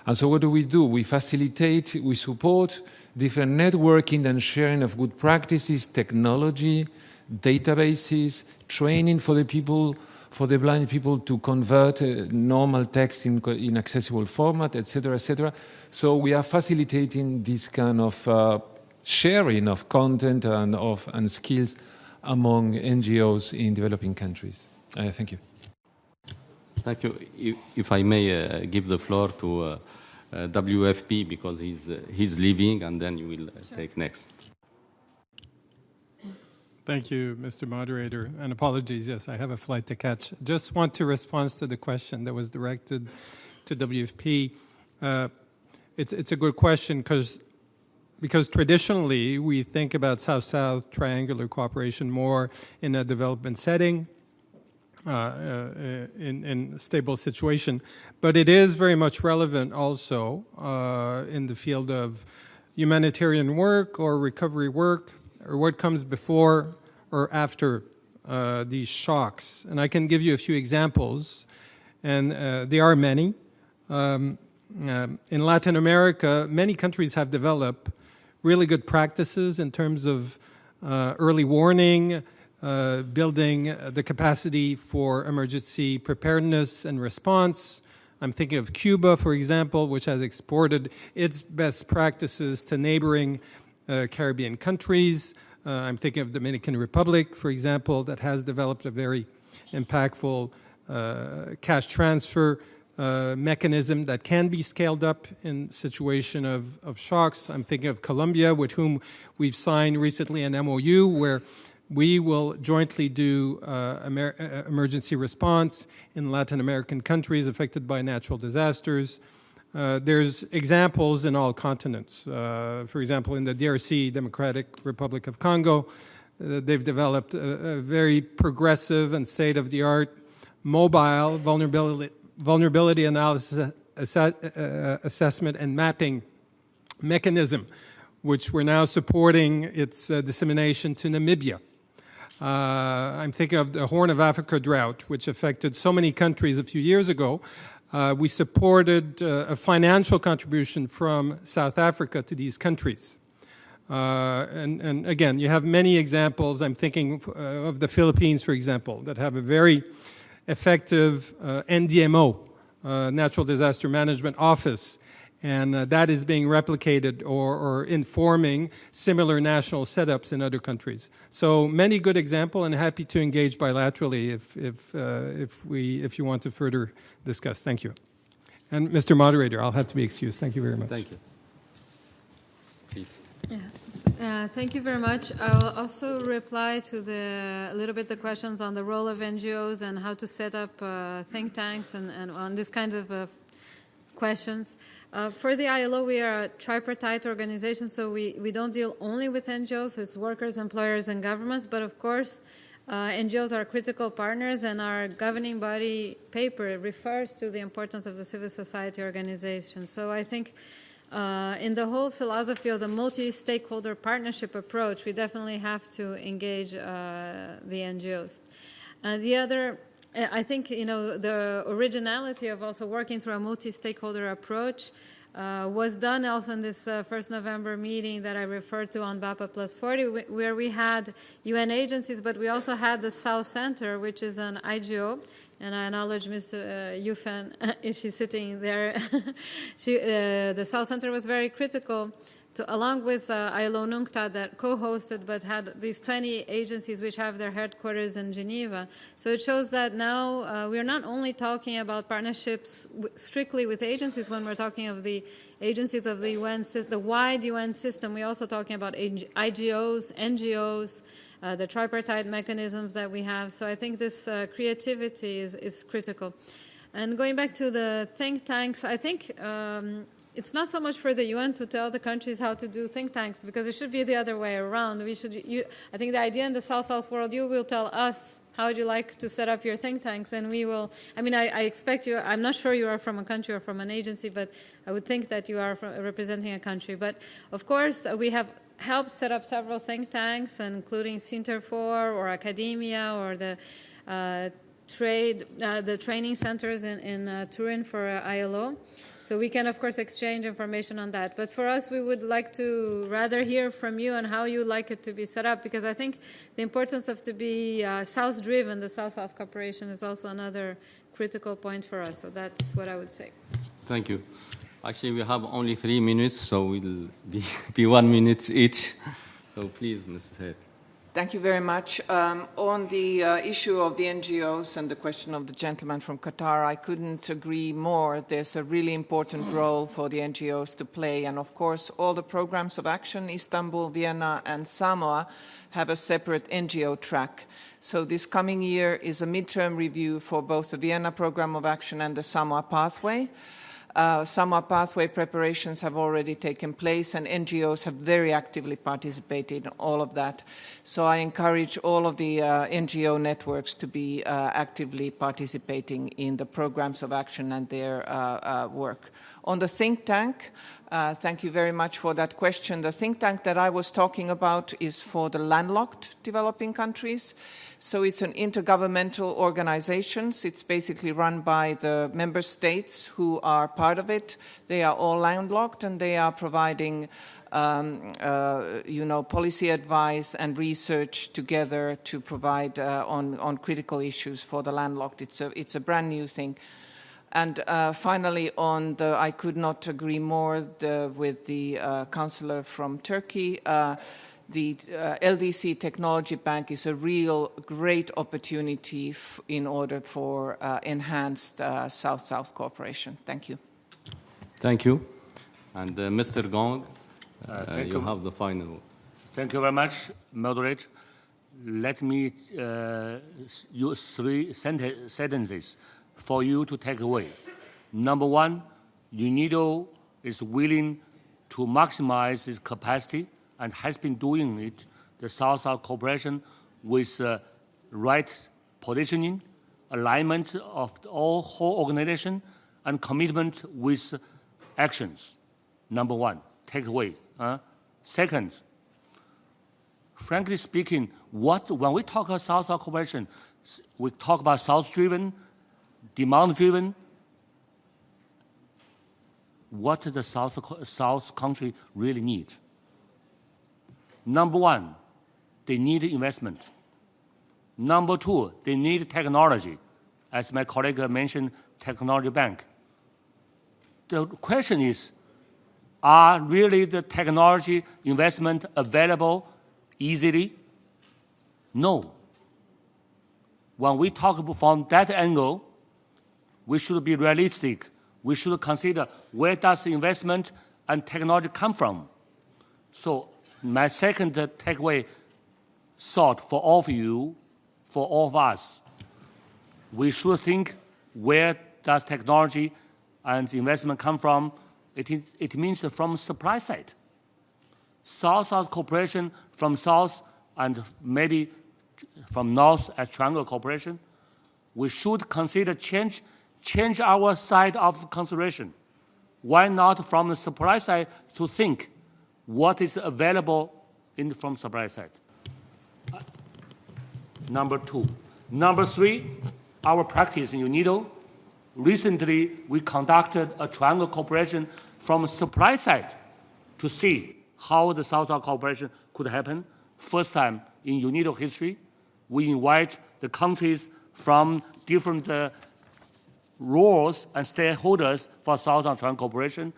And so what do? We facilitate, we support different networking and sharing of good practices, technology, databases, training for the people, for the blind people to convert normal text in accessible format, etc., etc. So we are facilitating this kind of sharing of content and skills among NGOs in developing countries. Thank you. Thank you. If I may give the floor to WFP, because he's leaving, and then you will take next. Thank you, Mr. Moderator, and apologies, yes, I have a flight to catch. Just want to respond to the question that was directed to WFP. It's a good question because traditionally we think about South-South triangular cooperation more in a development setting, in a stable situation, but it is very much relevant also in the field of humanitarian work or recovery work, or what comes before or after these shocks. And I can give you a few examples, and there are many. In Latin America, many countries have developed really good practices in terms of early warning, building the capacity for emergency preparedness and response. I'm thinking of Cuba, for example, which has exported its best practices to neighboring Caribbean countries. I'm thinking of Dominican Republic, for example, that has developed a very impactful cash transfer mechanism that can be scaled up in situation of shocks. I'm thinking of Colombia, with whom we've signed recently an MOU where we will jointly do emergency response in Latin American countries affected by natural disasters. There's examples in all continents. For example, in the DRC, Democratic Republic of Congo, they've developed a very progressive and state-of-the-art mobile vulnerability analysis assessment and mapping mechanism, which we're now supporting its dissemination to Namibia. I'm thinking of the Horn of Africa drought, which affected so many countries a few years ago. We supported a financial contribution from South Africa to these countries. And again, you have many examples. I'm thinking of the Philippines, for example, that have a very effective NDMO, Natural Disaster Management Office, and that is being replicated or informing similar national setups in other countries. So many good examples, and happy to engage bilaterally if you want to further discuss. Thank you. And Mr. Moderator, I'll have to be excused. Thank you very much. Thank you. Please. Yeah. Thank you very much. I'll also reply to a little bit the questions on the role of NGOs and how to set up think tanks and on this kind of questions. For the ILO, we are a tripartite organization, so we don't deal only with NGOs, so it's workers, employers, and governments, but of course, NGOs are critical partners, and our governing body paper refers to the importance of the civil society organization. So I think in the whole philosophy of the multi-stakeholder partnership approach, we definitely have to engage the NGOs. The other, I think, the originality of also working through a multi-stakeholder approach was done also in this first November meeting that I referred to on BAPA Plus 40, where we had UN agencies, but we also had the South Center, which is an IGO, and I acknowledge Ms. Yufan, she's sitting there. The South Center was very critical, along with ILO NUNCTAD that co-hosted, but had these 20 agencies which have their headquarters in Geneva. So it shows that now we are not only talking about partnerships strictly with agencies when we're talking of the agencies of the UN, the wide UN system. We're also talking about IGOs, NGOs, the tripartite mechanisms that we have. So I think this creativity is critical. And going back to the think tanks, I think it's not so much for the UN to tell the countries how to do think tanks, because it should be the other way around. I think the idea in the South-South world, you will tell us how would you like to set up your think tanks, and we will. I mean, I expect you. I'm not sure you are from a country or from an agency, but I would think that you are representing a country. But of course, we have helped set up several think tanks, including Sinterfor or academia or the training centers in Turin for ILO. So we can, of course, exchange information on that. But for us, we would like to rather hear from you on how you like it to be set up, because I think the importance of to be South-driven, the South-South cooperation, is also another critical point for us. So that's what I would say. Thank you. Actually, we have only 3 minutes, so we'll be 1 minute each. So please, Mrs. Head. Thank you very much. On the issue of the NGOs and the question of the gentleman from Qatar, I couldn't agree more. There's a really important role for the NGOs to play. And of course, all the programs of action, Istanbul, Vienna, and Samoa, have a separate NGO track. So this coming year is a midterm review for both the Vienna Program of Action and the Samoa Pathway. Samoa Pathway preparations have already taken place, and NGOs have very actively participated in all of that. So I encourage all of the NGO networks to be actively participating in the programs of action and their work. On the think tank, thank you very much for that question. The think tank that I was talking about is for the landlocked developing countries. So it's an intergovernmental organization. It's basically run by the member states who are part of it. They are all landlocked, and they are providing policy advice and research together to provide on critical issues for the landlocked. It's a brand new thing. And finally, I could not agree more with the counselor from Turkey. The LDC Technology Bank is a real great opportunity in order for enhanced South-South cooperation. Thank you. Thank you. And Mr. Gong, you have the final word. Thank you very much, Moderator. Let me use 3 sentences for you to take away. Number 1, UNIDO is willing to maximize its capacity and has been doing it, the South-South cooperation, with right positioning, alignment of the whole organization, and commitment with actions. Number 1, takeaway. Second, frankly speaking, when we talk about South-South cooperation, we talk about South-driven, demand-driven. What does the South country really need? Number one, they need investment. Number two, they need technology. As my colleague mentioned, technology bank. The question is, are really the technology investment available easily? No. When we talk from that angle, we should be realistic. We should consider where does investment and technology come from. So my second takeaway thought for all of you, for all of us, we should think where does technology and investment come from. It means from supply side. South-South cooperation from South and maybe from North as triangle cooperation. We should consider change our side of consideration. Why not from the supply side to think what is available from supply side? Number two. Number three, our practice in UNIDO. Recently, we conducted a triangle cooperation from supply side to see how the South-South cooperation could happen. First time in UNIDO history, we invite the countries from different roles and stakeholders for South-South triangle cooperation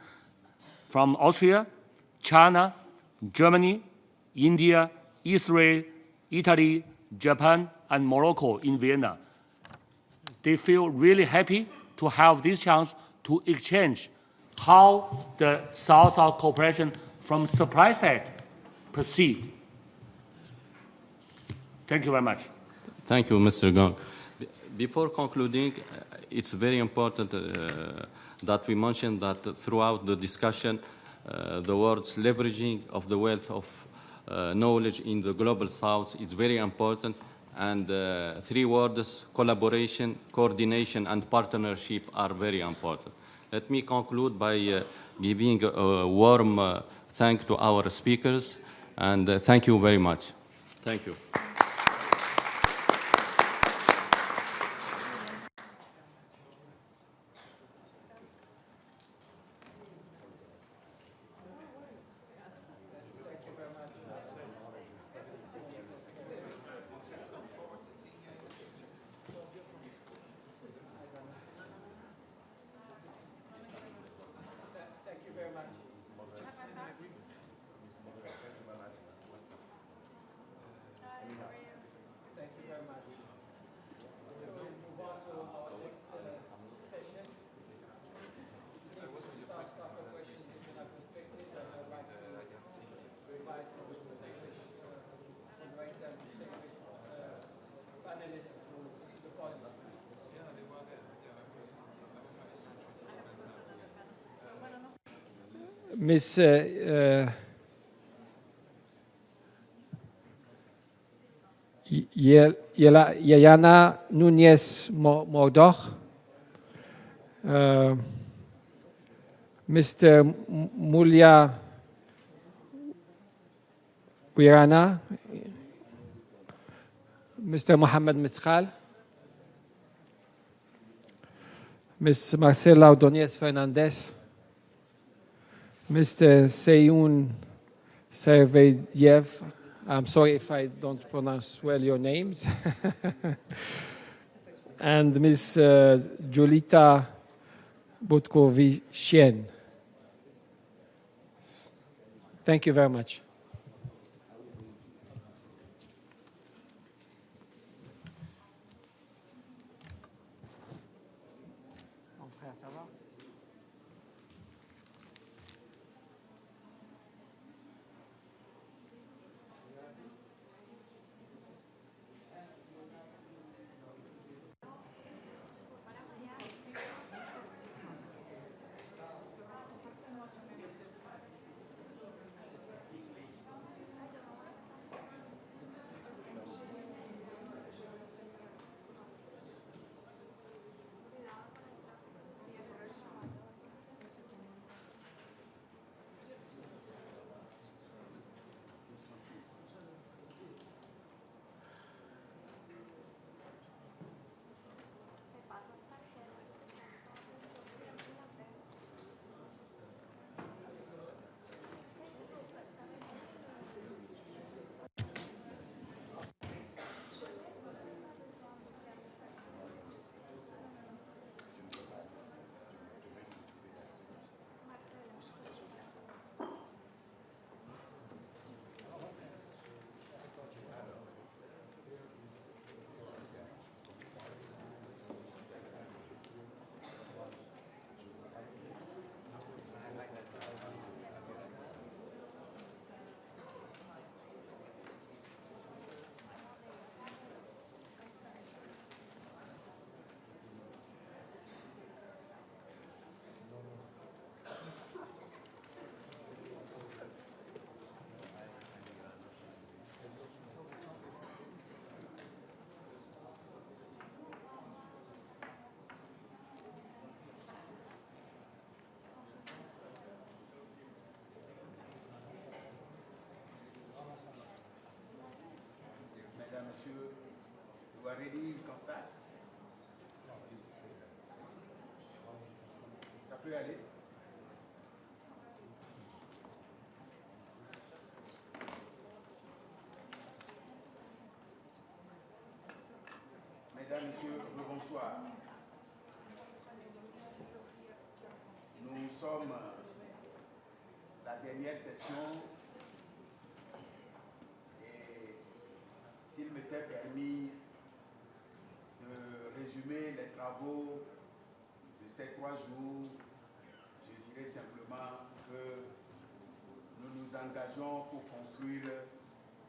from Austria, China, Germany, India, Israel, Italy, Japan, and Morocco in Vienna. They feel really happy to have this chance to exchange how the South-South cooperation from supply side perceived. Thank you very much. Thank you, Mr. Gong. Before concluding, it's very important that we mention that throughout the discussion, the words leveraging of the wealth of knowledge in the global south is very important. And three words, collaboration, coordination, and partnership are very important. Let me conclude by giving a warm thank to our speakers, and thank you very much. Thank you. Miss Yayana Nunez Mordoch, Mr. Mulya Wirana, Mr. Mohamed Mitzkhal, Ms. Marcela Ordonez Fernandez, Mr. Seyun Serveyev, I'm sorry if I don't pronounce well your names, and Ms. Julita Butkovicien. Thank you very much. ready, you can start. Ça peut aller? Mesdames, Messieurs, bonsoir. Nous sommes la dernière session et s'il m'était permis de résumer les travaux de ces 3 jours, je dirais simplement que nous nous engageons pour construire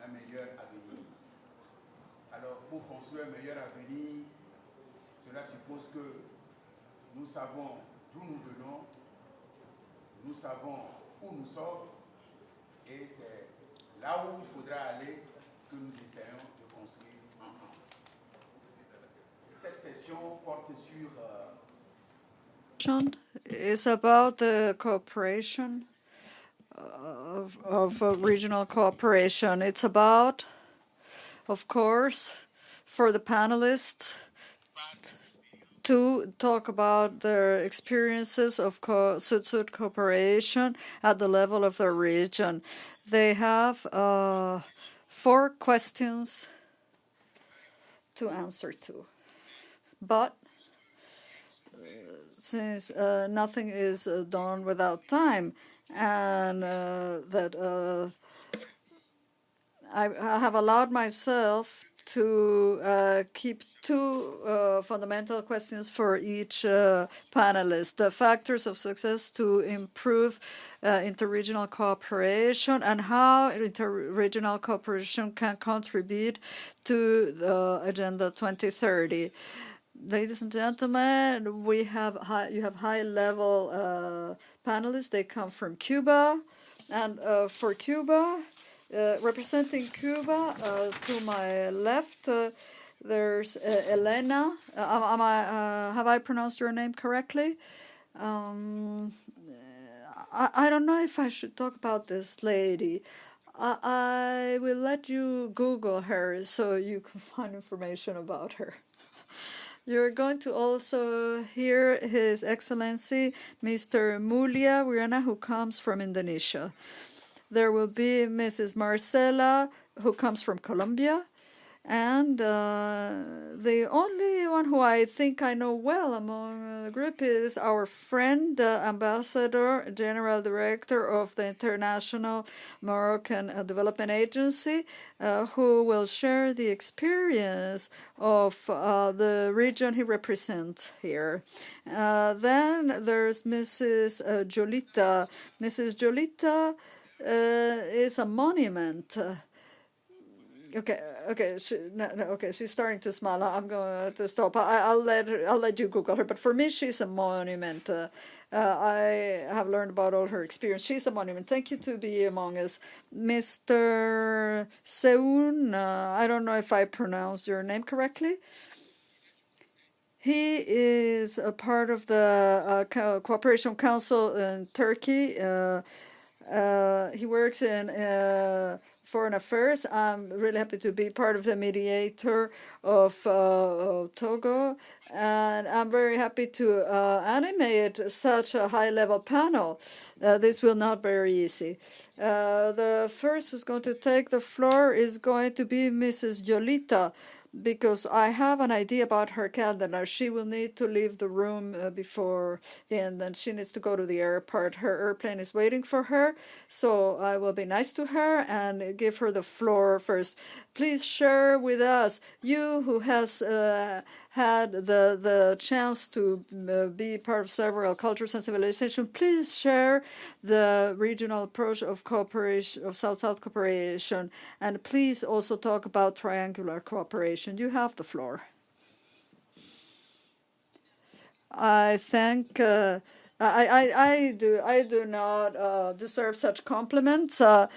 un meilleur avenir. Alors, pour construire un meilleur avenir, cela suppose que nous savons d'où nous venons, nous savons où nous sommes, et c'est là où il faudra aller que nous essayons de construire ensemble. Cette session porte sur is about the cooperation of regional cooperation. It's about, of course, for the panelists to talk about their experiences of Sud-Sud cooperation at the level of the region. They have 4 questions to answer to. But since nothing is done without time, and that I have allowed myself to keep 2 fundamental questions for each panelist. The factors of success to improve interregional cooperation and how interregional cooperation can contribute to the Agenda 2030. Ladies and gentlemen, you have high-level panelists. They come from Cuba, and for Cuba, representing Cuba, to my left, there's Elena. Have I pronounced your name correctly? I don't know if I should talk about this lady. I will let you Google her so you can find information about her. You're going to also hear His Excellency Mr. Mulia Wirana, who comes from Indonesia. There will be Mrs. Marcela, who comes from Colombia. And the only one who I think I know well among the group is our friend, Ambassador, General Director of the International Moroccan Development Agency, who will share the experience of the region he represents here. Then there's Mrs. Jolita. Mrs. Jolita is a monument. Okay. She's starting to smile. I'm going to stop. I'll let you Google her. But for me, she's a monument. I have learned about all her experience. She's a monument. Thank you to be among us, Mr. Seun. I don't know if I pronounced your name correctly. He is a part of the Cooperation Council in Turkey. He works in Foreign Affairs. I'm really happy to be part of the mediator of Togo, and I'm very happy to animate such a high-level panel. This will not be very easy. The first who's going to take the floor is going to be Mrs. Jolita, because I have an idea about her calendar. She will need to leave the room before the end, and she needs to go to the airport. Her airplane is waiting for her, so I will be nice to her and give her the floor first. Please share with us, you who has had the chance to be part of several cultures and civilizations, please share the regional approach of cooperation, of South-South cooperation, and please also talk about triangular cooperation. You have the floor. I thank. I do not deserve such compliments. I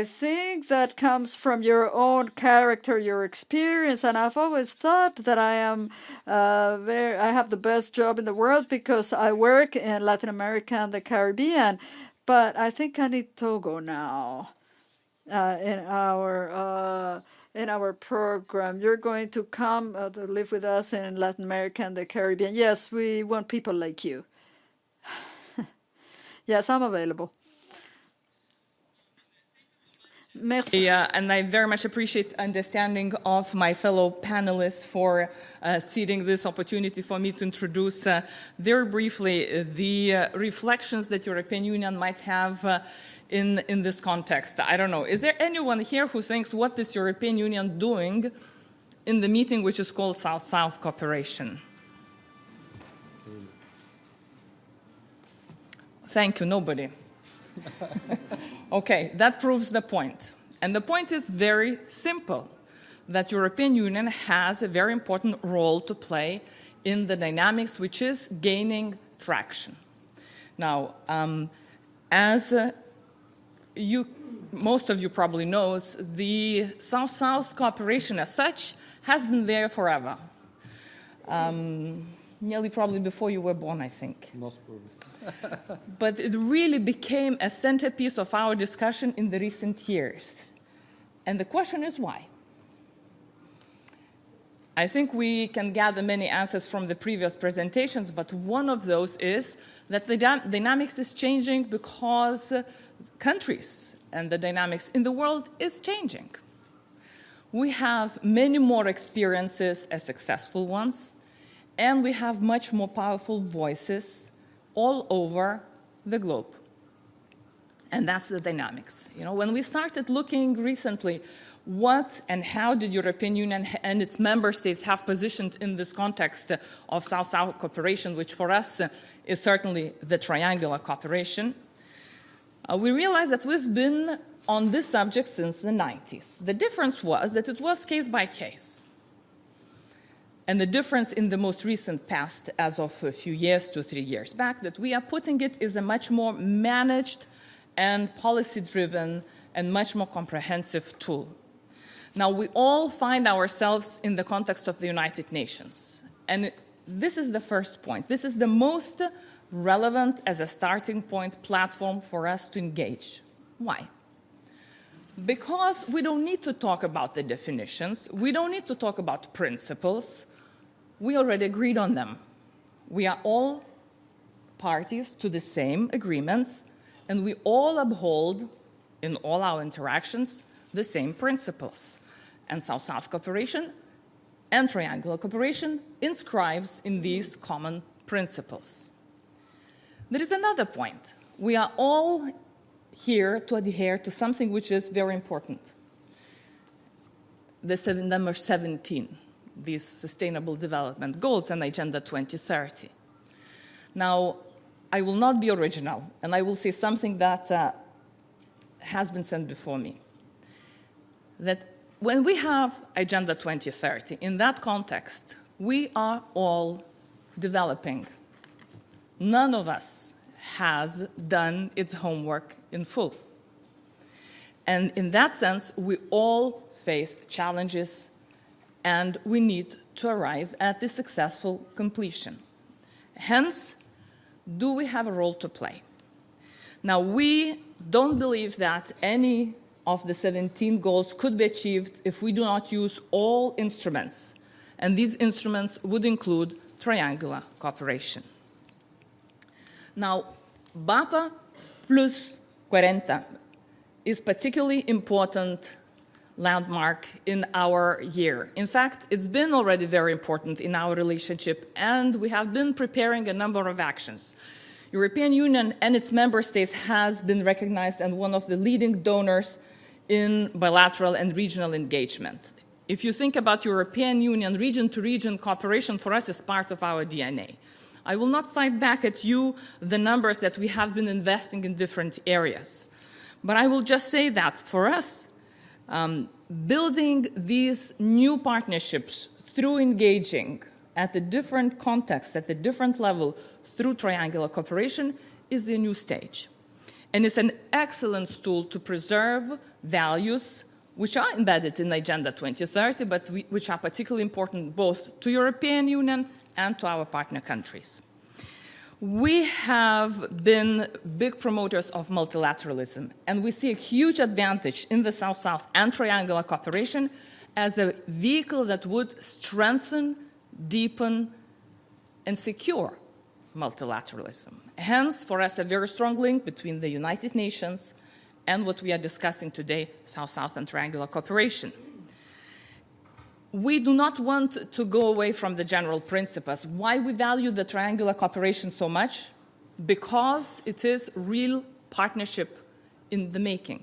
think that comes from your own character, your experience, and I've always thought that I am I have the best job in the world because I work in Latin America and the Caribbean. But I think I need Togo now in our in our program. You're going to come to live with us in Latin America and the Caribbean. Yes, we want people like you. Yes, I'm available. Merci. And I very much appreciate understanding of my fellow panelists for ceding this opportunity for me to introduce very briefly the reflections that European Union might have in this context. I don't know. Is there anyone here who thinks what is European Union doing in the meeting which is called South-South cooperation? Thank you, nobody. Okay, that proves the point. And the point is very simple, that European Union has a very important role to play in the dynamics which is gaining traction. Now, as most of you probably knows, the South-South cooperation as such has been there forever. Nearly probably before you were born, I think. Most probably. But it really became a centerpiece of our discussion in the recent years. And the question is why? I think we can gather many answers from the previous presentations, but one of those is that the dynamics is changing because countries and the dynamics in the world is changing. We have many more experiences as successful ones, and we have much more powerful voices all over the globe. And that's the dynamics. You know, when we started looking recently, what and how did European Union and its member states have positioned in this context of South-South cooperation, which for us is certainly the triangular cooperation, we realized that we've been on this subject since the 90s. The difference was that it was case by case. And the difference in the most recent past, as of a few years, 2-3 years back, that we are putting it is a much more managed and policy-driven and much more comprehensive tool. Now, we all find ourselves in the context of the United Nations. And this is the first point. This is the most relevant as a starting point platform for us to engage. Why? Because we don't need to talk about the definitions. We don't need to talk about principles. We already agreed on them. We are all parties to the same agreements, and we all uphold, in all our interactions, the same principles. And South-South cooperation and triangular cooperation inscribes in these common principles. There is another point. We are all here to adhere to something which is very important. Number 17. These Sustainable Development Goals and Agenda 2030. Now, I will not be original, and I will say something that has been said before me. That when we have Agenda 2030, in that context, we are all developing. None of us has done its homework in full. And in that sense, we all face challenges, and we need to arrive at the successful completion. Hence, do we have a role to play? Now, we don't believe that any of the 17 goals could be achieved if we do not use all instruments, and these instruments would include triangular cooperation. Now, BAPA plus 40 is particularly important landmark in our year. In fact, it's been already very important in our relationship, and we have been preparing a number of actions. European Union and its member states has been recognized as one of the leading donors in bilateral and regional engagement. If you think about European Union region-to-region cooperation, for us is part of our DNA. I will not cite back at you the numbers that we have been investing in different areas, but I will just say that for us, building these new partnerships through engaging at the different contexts, at the different level, through triangular cooperation is a new stage. And it's an excellent tool to preserve values which are embedded in Agenda 2030, but which are particularly important both to European Union and to our partner countries. We have been big promoters of multilateralism, and we see a huge advantage in the South-South and triangular cooperation as a vehicle that would strengthen, deepen, and secure multilateralism. Hence, for us, a very strong link between the United Nations and what we are discussing today, South-South and triangular cooperation. We do not want to go away from the general principles. Why we value the triangular cooperation so much? Because it is real partnership in the making.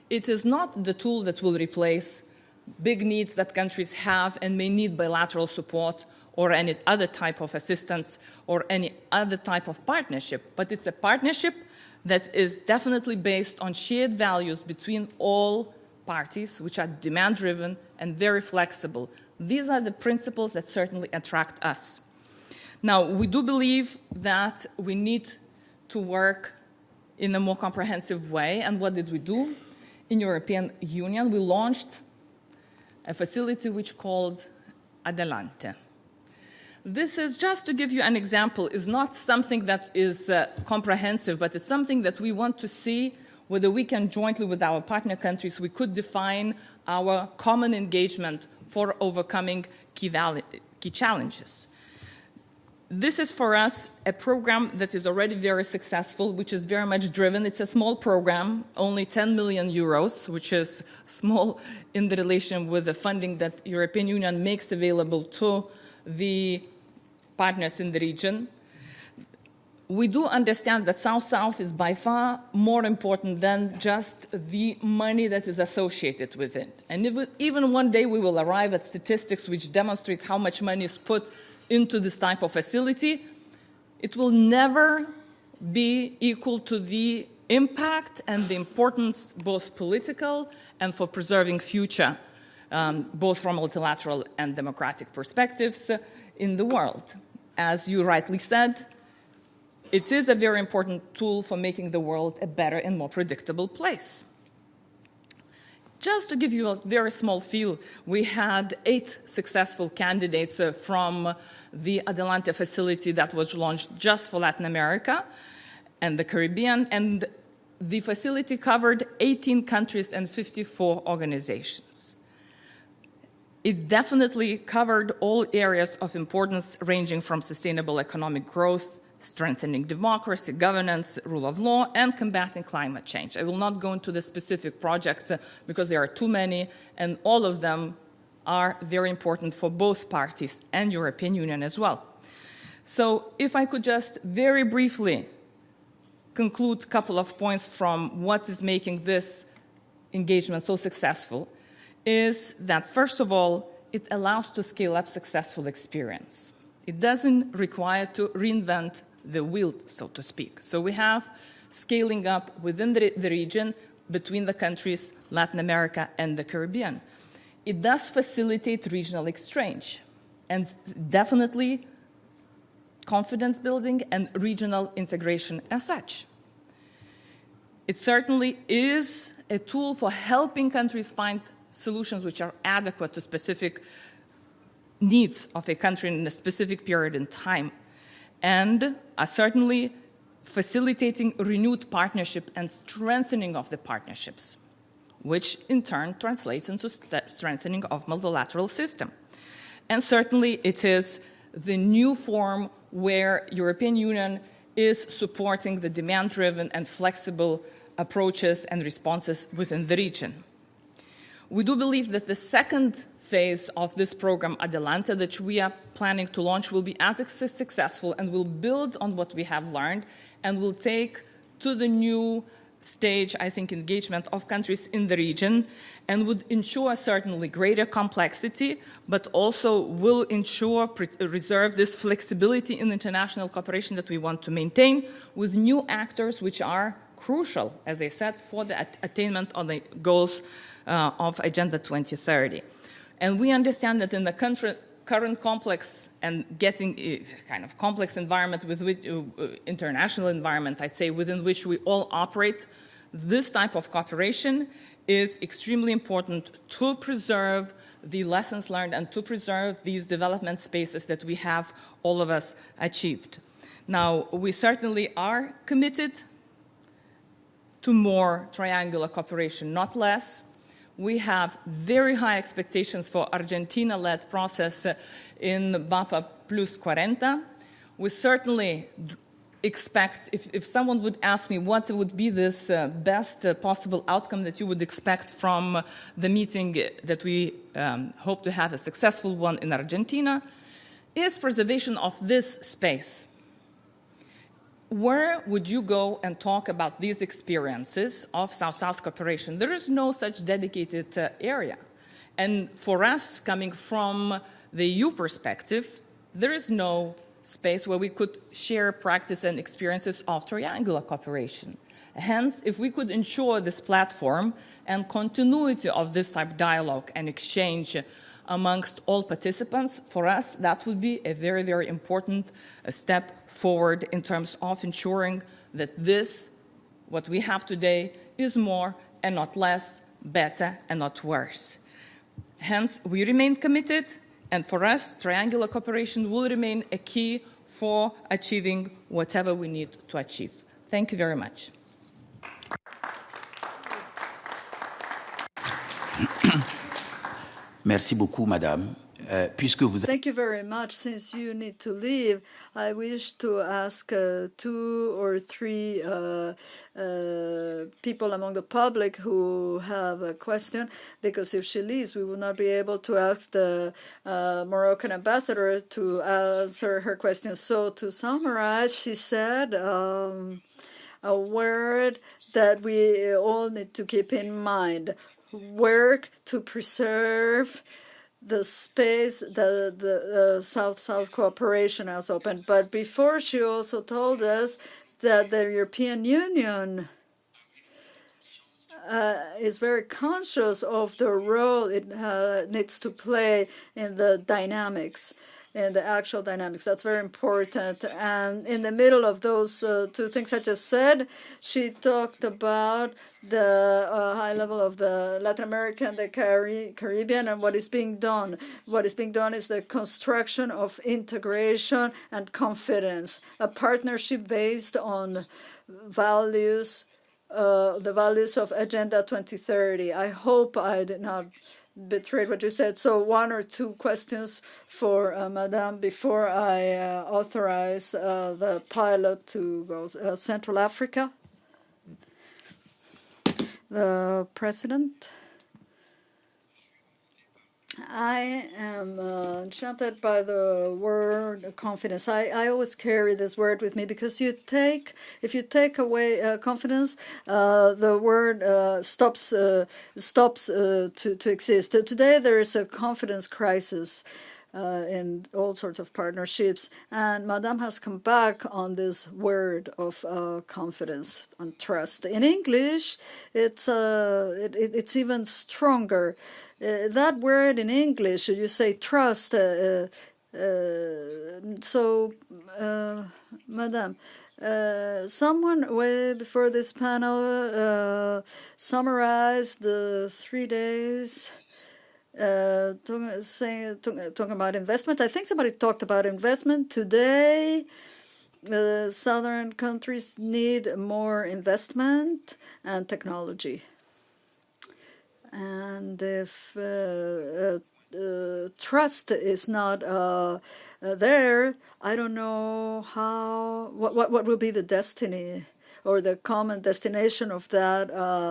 It is not the tool that will replace big needs that countries have and may need bilateral support or any other type of assistance or any other type of partnership, but it's a partnership that is definitely based on shared values between all parties, which are demand-driven and very flexible. These are the principles that certainly attract us. Now, we do believe that we need to work in a more comprehensive way, and what did we do? In European Union, we launched a facility which called Adelante. This is, just to give you an example, is not something that is comprehensive, but it's something that we want to see whether we can jointly with our partner countries, we could define our common engagement for overcoming key challenges. This is for us a program that is already very successful, which is very much driven. It's a small program, only 10 million euros, which is small in the relation with the funding that the European Union makes available to the partners in the region. We do understand that South-South is by far more important than just the money that is associated with it. And even one day we will arrive at statistics which demonstrate how much money is put into this type of facility. It will never be equal to the impact and the importance, both political and for preserving future, both from multilateral and democratic perspectives in the world. As you rightly said, it is a very important tool for making the world a better and more predictable place. Just to give you a very small feel, we had 8 successful candidates from the Adelante facility that was launched just for Latin America and the Caribbean, and the facility covered 18 countries and 54 organizations. It definitely covered all areas of importance ranging from sustainable economic growth, strengthening democracy, governance, rule of law, and combating climate change. I will not go into the specific projects because there are too many, and all of them are very important for both parties and European Union as well. So if I could just very briefly conclude a couple of points from what is making this engagement so successful, is that, first of all, it allows to scale up successful experience. It doesn't require to reinvent the wheel, so to speak. So we have scaling up within the region between the countries, Latin America and the Caribbean. It does facilitate regional exchange and definitely confidence building and regional integration as such. It certainly is a tool for helping countries find solutions which are adequate to specific needs of a country in a specific period in time, and are certainly facilitating renewed partnership and strengthening of the partnerships, which in turn translates into strengthening of multilateral system. And certainly it is the new form where European Union is supporting the demand-driven and flexible approaches and responses within the region. We do believe that the second phase of this program, Adelante, that we are planning to launch, will be as successful and will build on what we have learned and will take to the new stage, I think, engagement of countries in the region, and would ensure certainly greater complexity, but also will ensure, reserve this flexibility in international cooperation that we want to maintain with new actors which are crucial, as I said, for the attainment of the goals of Agenda 2030. And we understand that in the current complex and getting kind of complex environment with which, international environment, I'd say, within which we all operate, this type of cooperation is extremely important to preserve the lessons learned and to preserve these development spaces that we have, all of us, achieved. Now, we certainly are committed to more triangular cooperation, not less. We have very high expectations for Argentina-led process in BAPA plus 40. We certainly expect, if someone would ask me what would be this best possible outcome that you would expect from the meeting that we hope to have a successful one in Argentina, is preservation of this space. Where would you go and talk about these experiences of South-South cooperation? There is no such dedicated area. And for us, coming from the EU perspective, there is no space where we could share practice and experiences of triangular cooperation. Hence, if we could ensure this platform and continuity of this type of dialogue and exchange amongst all participants, for us, that would be a very, very important step forward in terms of ensuring that this, what we have today, is more and not less, better and not worse. Hence, we remain committed, and for us, triangular cooperation will remain a key for achieving whatever we need to achieve. Thank you very much. Merci beaucoup, Madame. Thank you very much. Since you need to leave, I wish to ask 2 or 3 people among the public who have a question, because if she leaves, we will not be able to ask the Moroccan ambassador to answer her question. So to summarize, she said a word that we all need to keep in mind: work to preserve the space that the South-South cooperation has opened. But before, she also told us that the European Union is very conscious of the role it needs to play in the dynamics, in the actual dynamics. That's very important. And in the middle of those 2 things I just said, she talked about the high level of the Latin America and the Caribbean and what is being done. What is being done is the construction of integration and confidence, a partnership based on values, the values of Agenda 2030. I hope I did not betray what you said. So 1 or 2 questions for Madame before I authorize the pilot to go Central Africa. The President. I am enchanted by the word confidence. I always carry this word with me, because if you take away confidence, the word stops to exist. Today there is a confidence crisis in all sorts of partnerships, and Madame has come back on this word of confidence and trust. In English, it's even stronger. That word in English, you say trust. Madame, someone way before this panel summarized the 3 days. Talking about investment. I think somebody talked about investment today. Southern countries need more investment and technology. And if trust is not there, I don't know what will be the destiny or the common destination of that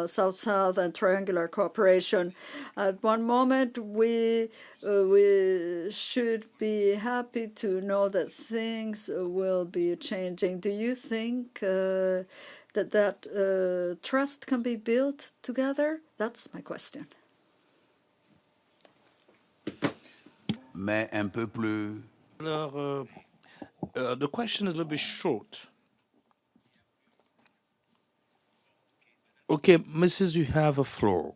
South-South and triangular cooperation. At one moment, we should be happy to know that things will be changing. Do you think that trust can be built together? That's my question. Mais un peu plus. Alors, the question is a little bit short. Okay, Mrs., you have a floor.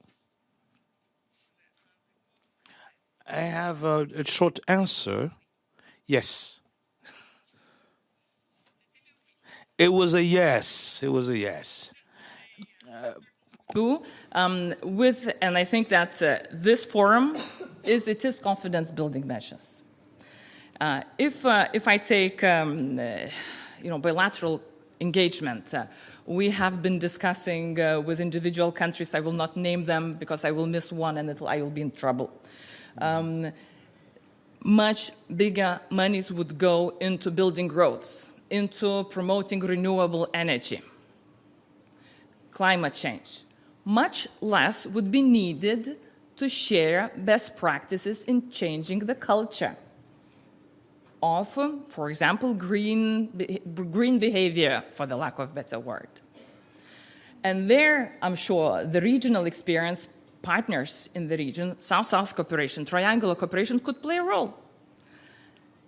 I have a short answer. Yes. It was a yes. It was a yes. And I think that this forum is confidence building measures. If I take bilateral engagement. We have been discussing with individual countries. I will not name them because I will miss one and I will be in trouble. Much bigger monies would go into building roads, into promoting renewable energy, climate change. Much less would be needed to share best practices in changing the culture of, for example, green behavior, for the lack of a better word. And there, I'm sure, the regional experience, partners in the region, South-South cooperation, triangular cooperation could play a role.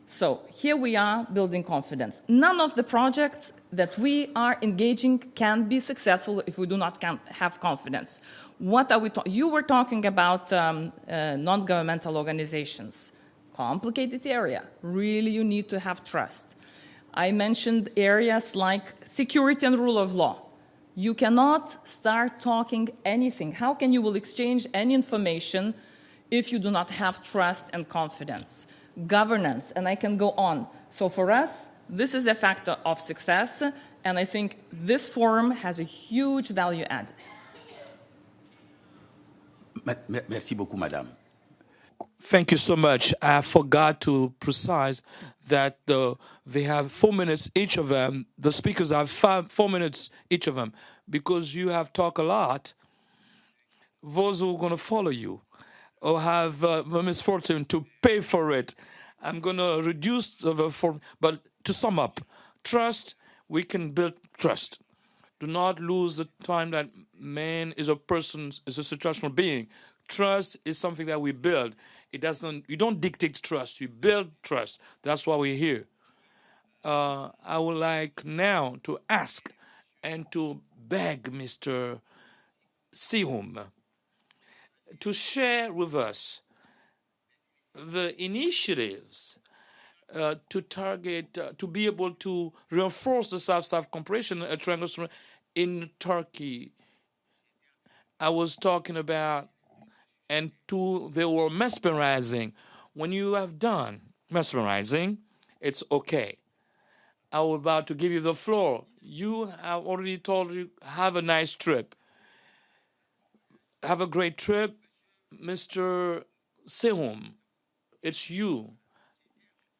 So here we are building confidence. None of the projects that we are engaging can be successful if we do not have confidence. What are we you were talking about non-governmental organizations. Complicated area. Really, you need to have trust. I mentioned areas like security and rule of law. You cannot start talking anything. How can you will exchange any information if you do not have trust and confidence? Governance, and I can go on. So for us, this is a factor of success, and I think this forum has a huge value added. Merci beaucoup, madame. Thank you so much. I forgot to precise that they have 4 minutes each of them. The speakers have 4 minutes each of them. Because you have talked a lot, those who are going to follow you or have the misfortune to pay for it, I'm going to reduce the form. But to sum up, trust, we can build trust. Do not lose the time that man is a person, is a situational being. Trust is something that we build. You don't dictate trust, you build trust. That's why we're here. I would like now to ask and to beg Mr. Sihum to share with us the initiatives to target, to be able to reinforce the South-South cooperation in Turkey. I was talking about, and they were mesmerizing. When you have done mesmerizing, it's okay. I was about to give you the floor. You have already told you, have a nice trip. Have a great trip. Mr. Sehum, it's you.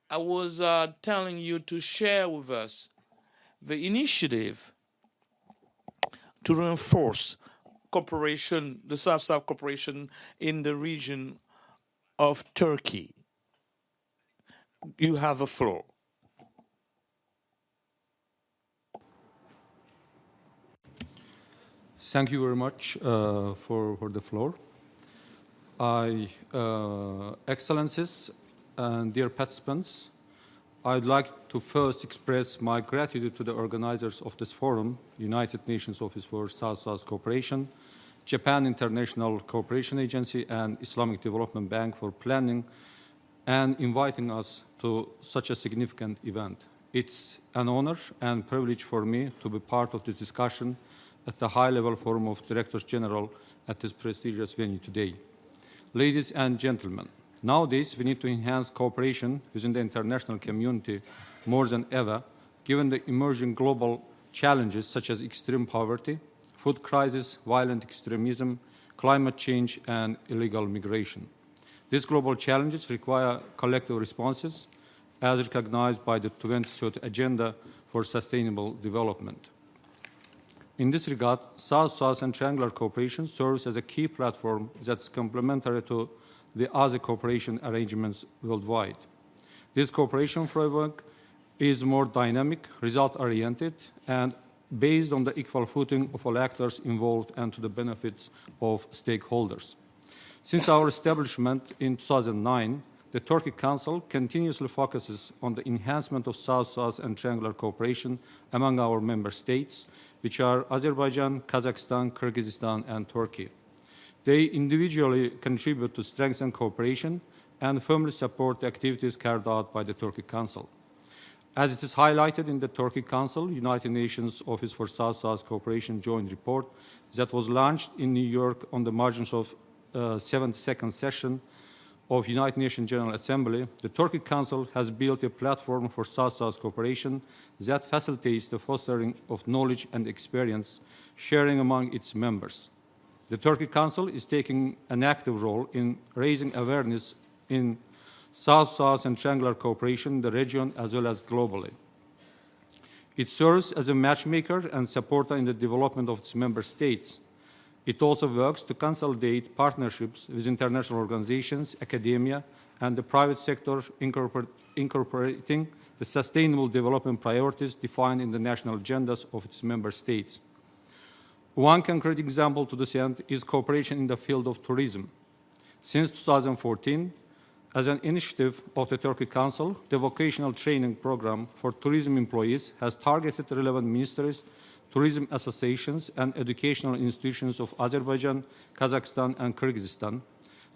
I was telling you to share with us the initiative to reinforce cooperation, the South-South cooperation in the region of Turkey. You have the floor. Thank you very much for the floor. Excellencies and dear participants, I'd like to first express my gratitude to the organizers of this forum, United Nations Office for South-South Cooperation, Japan International Cooperation Agency, and Islamic Development Bank for planning and inviting us to such a significant event. It's an honor and privilege for me to be part of this discussion at the high-level forum of Directors General at this prestigious venue today. Ladies and gentlemen, nowadays we need to enhance cooperation within the international community more than ever, given the emerging global challenges such as extreme poverty, food crisis, violent extremism, climate change, and illegal migration. These global challenges require collective responses, as recognized by the 2030 Agenda for Sustainable Development. In this regard, South-South and triangular cooperation serves as a key platform that's complementary to the other cooperation arrangements worldwide. This cooperation framework is more dynamic, result-oriented, and based on the equal footing of all actors involved and to the benefits of stakeholders. Since our establishment in 2009, the Turkey Council continuously focuses on the enhancement of South-South and triangular cooperation among our member states, which are Azerbaijan, Kazakhstan, Kyrgyzstan, and Turkey. They individually contribute to strengthen cooperation and firmly support the activities carried out by the Turkey Council. As it is highlighted in the Turkey Council, United Nations Office for South-South Cooperation Joint Report that was launched in New York on the margins of 72nd session of United Nations General Assembly, the Turkic Council has built a platform for South-South cooperation that facilitates the fostering of knowledge and experience sharing among its members. The Turkic Council is taking an active role in raising awareness in South-South and triangular cooperation in the region as well as globally. It serves as a matchmaker and supporter in the development of its member states. It also works to consolidate partnerships with international organizations, academia, and the private sector, incorporating the sustainable development priorities defined in the national agendas of its member states. One concrete example to this end is cooperation in the field of tourism. Since 2014, as an initiative of the Turkey Council, the vocational training program for tourism employees has targeted relevant ministries, tourism associations, and educational institutions of Azerbaijan, Kazakhstan, and Kyrgyzstan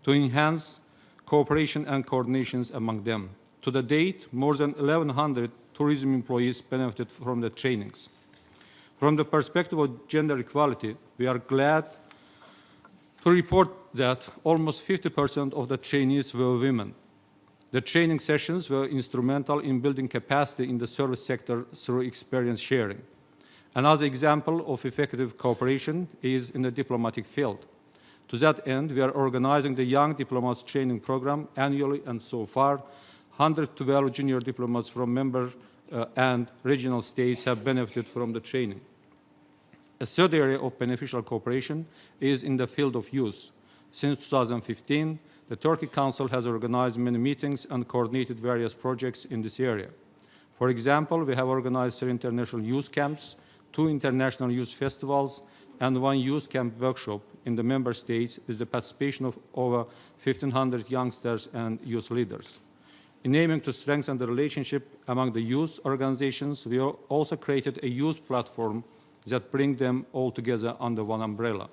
to enhance cooperation and coordinations among them. To the date, more than 1,100 tourism employees benefited from the trainings. From the perspective of gender equality, we are glad to report that almost 50% of the trainees were women. The training sessions were instrumental in building capacity in the service sector through experience sharing. Another example of effective cooperation is in the diplomatic field. To that end, we are organizing the Young Diplomats Training Program annually, and so far, 112 junior diplomats from member and regional states have benefited from the training. A third area of beneficial cooperation is in the field of youth. Since 2015, the Turkey Council has organized many meetings and coordinated various projects in this area. For example, we have organized 3 international youth camps, 2 international youth festivals, and 1 youth camp workshop in the member states with the participation of over 1,500 youngsters and youth leaders. In aiming to strengthen the relationship among the youth organizations, we also created a youth platform that brings them all together under one umbrella.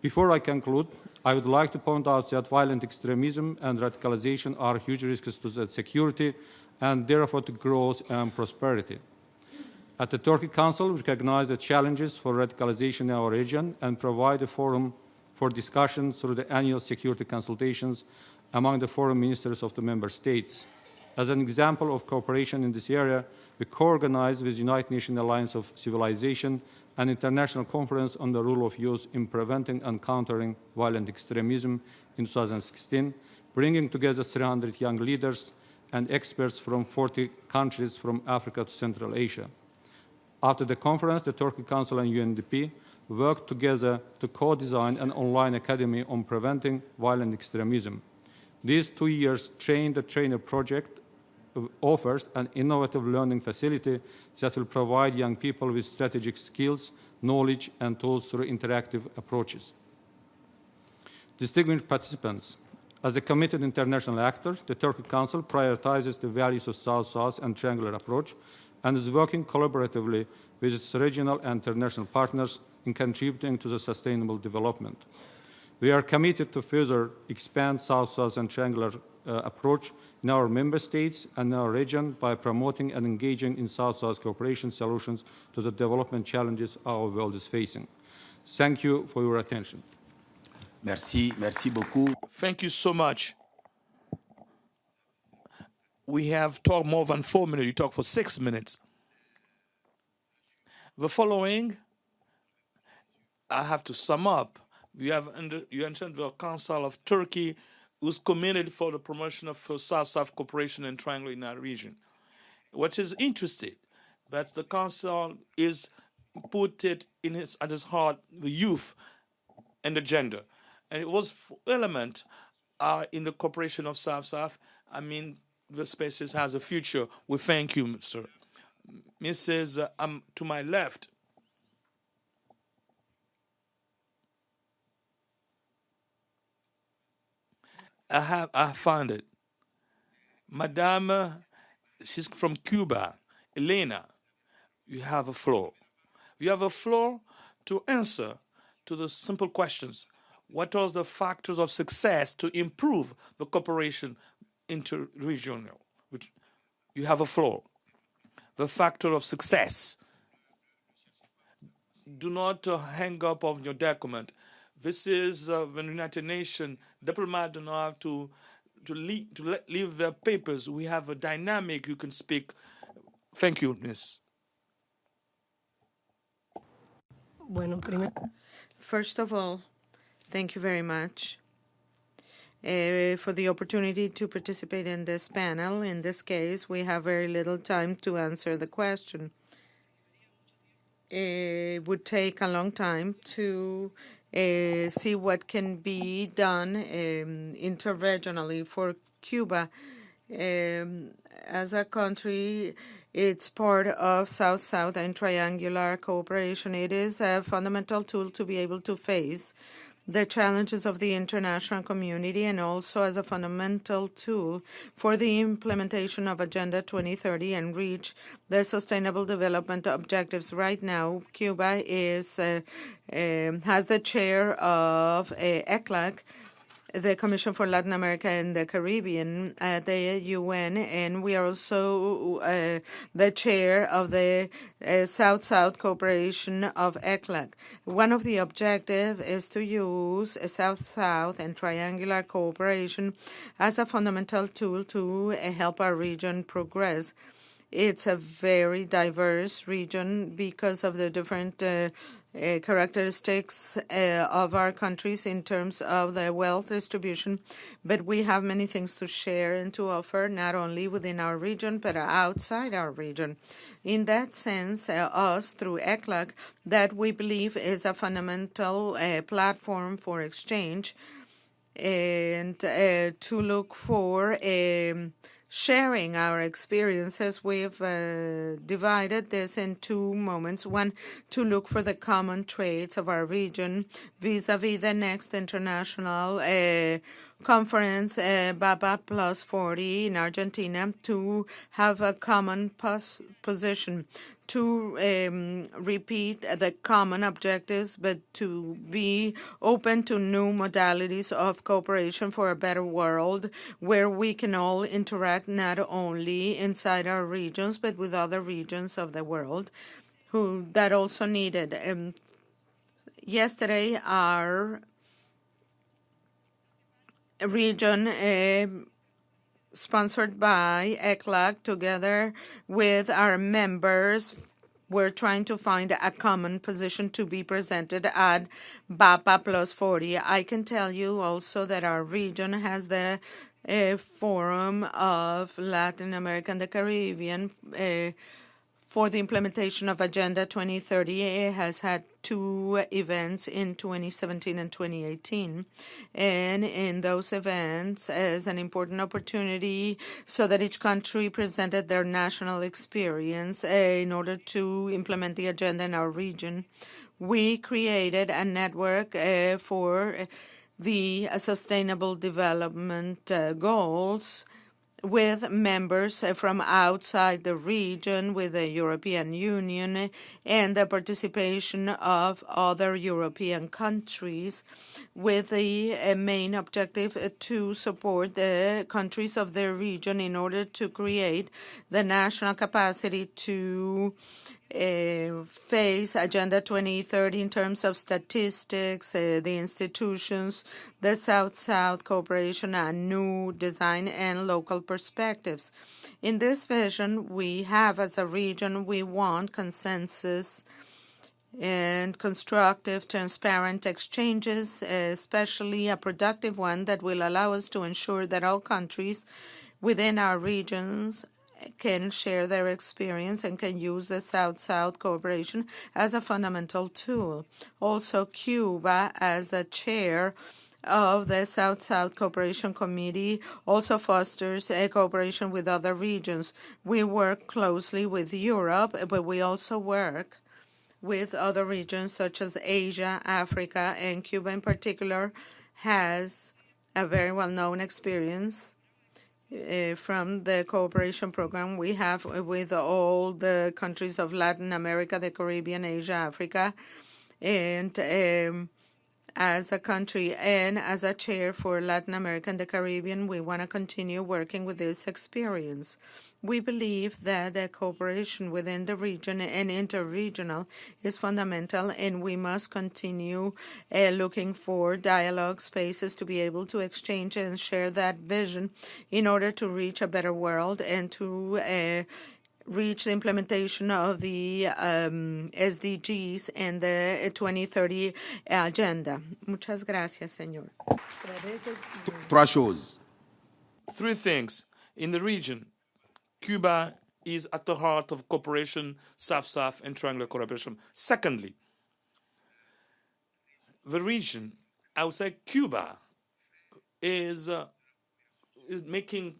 Before I conclude, I would like to point out that violent extremism and radicalization are huge risks to the security and therefore to growth and prosperity. At the Turkey Council, we recognize the challenges for radicalization in our region and provide a forum for discussion through the annual security consultations among the foreign ministers of the member states. As an example of cooperation in this area, we co-organized with the United Nations Alliance of Civilization an international conference on the role of youth in preventing and countering violent extremism in 2016, bringing together 300 young leaders and experts from 40 countries from Africa to Central Asia. After the conference, the Turkey Council and UNDP worked together to co-design an online academy on preventing violent extremism. These 2 years train-the-trainer project offers an innovative learning facility that will provide young people with strategic skills, knowledge, and tools through interactive approaches. Distinguished participants, as a committed international actor, the Turkey Council prioritizes the values of South-South and triangular approach and is working collaboratively with its regional and international partners in contributing to the sustainable development. We are committed to further expand South-South and triangular approach in our member states and in our region by promoting and engaging in South-South cooperation solutions to the development challenges our world is facing. Thank you for your attention. Merci beaucoup. Thank you so much. We have talked more than 4 minutes. You talked for 6 minutes. The following, I have to sum up. You entered the Council of Turkey, who's committed for the promotion of South-South cooperation and triangle in our region. What is interesting, that the Council is put it at its heart, the youth and the gender. And it was element in the cooperation of South-South. I mean, the spaces has a future. We thank you, sir. Mrs. To my left. I found it. Madame, she's from Cuba. Elena, you have a floor. You have a floor to answer to the simple questions. What are the factors of success to improve the cooperation interregional? You have a floor. The factor of success. Do not hang up on your document. This is when United Nations diplomat do not have to leave their papers. We have a dynamic. You can speak. Thank you, Miss. First of all, thank you very much for the opportunity to participate in this panel. In this case, we have very little time to answer the question. It would take a long time to see what can be done interregionally for Cuba. As a country, it's part of South-South and triangular cooperation. It is a fundamental tool to be able to face the challenges of the international community, and also as a fundamental tool for the implementation of Agenda 2030 and reach the Sustainable Development Objectives. Right now, Cuba has the chair of ECLAC, the Commission for Latin America and the Caribbean at the UN, and we are also the chair of the South-South Cooperation of ECLAC. One of the objectives is to use South-South and triangular cooperation as a fundamental tool to help our region progress. It's a very diverse region because of the different characteristics of our countries in terms of the wealth distribution, but we have many things to share and to offer, not only within our region, but outside our region. In that sense, us, through ECLAC, that we believe is a fundamental platform for exchange and to look for sharing our experiences. We've divided this in two moments. One, to look for the common traits of our region vis-a-vis the next international conference, BABA Plus 40 in Argentina, to have a common position, to repeat the common objectives, but to be open to new modalities of cooperation for a better world where we can all interact not only inside our regions, but with other regions of the world that also need it. Yesterday, our region sponsored by ECLAC, together with our members, we're trying to find a common position to be presented at BAPA Plus 40. I can tell you also that our region has the Forum of Latin America and the Caribbean for the implementation of Agenda 2030. It has had two events in 2017 and 2018. And in those events, as an important opportunity so that each country presented their national experience in order to implement the agenda in our region, we created a network for the Sustainable Development Goals with members from outside the region, with the European Union, and the participation of other European countries, with the main objective to support the countries of the region in order to create the national capacity to face Agenda 2030 in terms of statistics, the institutions, the South-South cooperation, and new design and local perspectives. In this vision, we have, as a region, we want consensus and constructive, transparent exchanges, especially a productive one that will allow us to ensure that all countries within our regions can share their experience and can use the South-South cooperation as a fundamental tool. Also, Cuba, as a chair of the South-South Cooperation Committee, also fosters a cooperation with other regions. We work closely with Europe, but we also work with other regions such as Asia, Africa, and Cuba in particular has a very well-known experience from the cooperation program we have with all the countries of Latin America, the Caribbean, Asia, Africa, and as a country and as a chair for Latin America and the Caribbean, we want to continue working with this experience. We believe that the cooperation within the region and interregional is fundamental, and we must continue looking for dialogue spaces to be able to exchange and share that vision in order to reach a better world and to reach the implementation of the SDGs and the 2030 agenda. Muchas gracias, señor. Trois choses. Three things. In the region, Cuba is at the heart of cooperation, South-South and triangular cooperation. Secondly, the region outside Cuba is making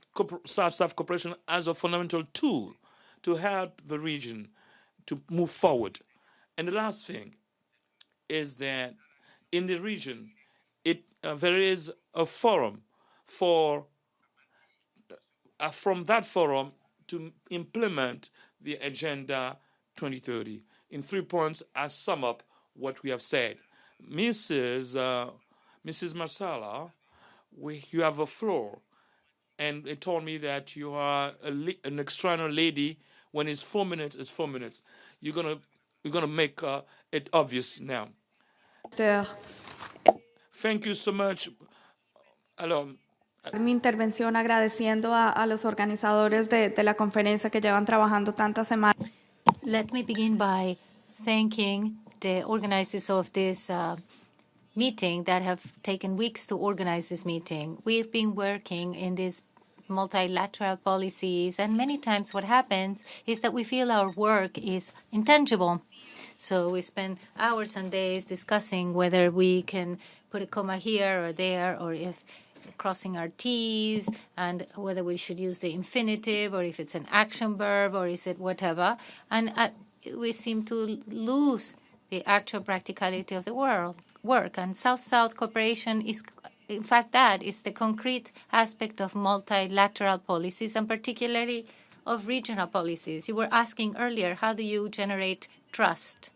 South-South cooperation as a fundamental tool to help the region to move forward. And the last thing is that in the region, there is a forum for from that forum to implement the Agenda 2030. In 3 points, I sum up what we have said. Mrs. Marcella, you have a floor, and it told me that you are an extraordinary lady. When it's 4 minutes, it's 4 minutes. You're gonna make it obvious now. Thank you so much. Alors, Mi intervención agradeciendo a los organizadores de la conferencia que llevan trabajando tantas semanas. Let me begin by thanking the organizers of this meeting that have taken weeks to organize this meeting. We've been working in these multilateral policies, and many times what happens is that we feel our work is intangible. So we spend hours and days discussing whether we can put a comma here or there, or if crossing our T's, and whether we should use the infinitive, or if it's an action verb, or is it whatever. And we seem to lose the actual practicality of the work. And South-South cooperation is, in fact, that is the concrete aspect of multilateral policies, and particularly of regional policies. You were asking earlier, how do you generate trust?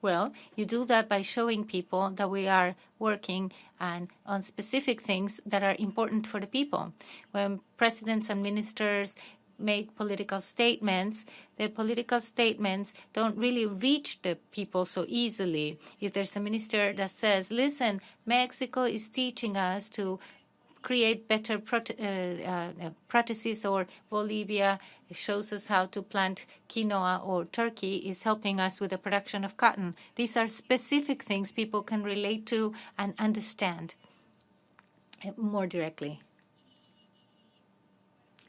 Well, you do that by showing people that we are working on specific things that are important for the people. When presidents and ministers make political statements, the political statements don't really reach the people so easily. If there's a minister that says, listen, Mexico is teaching us to create better practices, or Bolivia shows us how to plant quinoa, or Turkey is helping us with the production of cotton. These are specific things people can relate to and understand more directly.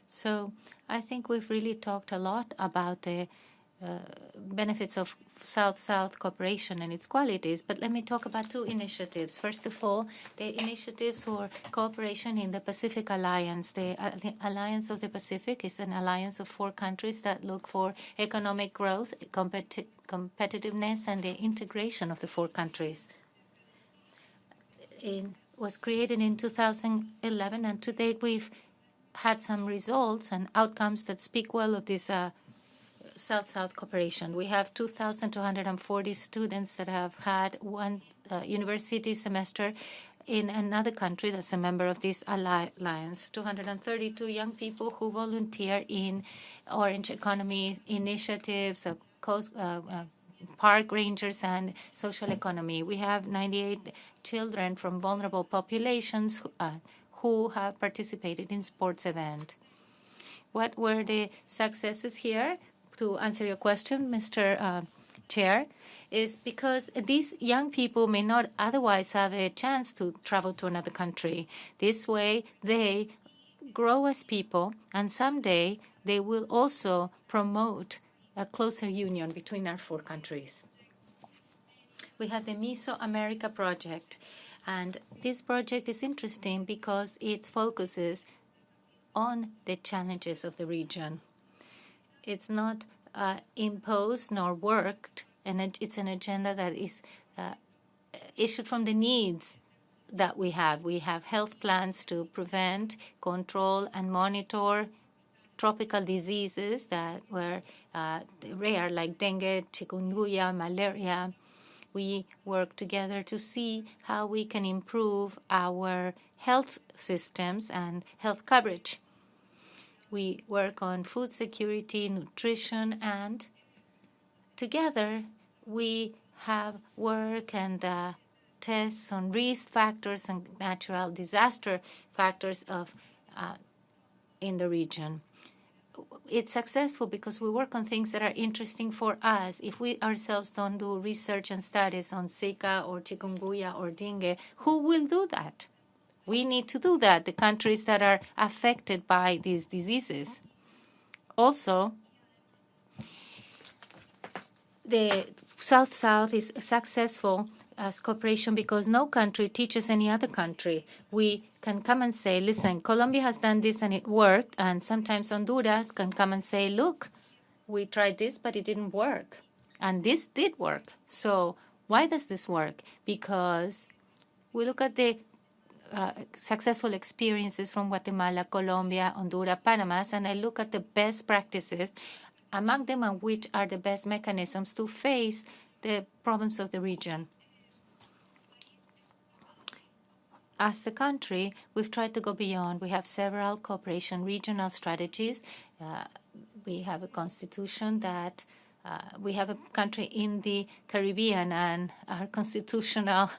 So I think we've really talked a lot about the benefits of South-South cooperation and its qualities, but let me talk about two initiatives. First of all, the initiatives for cooperation in the Pacific Alliance. The Alliance of the Pacific is an alliance of 4 countries that look for economic growth, competitiveness, and the integration of the 4 countries. It was created in 2011, and to date we've had some results and outcomes that speak well of this South-South cooperation. We have 2,240 students that have had one university semester in another country that's a member of this alliance. 232 young people who volunteer in orange economy initiatives, park rangers, and social economy. We have 98 children from vulnerable populations who have participated in sports events. What were the successes here? To answer your question, Mr. Chair, is because these young people may not otherwise have a chance to travel to another country. This way, they grow as people, and someday they will also promote a closer union between our 4 countries. We have the Mesoamerica project, and this project is interesting because it focuses on the challenges of the region. It's not imposed nor worked, and it's an agenda that is issued from the needs that we have. We have health plans to prevent, control, and monitor tropical diseases that were rare, like dengue, chikungunya, malaria. We work together to see how we can improve our health systems and health coverage. We work on food security, nutrition, and together we have work and tests on risk factors and natural disaster factors in the region. It's successful because we work on things that are interesting for us. If we ourselves don't do research and studies on Zika or chikungunya or dengue, who will do that? We need to do that, the countries that are affected by these diseases. Also, the South-South is successful as cooperation because no country teaches any other country. We can come and say, listen, Colombia has done this and it worked, and sometimes Honduras can come and say, look, we tried this, but it didn't work. And this did work. So why does this work? Because we look at the successful experiences from Guatemala, Colombia, Honduras, Panama, and I look at the best practices, among them and which are the best mechanisms to face the problems of the region. As a country, we've tried to go beyond. We have several cooperation regional strategies. We have a constitution that we have a country in the Caribbean, and our constitutional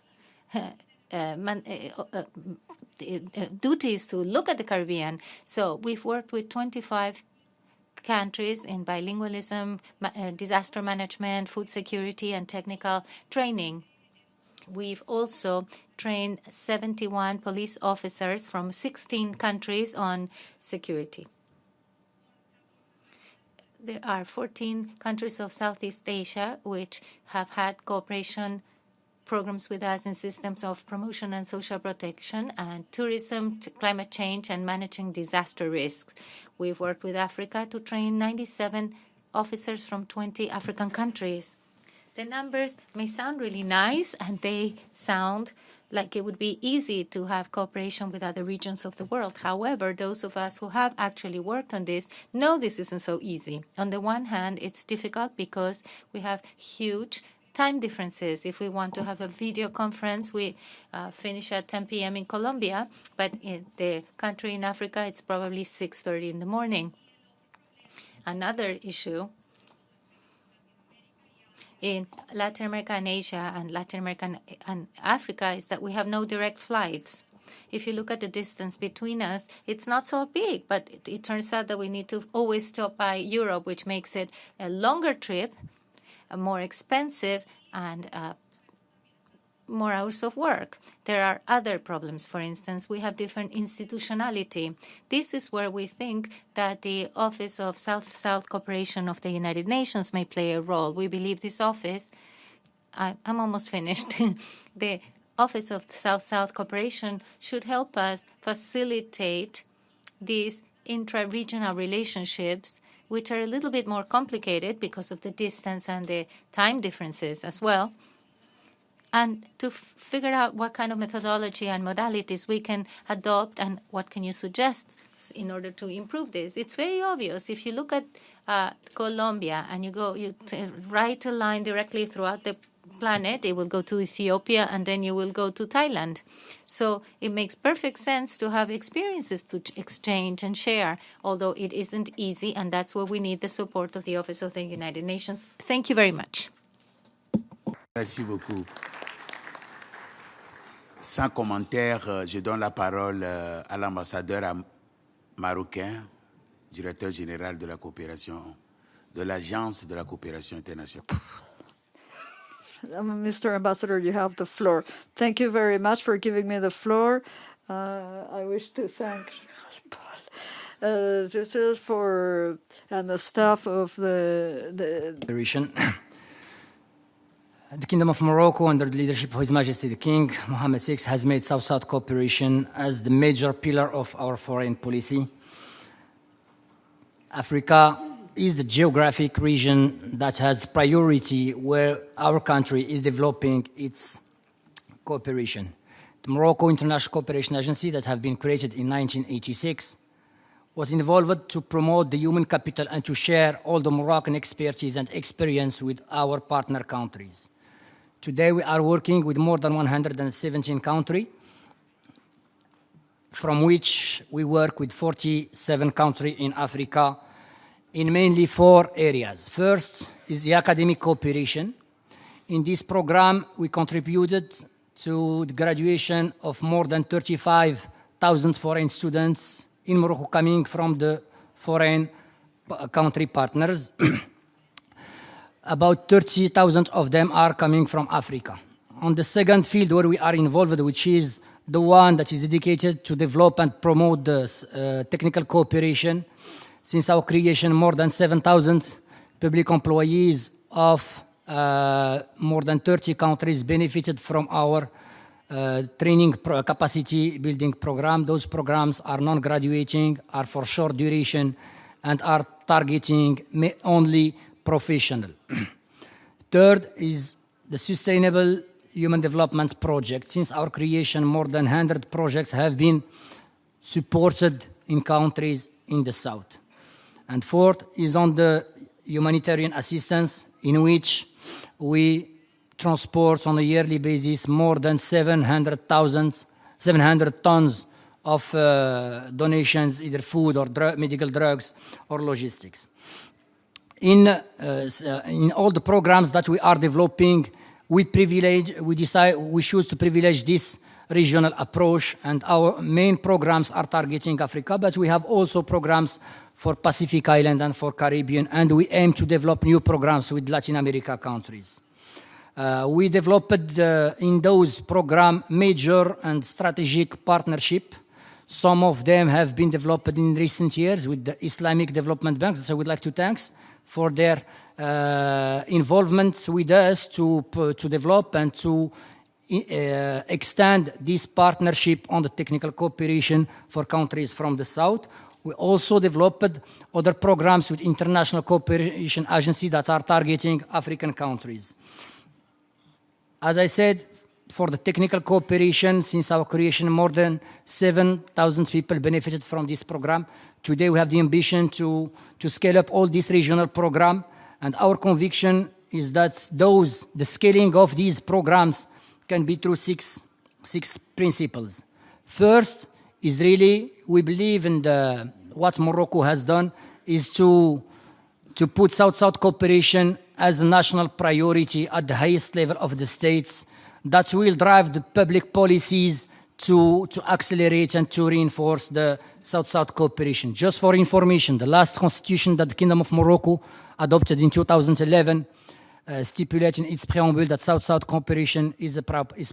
duty is to look at the Caribbean. So we've worked with 25 countries in bilingualism, disaster management, food security, and technical training. We've also trained 71 police officers from 16 countries on security. There are 14 countries of Southeast Asia which have had cooperation programs with us in systems of promotion and social protection and tourism, climate change, and managing disaster risks. We've worked with Africa to train 97 officers from 20 African countries. The numbers may sound really nice, and they sound like it would be easy to have cooperation with other regions of the world. However, those of us who have actually worked on this know this isn't so easy. On the one hand, it's difficult because we have huge time differences. If we want to have a video conference, we finish at 10 p.m. in Colombia, but in the country in Africa, it's probably 6:30 in the morning. Another issue in Latin America and Asia and Latin America and Africa is that we have no direct flights. If you look at the distance between us, it's not so big, but it turns out that we need to always stop by Europe, which makes it a longer trip, more expensive, and more hours of work. There are other problems. For instance, we have different institutionality. This is where we think that the Office of South-South Cooperation of the United Nations may play a role. We believe this office, I'm almost finished, the Office of South-South Cooperation should help us facilitate these intra-regional relationships, which are a little bit more complicated because of the distance and the time differences as well, and to figure out what kind of methodology and modalities we can adopt and what can you suggest in order to improve this. It's very obvious. If you look at Colombia and you write a line directly throughout the planet, it will go to Ethiopia and then you will go to Thailand. So it makes perfect sense to have experiences to exchange and share, although it isn't easy, and that's where we need the support of the Office of the United Nations. Thank you very much. Merci beaucoup. Sans commentaire, je donne la parole à l'ambassadeur marocain, directeur général de la coopération, de l'Agence de la coopération internationale. Mr. Ambassador, you have the floor. Thank you very much for giving me the floor. I wish to thank Jesus for and the staff of the The Kingdom of Morocco, under the leadership of His Majesty the King, Mohammed VI, has made South-South cooperation as the major pillar of our foreign policy. Africa is the geographic region that has priority where our country is developing its cooperation. The Morocco International Cooperation Agency, that have been created in 1986, was involved to promote the human capital and to share all the Moroccan expertise and experience with our partner countries. Today we are working with more than 117 countries from which we work with 47 countries in Africa in mainly 4 areas. First is the academic cooperation. In this program, we contributed to the graduation of more than 35,000 foreign students in Morocco coming from the foreign country partners. About 30,000 of them are coming from Africa. On the second field where we are involved, which is the one that is dedicated to develop and promote the technical cooperation, since our creation, more than 7,000 public employees of more than 30 countries benefited from our training capacity building program. Those programs are non-graduating, are for short duration, and are targeting only professional. Third is the Sustainable Human Development Project. Since our creation, more than 100 projects have been supported in countries in the south. And fourth is on the humanitarian assistance, in which we transport on a yearly basis more than 700 tons of donations, either food or medical drugs or logistics. In all the programs that we are developing, we choose to privilege this regional approach, and our main programs are targeting Africa, but we have also programs for Pacific Island and for Caribbean, and we aim to develop new programs with Latin America countries. We developed in those programs major and strategic partnership. Some of them have been developed in recent years with the Islamic Development Banks, that I would like to thank for their involvement with us to develop and to extend this partnership on the technical cooperation for countries from the south. We also developed other programs with international cooperation agencies that are targeting African countries. As I said, for the technical cooperation, since our creation, more than 7,000 people benefited from this program. Today, we have the ambition to scale up all this regional program, and our conviction is that the scaling of these programs can be through six principles. First is really, we believe in what Morocco has done, is to put South-South cooperation as a national priority at the highest level of the states, that will drive the public policies to accelerate and to reinforce the South-South cooperation. Just for information, the last constitution that the Kingdom of Morocco adopted in 2011 stipulates in its preamble that South-South cooperation is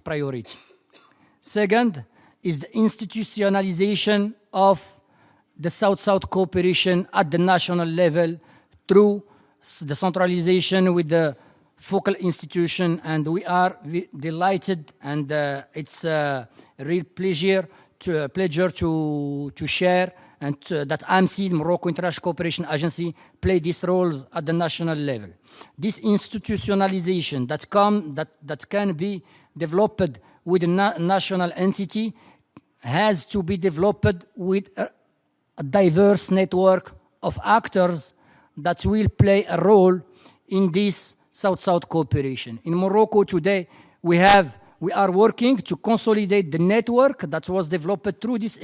priority. Second is the institutionalization of the South-South cooperation at the national level through the centralization with the focal institution, and we are delighted, and it's a real pleasure to share and that AMSI, Morocco International Cooperation Agency, play these roles at the national level. This institutionalization that can be developed with a national entity has to be developed with a diverse network of actors that will play a role in this South-South cooperation. In Morocco today, we are working to consolidate the network that was developed through this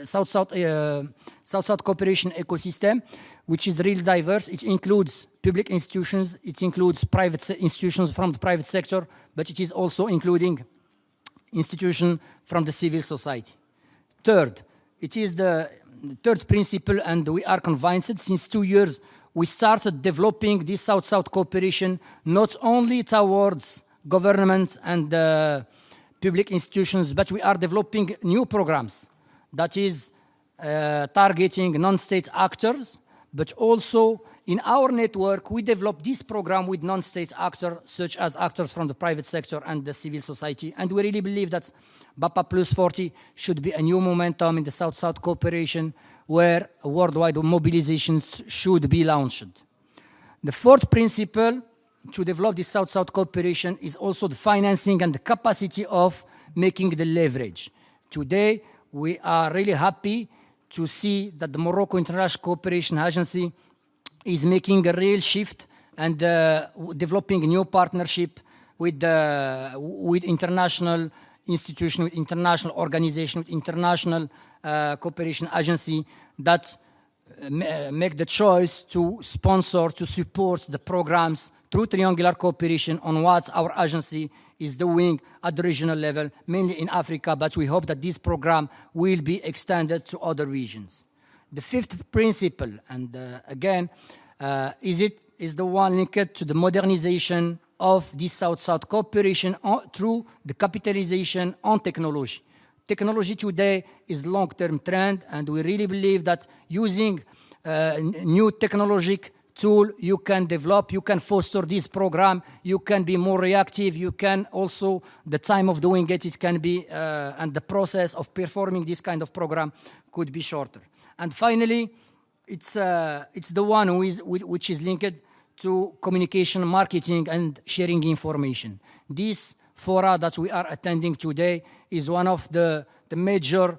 South-South cooperation ecosystem, which is really diverse. It includes public institutions, it includes private institutions from the private sector, but it is also including institutions from the civil society. Third, it is the third principle, and we are convinced since 2 years we started developing this South-South cooperation not only towards government and public institutions, but we are developing new programs that is targeting non-state actors, but also in our network, we develop this program with non-state actors, such as actors from the private sector and the civil society. And we really believe that BAPA Plus 40 should be a new momentum in the South-South cooperation, where worldwide mobilizations should be launched. The fourth principle to develop this South-South cooperation is also the financing and the capacity of making the leverage. Today, we are really happy to see that the Morocco International Cooperation Agency is making a real shift and developing a new partnership with international institution, with international organization, with international cooperation agency that make the choice to sponsor, to support the programs through triangular cooperation on what our agency is doing at the regional level, mainly in Africa, but we hope that this program will be extended to other regions. The fifth principle, and again, is the one linked to the modernization of this South-South cooperation through the capitalization on technology. Technology today is long-term trend, and we really believe that using new technological tool you can develop, you can foster this program, you can be more reactive, you can also, the time of doing it can be, and the process of performing this kind of program could be shorter. And finally, it's the one which is linked to communication, marketing, and sharing information. This fora that we are attending today is one of the major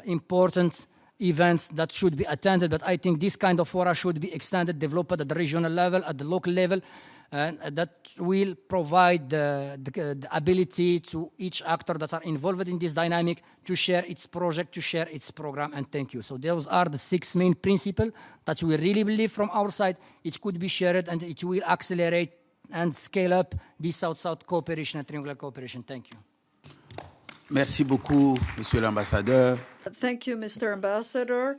important events that should be attended, but I think this kind of fora should be extended, developed at the regional level, at the local level, and that will provide the ability to each actor that are involved in this dynamic to share its project, to share its program, and thank you. So those are the 6 main principles that we really believe from our side it could be shared and it will accelerate and scale up this South-South cooperation and triangular cooperation. Thank you. Merci beaucoup, Monsieur l'Ambassadeur. Thank you, Mr. Ambassador.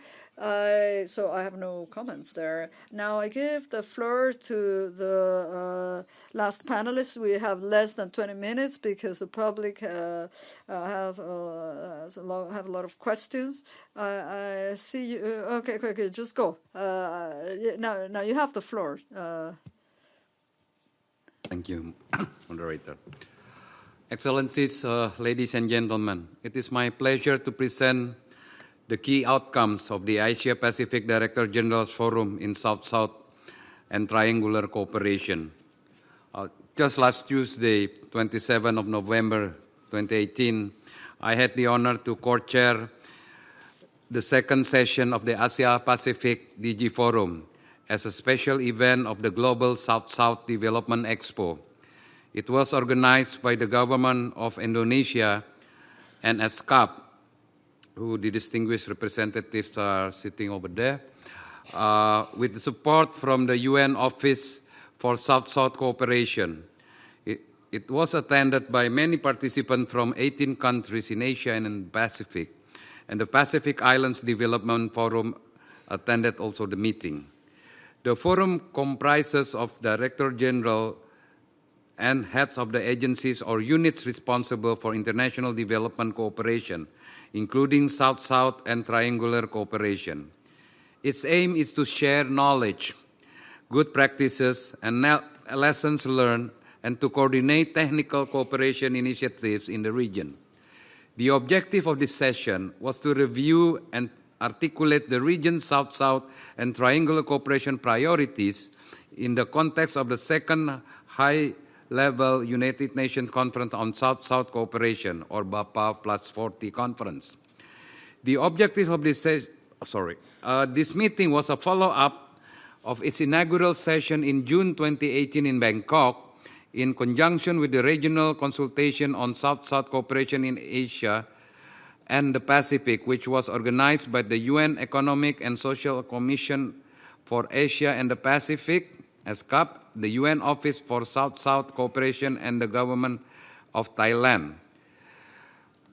So I have no comments there. Now I give the floor to the last panelists. We have less than 20 minutes because the public have a lot of questions. I see you. Okay, just go. Now you have the floor. Thank you, moderator. Excellencies, ladies and gentlemen, it is my pleasure to present the key outcomes of the Asia-Pacific Director General's Forum in South-South and Triangular Cooperation. Just last Tuesday, 27th of November 2018, I had the honor to co-chair the second session of the Asia-Pacific DG Forum as a special event of the Global South-South Development Expo. It was organized by the government of Indonesia and ESCAP, who the distinguished representatives are sitting over there, with the support from the UN Office for South-South Cooperation. It was attended by many participants from 18 countries in Asia and in the Pacific, and the Pacific Islands Development Forum attended also the meeting. The forum comprises of Director General and heads of the agencies or units responsible for international development cooperation, including South-South and Triangular Cooperation. Its aim is to share knowledge, good practices, and lessons learned, and to coordinate technical cooperation initiatives in the region. The objective of this session was to review and articulate the region's South-South and Triangular Cooperation priorities in the context of the second high-level United Nations Conference on South-South Cooperation, or BAPA Plus 40 Conference. The objective of this this meeting was a follow-up of its inaugural session in June 2018 in Bangkok, in conjunction with the regional consultation on South-South cooperation in Asia and the Pacific, which was organized by the UN Economic and Social Commission for Asia and the Pacific, ESCAP, the UN Office for South-South Cooperation, and the Government of Thailand.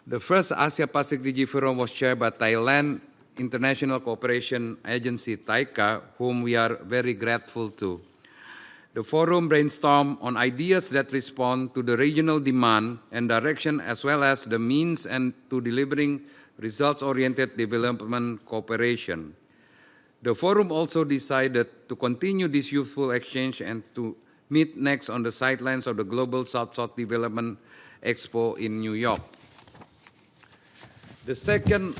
The first Asia-Pacific DG Forum was chaired by Thailand International Cooperation Agency, TICA, whom we are very grateful to. The forum brainstormed on ideas that respond to the regional demand and direction, as well as the means and to delivering results-oriented development cooperation. The forum also decided to continue this useful exchange and to meet next on the sidelines of the Global South-South Development Expo in New York. The second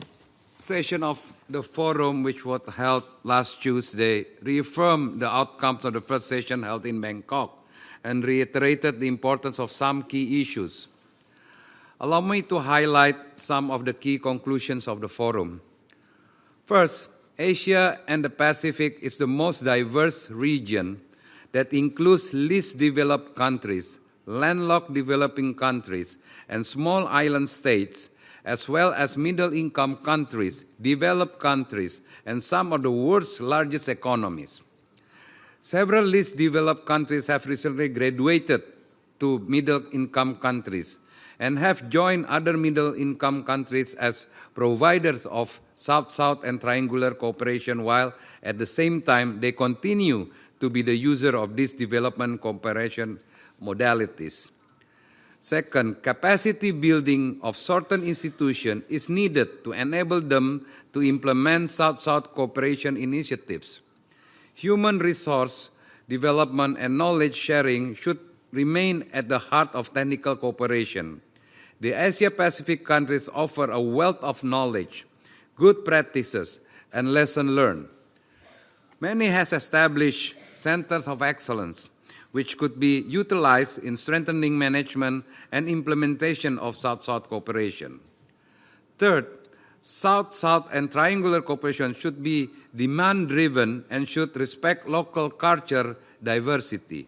session of the forum, which was held last Tuesday, reaffirmed the outcomes of the first session held in Bangkok and reiterated the importance of some key issues. Allow me to highlight some of the key conclusions of the forum. First, Asia and the Pacific is the most diverse region that includes least developed countries landlocked developing countries, and small island states, as well as middle-income countries, developed countries, and some of the world's largest economies. Several least developed countries have recently graduated to middle-income countries and have joined other middle-income countries as providers of South-South and triangular cooperation, while at the same time they continue to be the user of these development cooperation modalities. Second, capacity building of certain institutions is needed to enable them to implement South-South cooperation initiatives. Human resource development and knowledge sharing should remain at the heart of technical cooperation. The Asia-Pacific countries offer a wealth of knowledge, good practices, and lessons learned. Many have established centers of excellence, which could be utilized in strengthening management and implementation of South-South cooperation. Third, South-South and triangular cooperation should be demand-driven and should respect local culture diversity.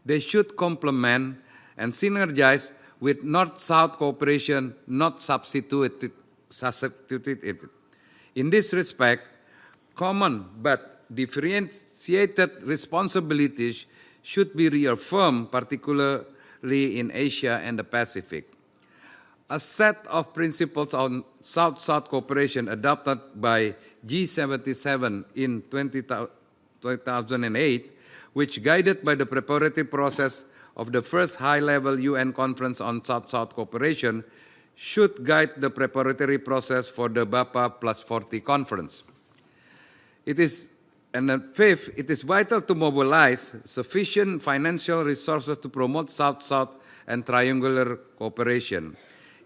They should complement and synergize with North-South cooperation, not substitute it. In this respect, common but differentiated responsibilities should be reaffirmed, particularly in Asia and the Pacific. A set of principles on South-South cooperation adopted by G77 in 2008, which guided by the preparatory process of the first high-level UN conference on South-South cooperation, should guide the preparatory process for the BAPA plus 40 conference. Fifth, it is vital to mobilize sufficient financial resources to promote South-South and triangular cooperation.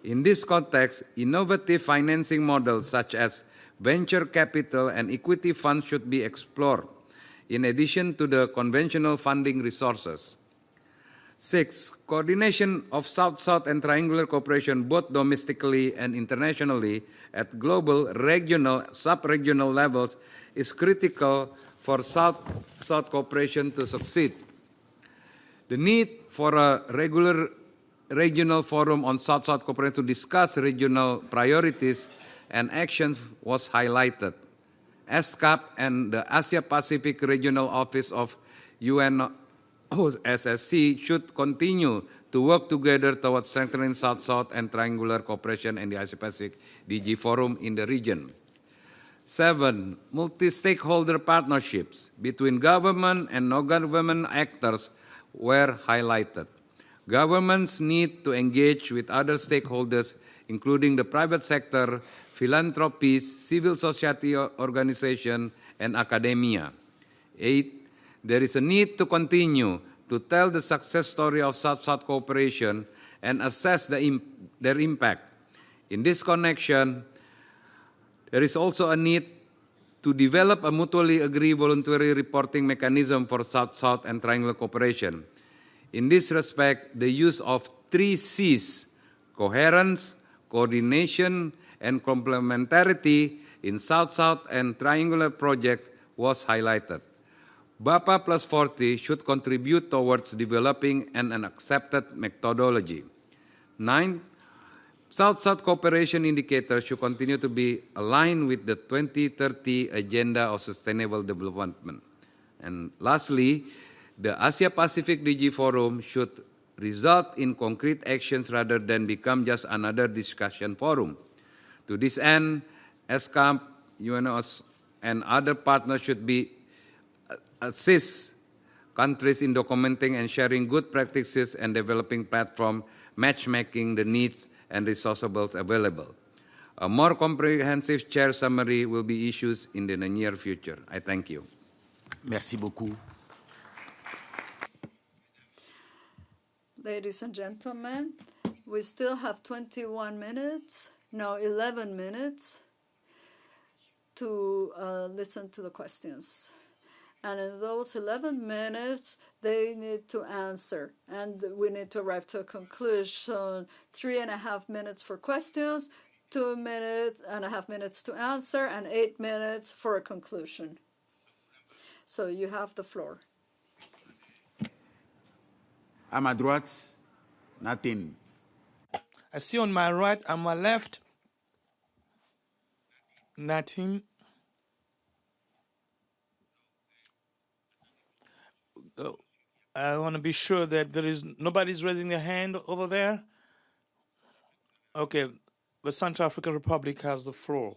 In this context, innovative financing models such as venture capital and equity funds should be explored, in addition to the conventional funding resources. Six, coordination of South-South and triangular cooperation both domestically and internationally at global, regional, sub-regional levels is critical for South-South cooperation to succeed. The need for a regular regional forum on South-South cooperation to discuss regional priorities and actions was highlighted. ESCAP and the Asia-Pacific Regional Office of UNOSSC should continue to work together towards strengthening South-South and triangular cooperation in the Asia-Pacific DG Forum in the region. 7. Multi-stakeholder partnerships between government and non-government actors were highlighted. Governments need to engage with other stakeholders, including the private sector, philanthropies, civil society organizations, and academia. 8. There is a need to continue to tell the success story of South-South cooperation and assess their impact. In this connection, there is also a need to develop a mutually agreed voluntary reporting mechanism for South-South and triangular cooperation. In this respect, the use of 3 C's, coherence, coordination, and complementarity in South-South and triangular projects was highlighted. BAPA plus 40 should contribute towards developing an accepted methodology. 9. South-South cooperation indicators should continue to be aligned with the 2030 Agenda of Sustainable Development. And lastly, the Asia-Pacific DG Forum should result in concrete actions rather than become just another discussion forum. To this end, ESCAP, UNOS, and other partners should assist countries in documenting and sharing good practices and developing platform matchmaking the needs and resources available. A more comprehensive chair summary will be issued in the near future. I thank you. Merci beaucoup. Ladies and gentlemen, we still have 11 minutes to listen to the questions. And in those 11 minutes, they need to answer. And we need to arrive to a conclusion. 3.5 minutes for questions, 2.5 minutes to answer, and 8 minutes for a conclusion. So you have the floor. À ma droite, Nothing. I see on my right and my left, nothing. I want to be sure that there is nobody's raising their hand over there. Okay, the Central African Republic has the floor.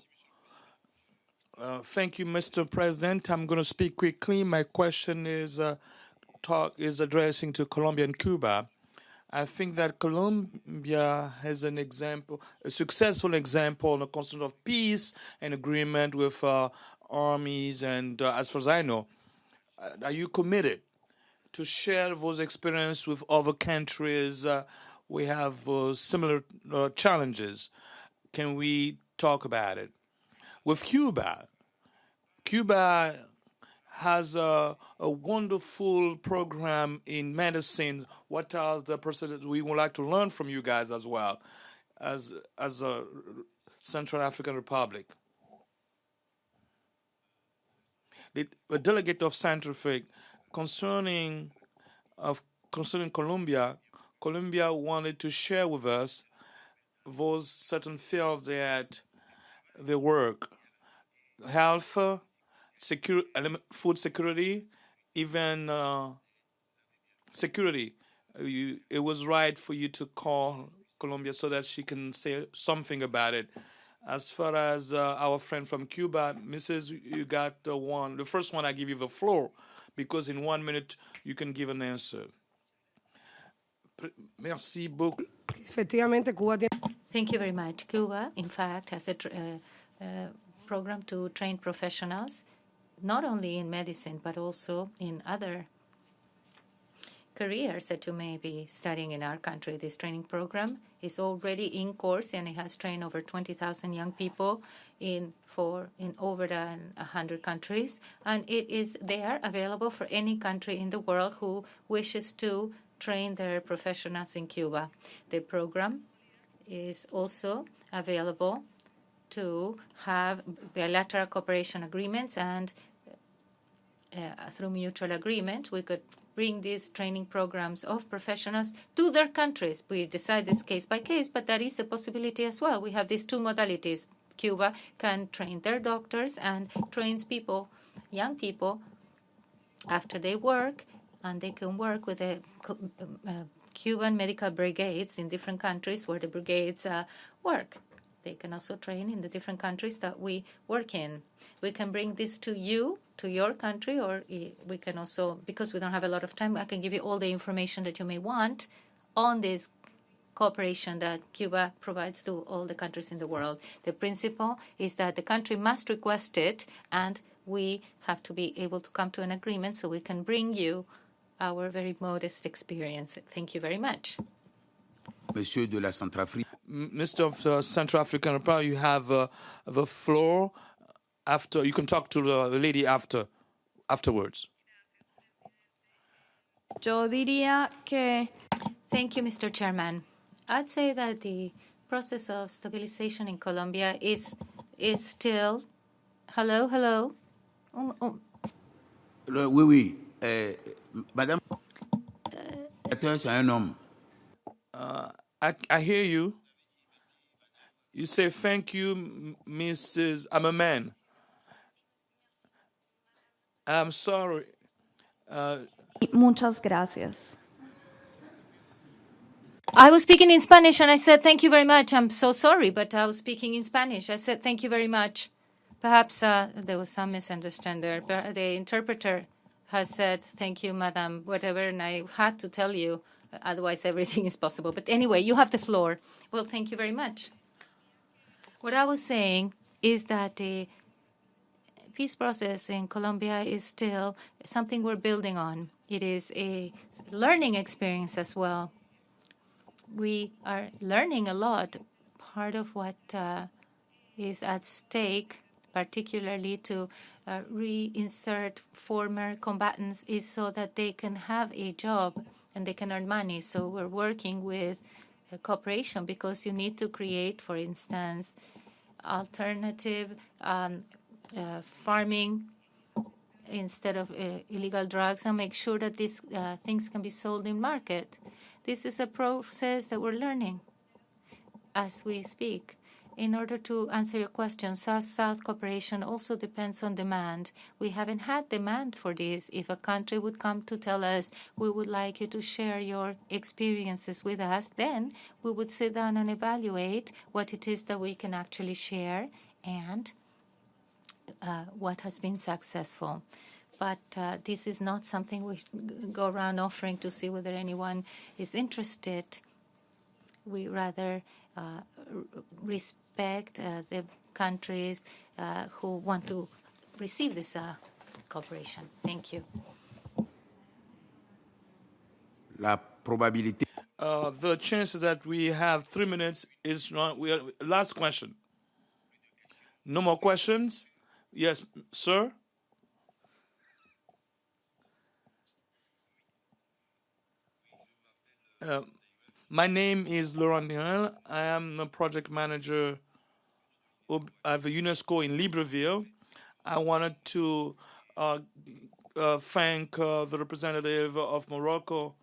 Thank you, Mr. President. I'm going to speak quickly. My question is addressing to Colombia and Cuba. I think that Colombia has an example, a successful example in the concept of peace and agreement with armies. And as far as I know, are you committed to share those experiences with other countries? We have similar challenges. Can we talk about it? With Cuba, Cuba has a wonderful program in medicine. What are the percentages we would like to learn from you guys as well, as a Central African Republic? The delegate of Scientific concerning Colombia, Colombia wanted to share with us those certain fields that they work, health, food security, even security. It was right for you to call Colombia so that she can say something about it. As far as our friend from Cuba, Mrs., you got the first one. I give you the floor because in 1 minute you can give an answer. Merci beaucoup. Thank you very much. Cuba, in fact, has a program to train professionals, not only in medicine, but also in other careers that you may be studying in our country. This training program is already in course, and it has trained over 20,000 young people in over 100 countries. And they are available for any country in the world who wishes to train their professionals in Cuba. The program is also available to have bilateral cooperation agreements, and through mutual agreement, we could bring these training programs of professionals to their countries. We decide this case by case, but that is a possibility as well. We have these two modalities. Cuba can train their doctors and trains people, young people, after they work, and they can work with the Cuban medical brigades in different countries where the brigades work. They can also train in the different countries that we work in. We can bring this to you, to your country, or we can also, because we don't have a lot of time, I can give you all the information that you may want on this cooperation that Cuba provides to all the countries in the world. The principle is that the country must request it, and we have to be able to come to an agreement so we can bring you our very modest experience. Thank you very much. Monsieur de la Centrafrique. Mr. of Central African Republic, you have the floor. After you can talk to the lady afterwards. Yo diría que. Thank you, Mr. Chairman. I'd say that the process of stabilization in Colombia is still. Hello. Oui. Madame, c'est un homme. I hear you. You say, thank you, Mrs. I'm a man. I'm sorry. Muchas gracias. I was speaking in Spanish and I said, thank you very much. I'm so sorry, but I was speaking in Spanish. I said, thank you very much. Perhaps there was some misunderstanding there. But the interpreter has said, thank you, madam, whatever, and I had to tell you. Otherwise, everything is possible. But anyway, you have the floor. Well, thank you very much. What I was saying is that the peace process in Colombia is still something we're building on. It is a learning experience as well. We are learning a lot. Part of what is at stake, particularly to reinsert former combatants, is so that they can have a job and they can earn money. So we're working with cooperation because you need to create, for instance, alternative farming instead of illegal drugs, and make sure that these things can be sold in market. This is a process that we're learning as we speak. In order to answer your question, South-South cooperation also depends on demand. We haven't had demand for this. If a country would come to tell us, we would like you to share your experiences with us, then we would sit down and evaluate what it is that we can actually share and what has been successful. But this is not something we go around offering to see whether anyone is interested. We rather respect the countries who want to receive this cooperation. Thank you. La probabilité. The chances that we have 3 minutes is not. Last question. No more questions? Yes, sir? My name is Laurent Niel. I am the project manager of UNESCO in Libreville. I wanted to thank the representative of Morocco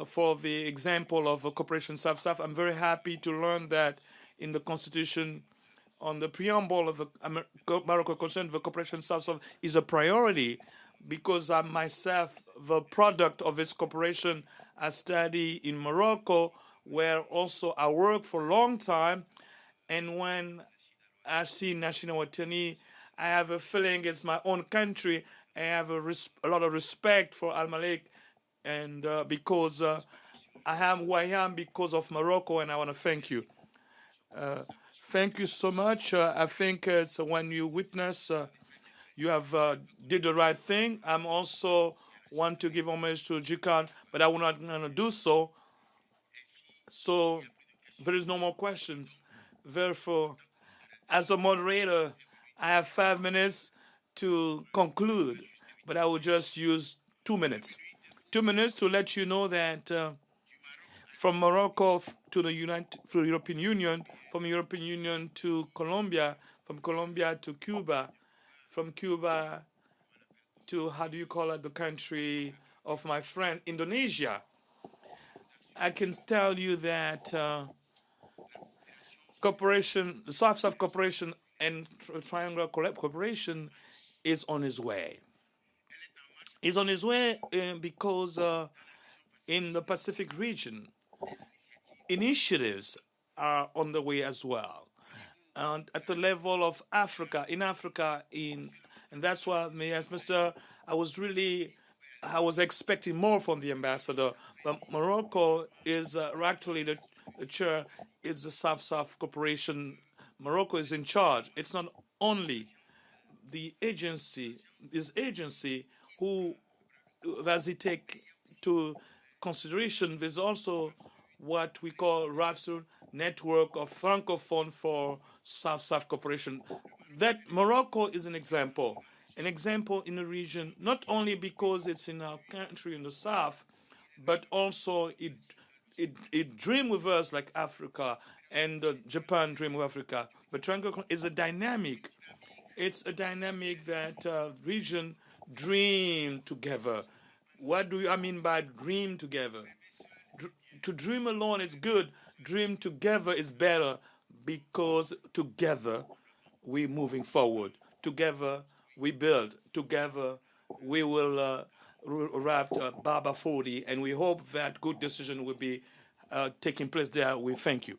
for the example of a cooperation South-South. I'm very happy to learn that in the constitution, on the preamble of the Morocco Constitution, the cooperation South-South is a priority because I'm myself the product of this cooperation. I study in Morocco, where also I worked for a long time. And when I see national autonomy, I have a feeling it's my own country. I have a lot of respect for Al-Malik, and because I am who I am because of Morocco, and I want to thank you. Thank you so much. I think it's when you witness, you have did the right thing. I'm also want to give homage to Jikan, but I will not going to do so. So there is no more questions. Therefore, as a moderator, I have 5 minutes to conclude, but I will just use 2 minutes. 2 minutes to let you know that from Morocco to the European Union, from European Union to Colombia, from Colombia to Cuba, from Cuba to, how do you call it, the country of my friend, Indonesia. I can tell you that cooperation, the South-South cooperation and triangular cooperation is on its way. It's on its way because in the Pacific region, initiatives are on the way as well. And at the level of Africa, and that's why, as Mr. I was expecting more from the ambassador, but Morocco is actually the chair, is the South-South cooperation. Morocco is in charge. It's not only the agency, who does it take to consideration. There's also what we call RAFSUR, Network of Francophone for South-South Cooperation. That Morocco is an example in the region, not only because it's in our country in the south, but also it dream with us like Africa, and Japan dream with Africa. But Triangle is a dynamic. It's a dynamic that region dream together. What do I mean by dream together? To dream alone is good. Dream together is better because together we're moving forward. Together we build. Together we will arrive at Baba 40, and we hope that good decision will be taking place there. We thank you.